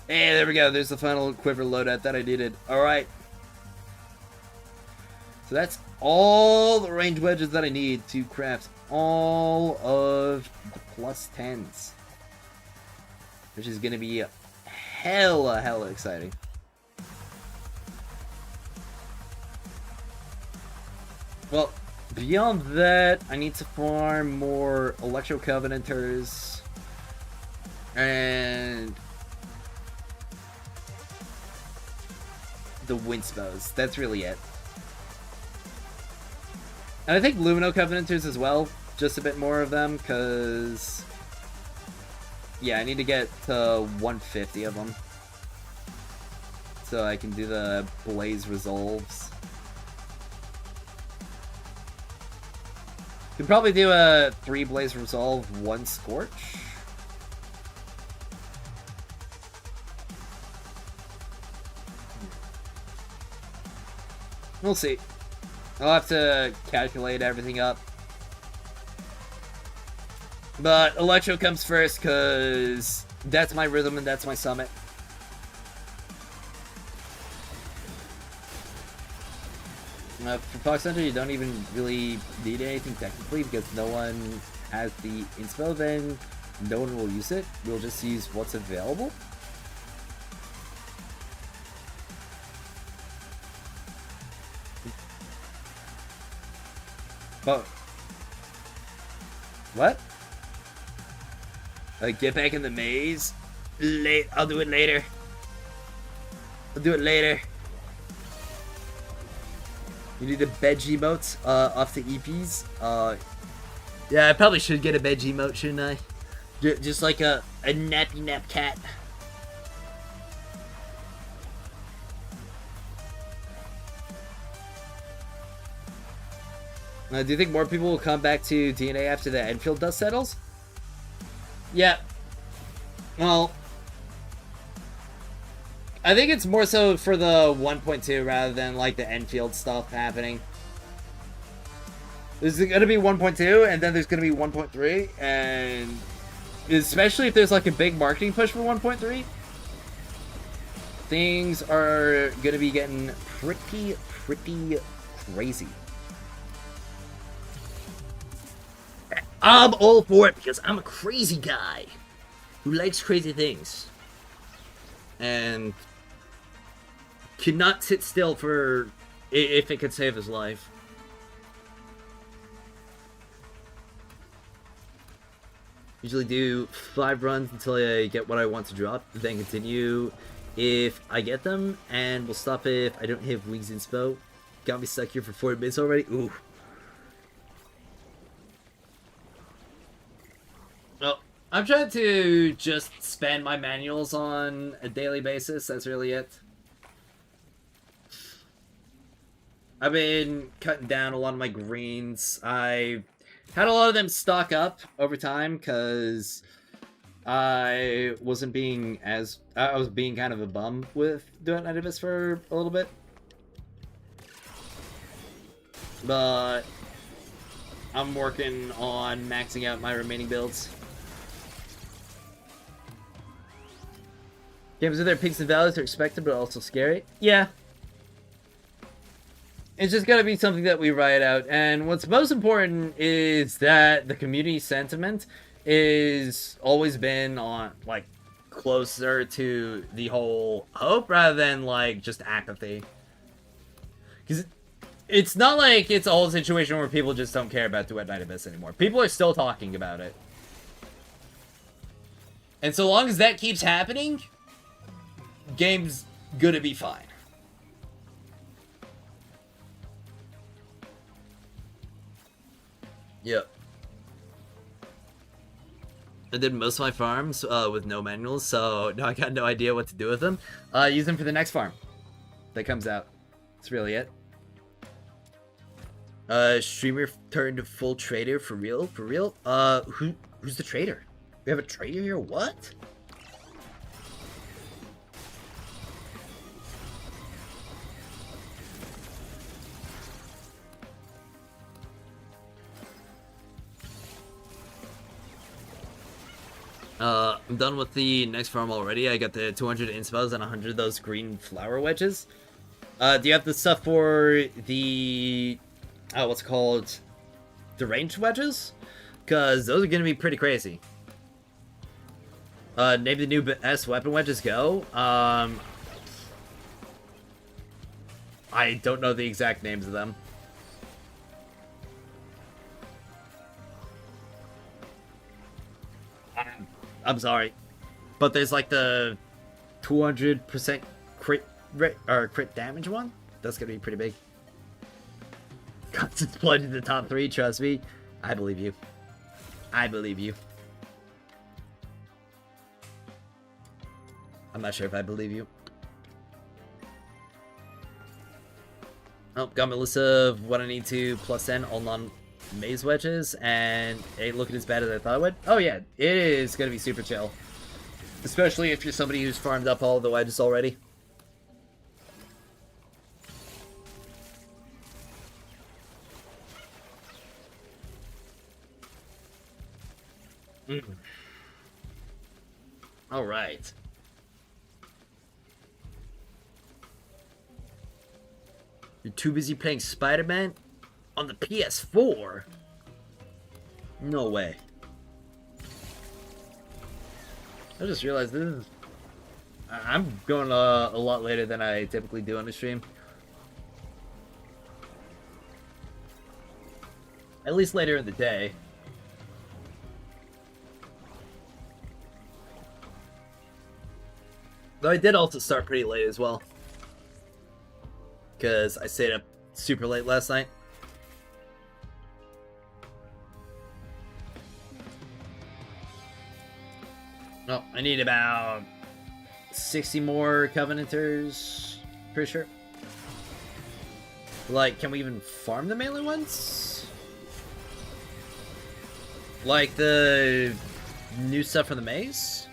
Hey, there we go. There's the final quiver loadout that I needed. Alright. So that's all the range wedges that I need to craft all of the plus 10s. Which is going to be hella exciting. Well, beyond that, I need to farm more Electro Covenanters. And the Winspos. That's really it. And I think Lumino Covenanters as well. Just a bit more of them, because yeah, I need to get to 150 of them. So I can do the Blaze Resolves. Could probably do a 3 Blaze Resolve, 1 Scorch. We'll see. I'll have to calculate everything up. But Electro comes first, because that's my rhythm and that's my summit. For Fox Hunter, you don't even really need anything technically, because no one has the inspo, then no one will use it. We'll just use what's available. But what? Get back in the maze? I'll do it later. I'll do it later. You need a veg emote off the EPs. Yeah, I probably should get a veg emote, shouldn't I? Just like a nappy nap cat. Do you think more people will come back to DNA after the Enfield dust settles? Yeah. Well, I think it's more so for the 1.2 rather than like the Enfield stuff happening. There's going to be 1.2 and then there's going to be 1.3, and especially if there's like a big marketing push for 1.3, things are going to be getting pretty crazy. I'm all for it because I'm a crazy guy who likes crazy things and cannot sit still for if it could save his life. Usually do 5 runs until I get what I want to drop, then continue if I get them, and we'll stop if I don't have Wings Inspo. Got me stuck here for 40 minutes already. Ooh. Well, I'm trying to just spend my manuals on a daily basis. That's really it. I've been cutting down a lot of my greens. I had a lot of them stock up over time because I wasn't being as... I was being kind of a bum with Duet Night Abyss for a little bit. But I'm working on maxing out my remaining builds. Games with their peaks and valleys are expected, but also scary. Yeah. It's just gotta be something that we write out. And what's most important is that the community sentiment is always been on, like, closer to the whole hope rather than, like, just apathy. Because it's not like it's a whole situation where people just don't care about Duet Night Abyss anymore. People are still talking about it. And so long as that keeps happening, game's gonna be fine. Yep. I did most of my farms with no manuals, so now I got no idea what to do with them. Use them for the next farm that comes out. That's really it. Streamer turned full trader for real? For real? Who's the trader? We have a trader here? What? I'm done with the next farm already. I got the 200 inspos and 100 of those green flower wedges. Do you have the stuff for the... what's it called? The ranged wedges? Because those are going to be pretty crazy. Name the new best weapon wedges go. I don't know the exact names of them. I'm sorry, but there's like the 200% crit damage one. That's gonna be pretty big. Constant blood in the top 3. Trust me, I believe you. I believe you. I'm not sure if I believe you. Oh, got my list of what I need to plus N, all non maze wedges, and it ain't looking as bad as I thought it would. Oh yeah, it is gonna be super chill. Especially if you're somebody who's farmed up all of the wedges already. Alright. You're too busy playing Spider-Man? On the PS4? No way. I just realized this is... I'm going a lot later than I typically do on the stream. At least later in the day. Though I did also start pretty late as well. Because I stayed up super late last night. Oh, I need about 60 more Covenanters. Pretty sure. Like, can we even farm the melee ones? Like the new stuff from the maze?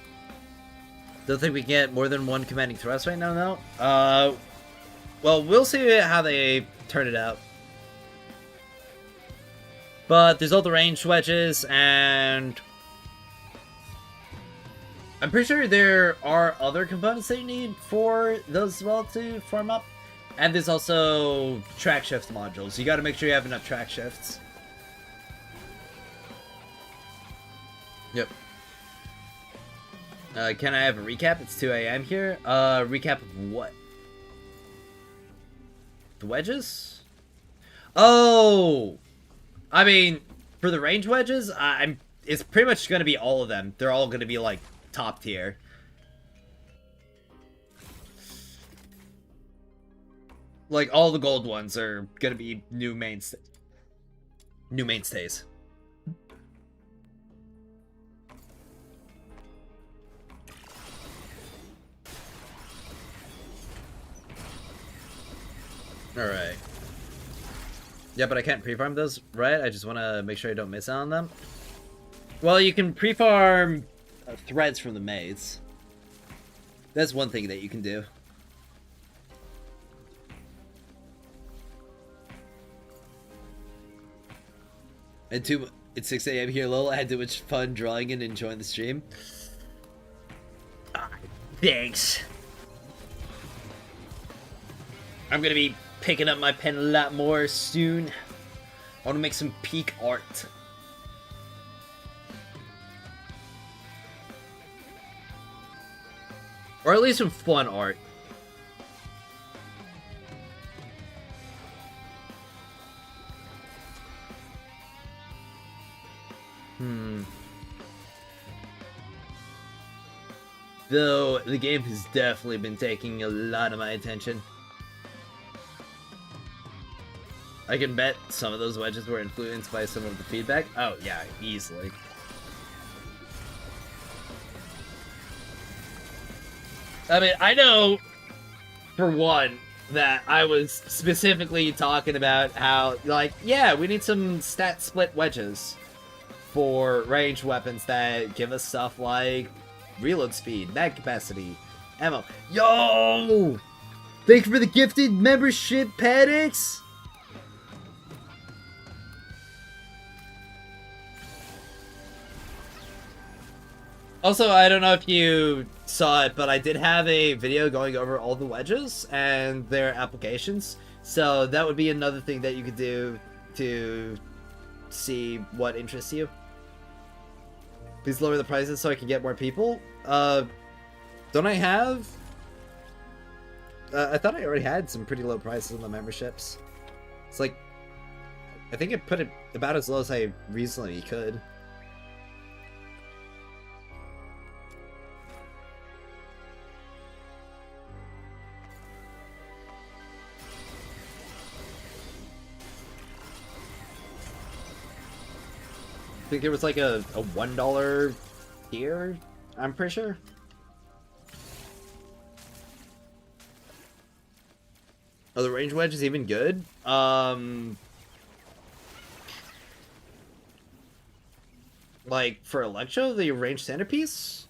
Don't think we can get more than one commanding thrust right now, no? Well, we'll see how they turn it out. But there's all the ranged wedges, and... I'm pretty sure there are other components that you need for those as well to farm up. And there's also track shift modules. You gotta make sure you have enough track shifts. Yep. Can I have a recap? It's 2 AM here. Recap of what? The wedges? Oh! I mean, for the range wedges, it's pretty much going to be all of them. They're all going to be, like, top tier. Like, all the gold ones are going to be new mainstays. Alright. Yeah, but I can't pre-farm those, right? I just want to make sure I don't miss out on them. Well, you can pre-farm threads from the maze. That's one thing that you can do. And it's 6 AM here, lol. I had too much fun drawing and enjoying the stream. Thanks. I'm gonna be picking up my pen a lot more soon. I want to make some peak art. Or at least some fun art. Though, the game has definitely been taking a lot of my attention. I can bet some of those wedges were influenced by some of the feedback. Oh, yeah, easily. I mean, I know, for one, that I was specifically talking about how, like, yeah, we need some stat split wedges for ranged weapons that give us stuff like reload speed, mag capacity, ammo. Yo! Thank you for the gifted membership, Paddix! Also, I don't know if you saw it, but I did have a video going over all the wedges and their applications. So that would be another thing that you could do to see what interests you. Please lower the prices so I can get more people. Don't I have... I thought I already had some pretty low prices on the memberships. It's like... I think it put it about as low as I reasonably could. I think there was like a $1 tier, I'm pretty sure. Oh, the range wedge is even good? Like, for Electro, the ranged centerpiece?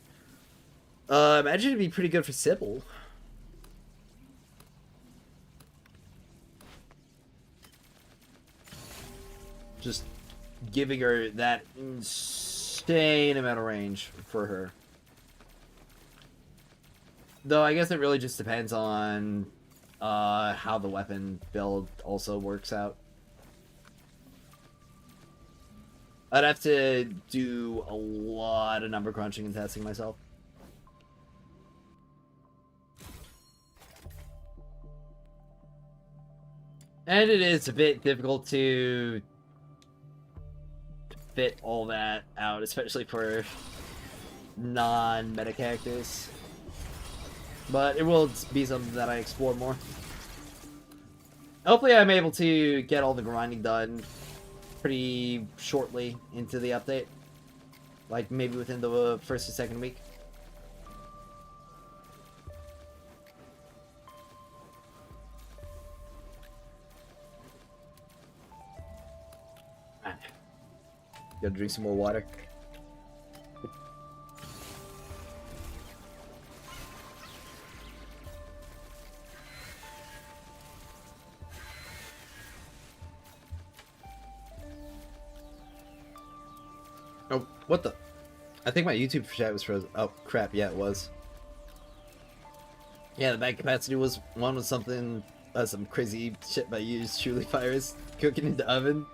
Imagine it'd be pretty good for Sybil. Just giving her that insane amount of range for her. Though I guess it really just depends on how the weapon build also works out. I'd have to do a lot of number crunching and testing myself. And it is a bit difficult to fit all that out, especially for non-meta characters. But it will be something that I explore more. Hopefully I'm able to get all the grinding done pretty shortly into the update. Like, maybe within the first or second week. Gotta drink some more water. Oh, what the? I think my YouTube chat was frozen. Oh, crap, yeah, it was. Yeah, the bad capacity was one with something, some crazy shit by used chili fires cooking in the oven.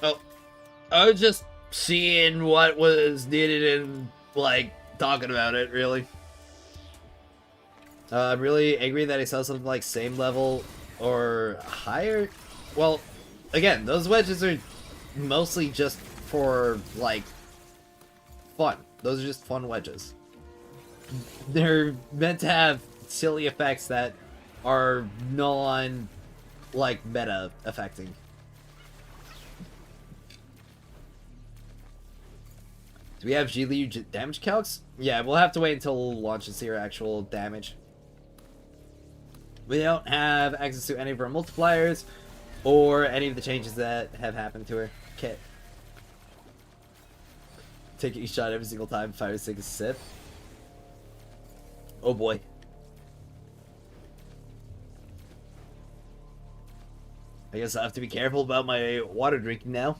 Oh, I was just seeing what was needed and, like, talking about it, really. I'm really angry that I saw something like same level or higher. Well, again, those wedges are mostly just for, like, fun. Those are just fun wedges. They're meant to have silly effects that are non, like, meta affecting. Do we have G-Liu damage calcs? Yeah, we'll have to wait until launch to see her actual damage. We don't have access to any of her multipliers or any of the changes that have happened to her kit. Take each shot every single time, fire stick is sip. Oh boy. I guess I have to be careful about my water drinking now.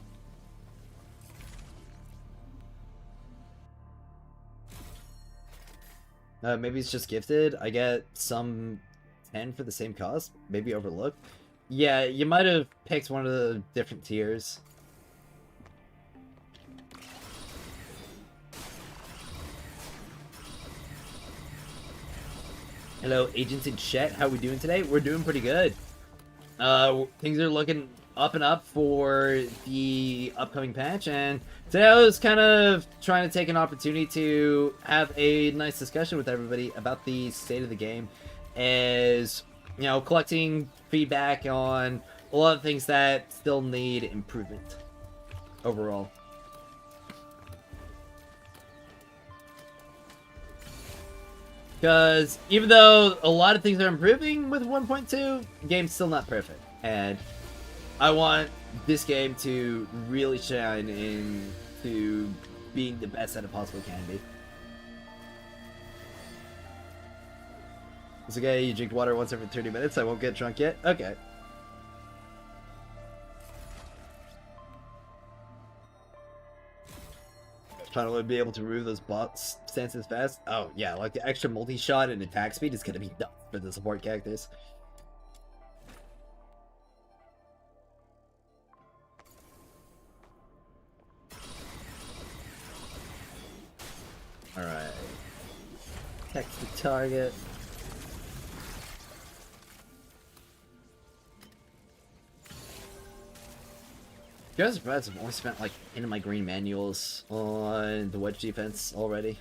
Maybe it's just gifted. I get some 10 for the same cost. Maybe overlooked. Yeah, you might have picked one of the different tiers. Hello, agents in chat. How we doing today? We're doing pretty good. Things are looking up and up for the upcoming patch, and today I was kind of trying to take an opportunity to have a nice discussion with everybody about the state of the game, as, you know, collecting feedback on a lot of things that still need improvement overall. Because even though a lot of things are improving with 1.2, the game's still not perfect. And I want this game to really shine into being the best that it possibly can be. It's okay, you drink water once every 30 minutes, I won't get drunk yet? Okay. Trying to be able to remove those bot stances fast. Oh yeah, like the extra multi-shot and attack speed is gonna be nuts for the support characters. Alright. Text the target. You guys are surprised I've only spent like into my green manuals on the wedge defense already.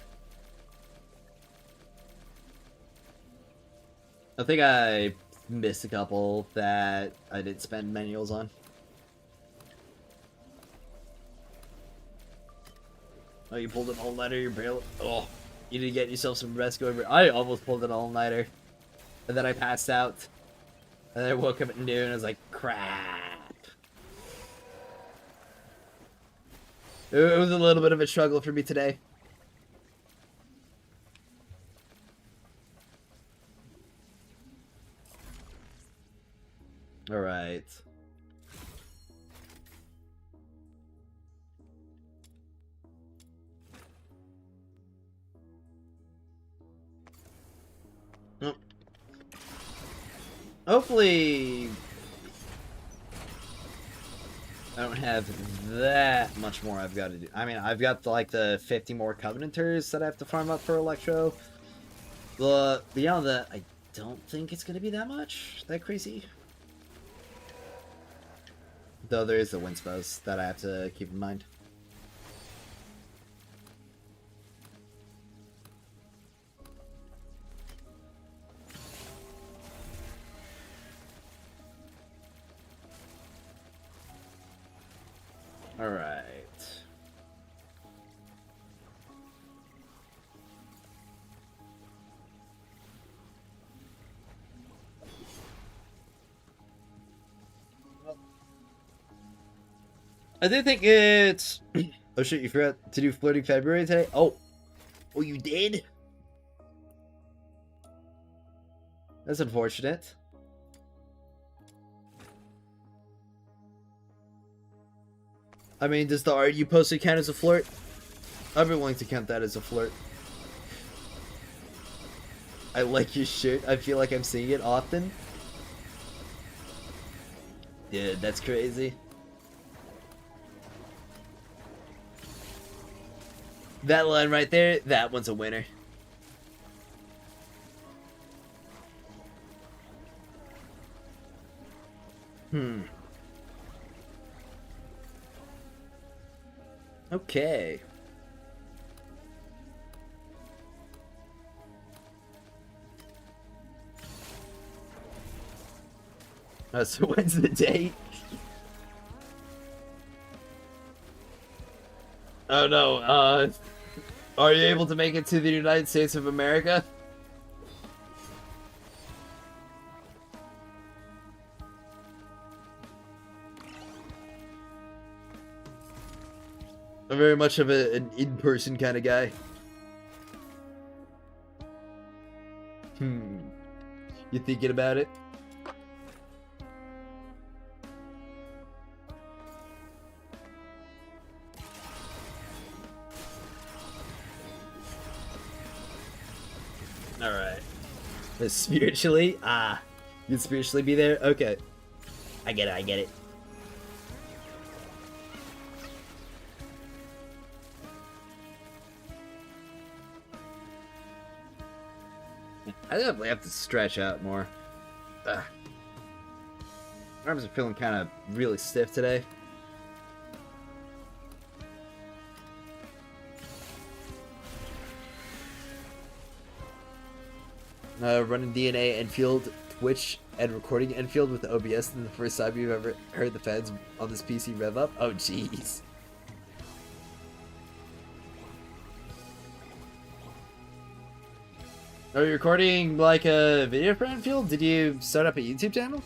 I think I missed a couple that I didn't spend manuals on. Oh, you pulled an all-nighter, you're barely... Oh, you need to get yourself some rest going. I almost pulled an all-nighter. And then I passed out. And then I woke up at noon and I was like, crap. It was a little bit of a struggle for me today. All right. Oh. Hopefully, I don't have that much more I've got to do. I mean, I've got like the 50 more Covenanters that I have to farm up for Electro. But beyond that, I don't think it's going to be that much. That crazy. Though there is the Winspos that I have to keep in mind. All right. I do think it's... Oh shit, you forgot to do Floating February today? Oh, you did? That's unfortunate. I mean, does the art you posted count as a flirt? I'd be willing to count that as a flirt. I like your shirt. I feel like I'm seeing it often. Dude, that's crazy. That line right there, that one's a winner. Okay. So when's the date? Oh no, are you able to make it to the United States of America? I'm very much of an in-person kind of guy. You thinking about it? Alright. Spiritually? You'd spiritually be there? Okay. I get it, I get it. I definitely have to stretch out more. My arms are feeling kind of really stiff today. Running DNA Enfield, Twitch, and recording Enfield with OBS is the first time you've ever heard the fans on this PC rev up? Oh, jeez. Are you recording like a video for Enfield? Did you start up a YouTube channel?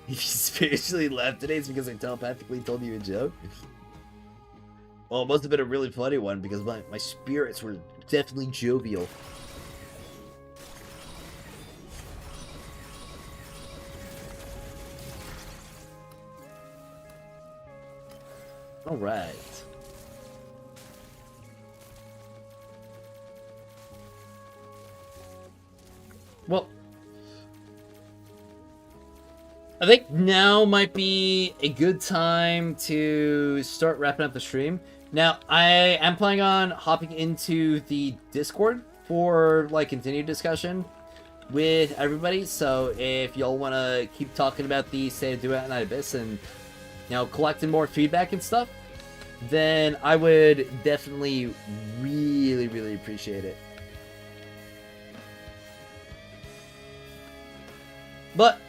If you spiritually laughed today, it's because I telepathically told you a joke. Well, it must have been a really funny one because my spirits were definitely jovial. Alright. Well, I think now might be a good time to start wrapping up the stream. Now, I am planning on hopping into the Discord for, like, continued discussion with everybody. So if y'all want to keep talking about the state of Duet Night Abyss and, you know, collecting more feedback and stuff, then I would definitely really, really appreciate it. But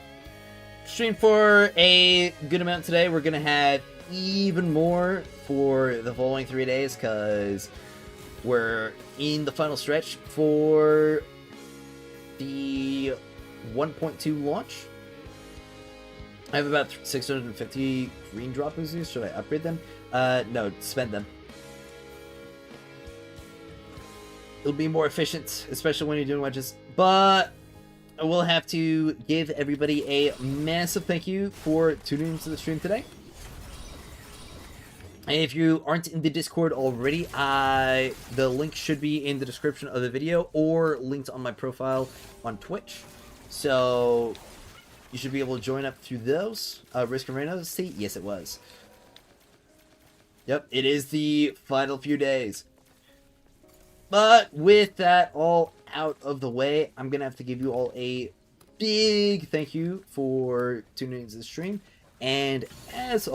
stream for a good amount today. We're gonna have even more for the following 3 days because we're in the final stretch for the 1.2 launch. I have about 650 green drop boosters. Should I upgrade them? No, spend them. It'll be more efficient, especially when you're doing wedges. But I will have to give everybody a massive thank you for tuning into the stream today. And if you aren't in the Discord already, the link should be in the description of the video or linked on my profile on Twitch. So you should be able to join up through those. Risk Arena State? Yes, it was. Yep, it is the final few days. But with that all out of the way, I'm going to have to give you all a big thank you for tuning into the stream. And as